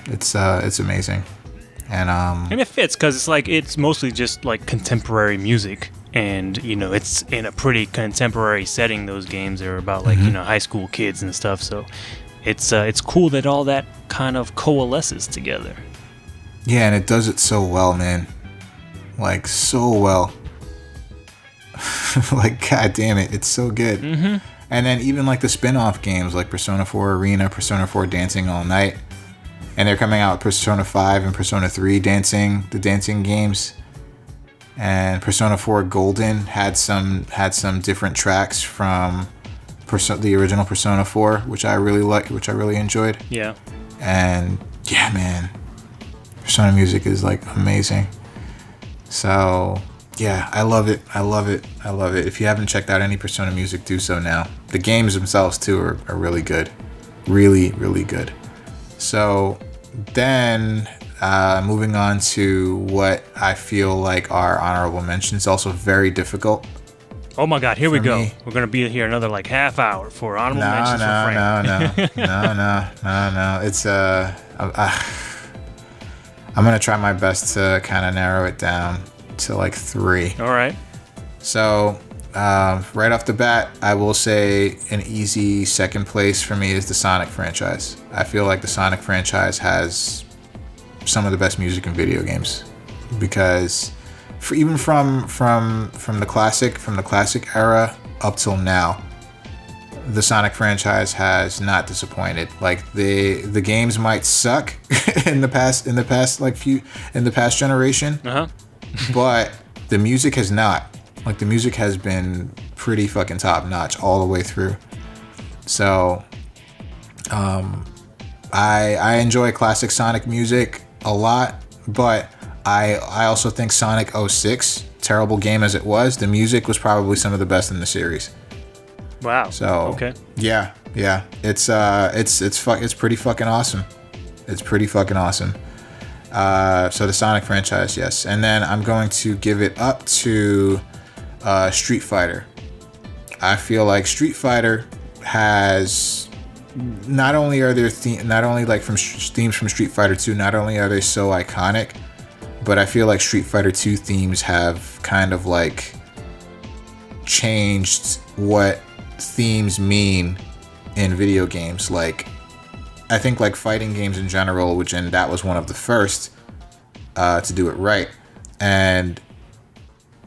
it's amazing, and it fits because it's mostly just like contemporary music, and you know it's in a pretty contemporary setting. Those games are about like you know high school kids and stuff, so it's cool that all that kind of coalesces together. Yeah, and it does it so well, man. Like so well. Like, god damn it, it's so good. And then even like the spin-off games like Persona 4 Arena, Persona 4 Dancing All Night, and they're coming out with Persona 5 and Persona 3 the dancing games. And Persona 4 Golden had some different tracks from the original Persona 4, which I really liked, which I really enjoyed. Yeah. And yeah, man, Persona music is like amazing. So yeah, I love it. If you haven't checked out any Persona music, do so now. The games themselves too are really good. Really, really good. So then moving on to what I feel like are honorable mentions, also very difficult. Oh my god, here we go. Me. We're going to be here another like half hour for honorable mentions for Frank. No. It's I'm going to try my best to kind of narrow it down to like 3. All right. So right off the bat, I will say an easy second place for me is the Sonic franchise. I feel like the Sonic franchise has some of the best music in video games, because even from the classic era up till now, the Sonic franchise has not disappointed. Like the games might suck in the past generation. But the music has not. Like, the music has been pretty fucking top notch all the way through. So, I enjoy classic Sonic music a lot, but I also think Sonic 06, terrible game as it was, the music was probably some of the best in the series. Wow. So okay. Yeah. It's pretty fucking awesome. It's pretty fucking awesome. So the Sonic franchise, yes. And then I'm going to give it up to Street Fighter. I feel like Street Fighter has not only are there themes from Street Fighter 2, not only are they so iconic, but I feel like Street Fighter 2 themes have kind of like changed what themes mean in video games. Like, I think like fighting games in general, and that was one of the first to do it right. And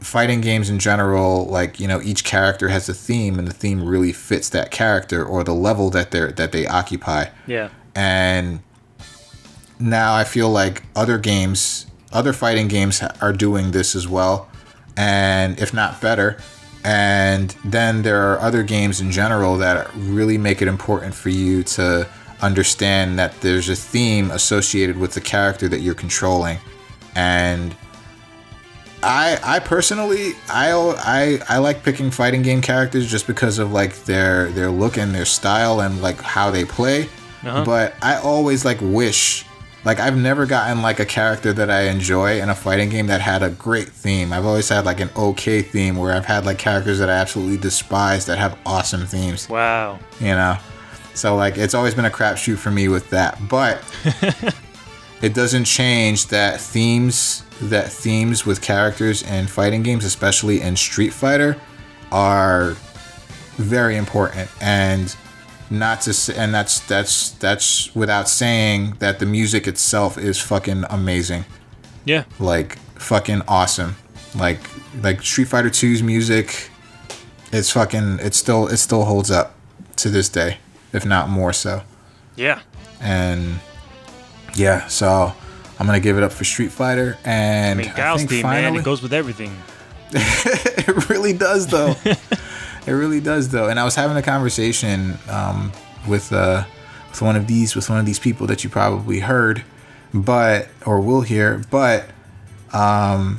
fighting games in general, like, you know, each character has a theme, and the theme really fits that character or the level that they occupy. Yeah. And now I feel like other fighting games are doing this as well, and if not better. And then there are other games in general that really make it important for you to understand that there's a theme associated with the character that you're controlling. And I personally, I like picking fighting game characters just because of like their look and their style and like how they play. But I always like wish, like I've never gotten like a character that I enjoy in a fighting game that had a great theme. I've always had like an okay theme, where I've had like characters that I absolutely despise that have awesome themes. Wow. You know, so like it's always been a crapshoot for me with that, but it doesn't change that themes with characters in fighting games, especially in Street Fighter, are very important. And not to say, and that's without saying that the music itself is fucking amazing. Yeah. Like fucking awesome. Like Street Fighter 2's music, it still holds up to this day, if not more so. Yeah. And yeah, so I'm gonna give it up for Street Fighter. And I mean, Gal's theme, man, it goes with everything. It really does, though. It really does, though. And I was having a conversation with one of these people that you probably heard, or will hear. But I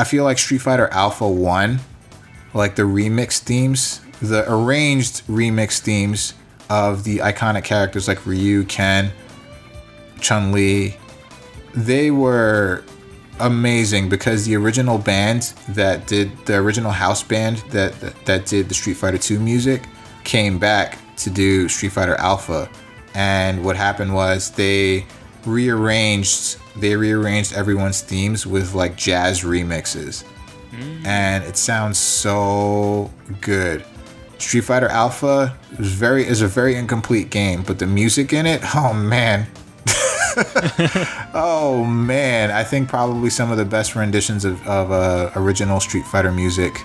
feel like Street Fighter Alpha 1, like the remix themes, the arranged remix themes of the iconic characters like Ryu, Ken, Chun-Li, they were amazing, because the original band that did the original house band that did the Street Fighter 2 music came back to do Street Fighter Alpha. And what happened was they rearranged everyone's themes with like jazz remixes. And it sounds so good. Street Fighter Alpha is a very incomplete game, but the music in it, oh man. Oh man, I think probably some of the best renditions of original Street Fighter music,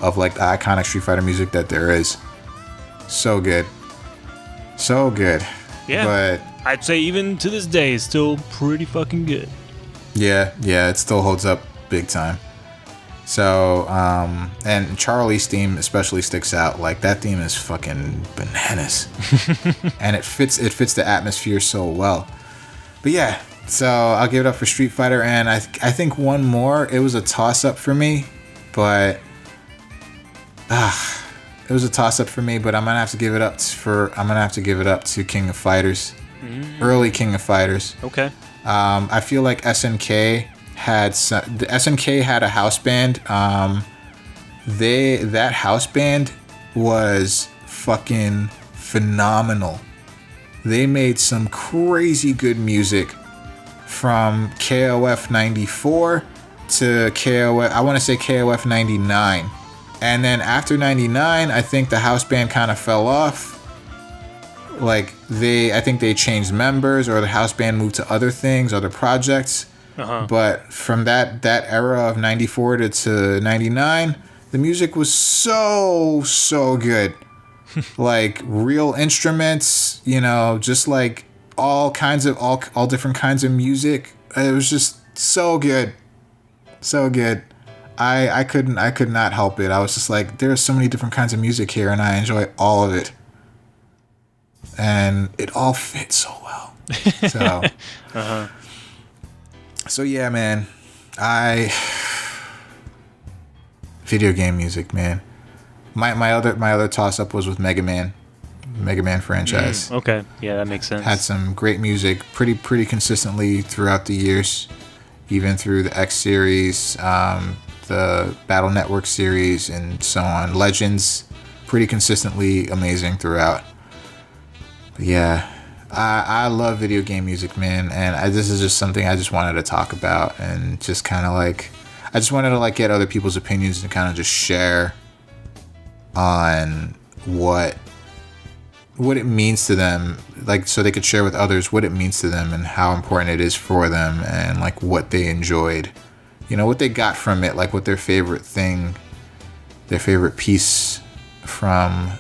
of like the iconic Street Fighter music that there is. So good. Yeah, but I'd say even to this day it's still pretty fucking good. Yeah, it still holds up big time. So, and Charlie's theme especially sticks out. Like that theme is fucking bananas, and it fits the atmosphere so well. But yeah, so I'll give it up for Street Fighter, and I think one more. It was a toss up for me, but I'm gonna have to give it up to King of Fighters, early King of Fighters. Okay. I feel like SNK had a house band. That house band was fucking phenomenal. They made some crazy good music from KOF 94 to KOF 99. And then after 99, I think the house band kind of fell off. Like I think they changed members, or the house band moved to other things, other projects. But from that era of 94 to 99, the music was so good. Like real instruments, just like all different kinds of music. It was just so good. I could not help it. I was just like, there's so many different kinds of music here, and I enjoy all of it. And it all fits so well. So So yeah, man. Video game music, man. My other toss up was with Mega Man franchise. Okay, yeah, that makes sense. Had some great music pretty consistently throughout the years, even through the X series, the Battle Network series, and so on. Legends, pretty consistently amazing throughout. But yeah, I love video game music, man, and this is just something I just wanted to talk about, and just kind of like, I just wanted to like get other people's opinions and kind of just share on what it means to them, like, so they could share with others what it means to them and how important it is for them, and like what they enjoyed, what they got from it, like what their favorite piece from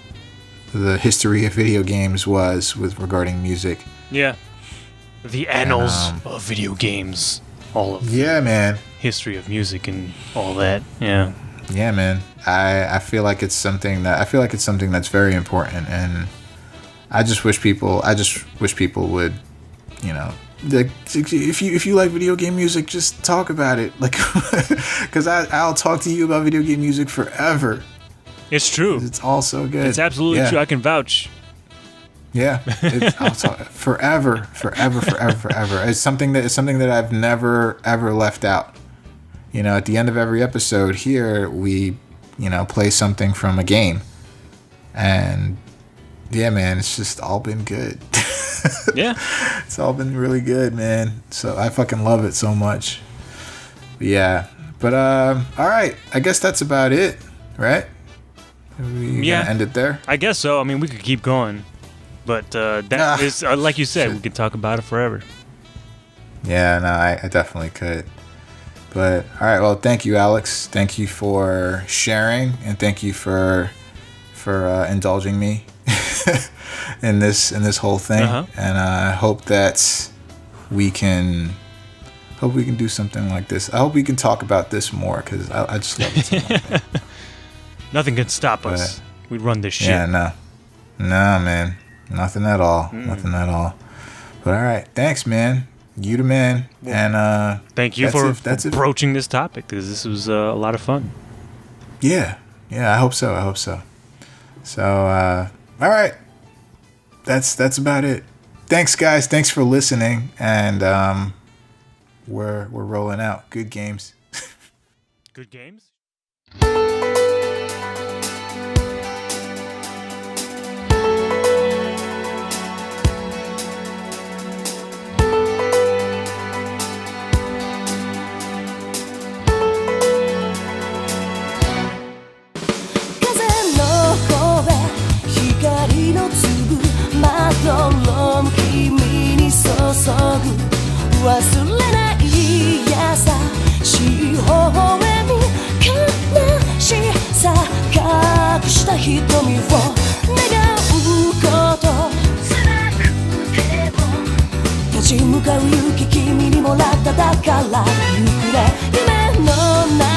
the history of video games was with regarding music. Yeah, the annals of video games, all of man, history of music and all that. Yeah man, I feel like it's something that's very important, and I just wish people would like if you like video game music, just talk about it. Like, because I'll talk to you about video game music forever. It's true. It's all so good. It's absolutely true. I can vouch. Yeah, I'll talk forever. It's something that I've never ever left out. You know, at the end of every episode here, we, you know, play something from a game, and yeah, man, it's just all been good. Yeah, it's all been really good, man. So I fucking love it so much. But yeah, but all right, I guess that's about it, right? We gonna end it there? I guess so. I mean, we could keep going, but that is like you said, we could talk about it forever. Yeah, no, I definitely could. But all right, well, thank you, Alex. Thank you for sharing, and thank you for indulging me in this whole thing. And I hope that we can do something like this. I hope we can talk about this more, because I just love it so much, man. Nothing can stop us. We run this shit. Yeah, no, man, nothing at all. Nothing at all. But all right, thanks, man. You the man. And thank you for broaching this topic, because this was a lot of fun. Yeah, I hope so. So all right, that's about it. Thanks, guys. Thanks for listening, and we're rolling out. Good games. Good games.「忘れない優しい微笑み」「悲しさ隠した瞳を願うこと」「辛くても立ち向かう勇気君にもらっただからゆっくれ夢の中」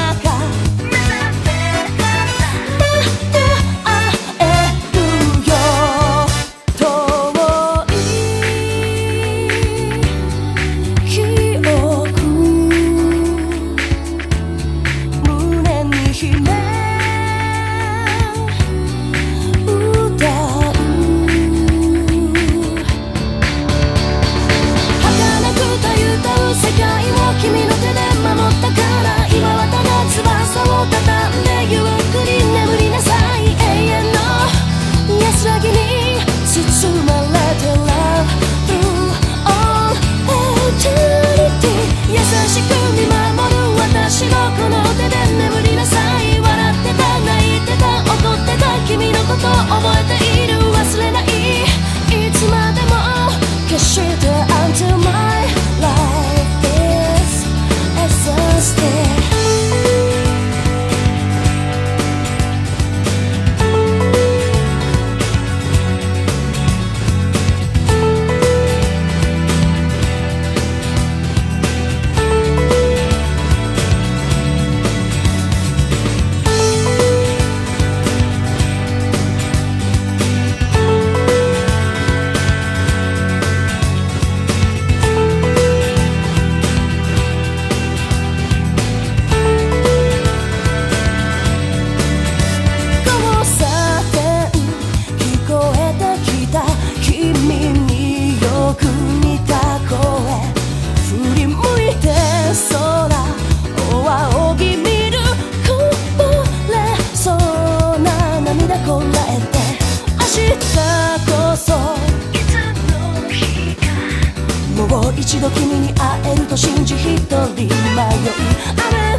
一度君に会えると信じ一人迷い雨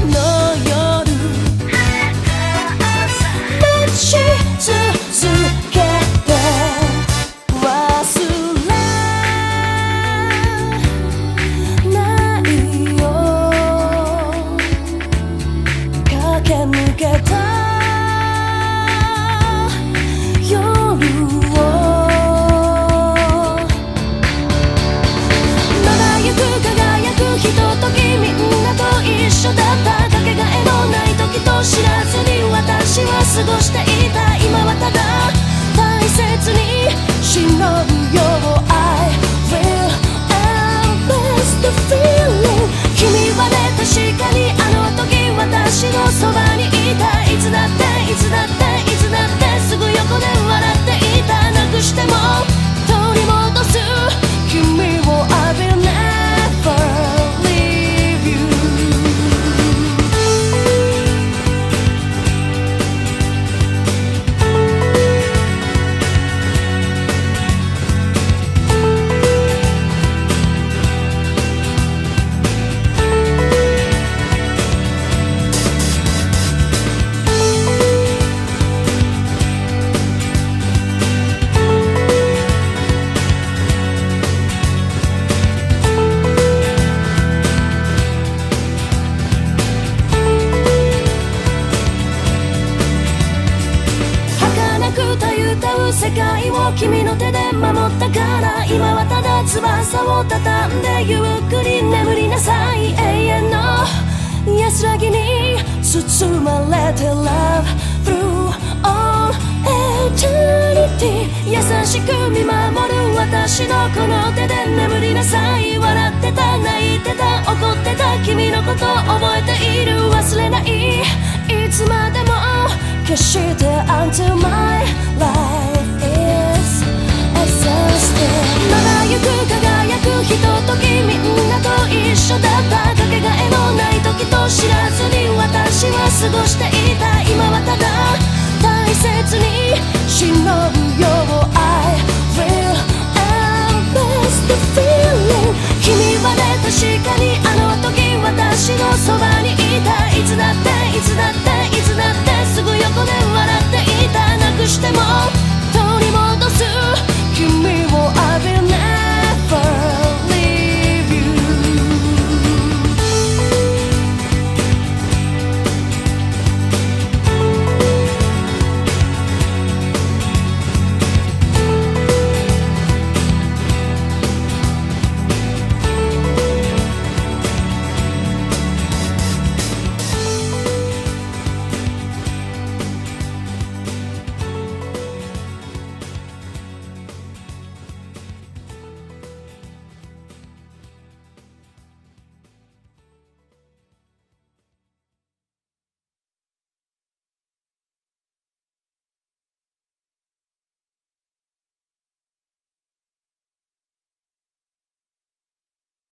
の夜待ち続けて忘れないよ駆け抜けた知らずに私は過ごしていた今はただ大切に忍ぶよ I will ぶ世界を君の手で守ったから今はただ翼を畳んでゆっくり眠りなさい永遠の安らぎに包まれて Love through all eternity 優しく見守る私のこの手で眠りなさい笑ってた泣いてた怒ってた君のこと覚えている忘れないいつまでも決して Until my life is exhausted 輝く輝くひとときみんなと一緒だったかけがえのない時と知らずに私は過ごしていた今はただ大切に忍ぶよ I will embrace the feeling 君はね確かにあの時私のそばにいたいつだって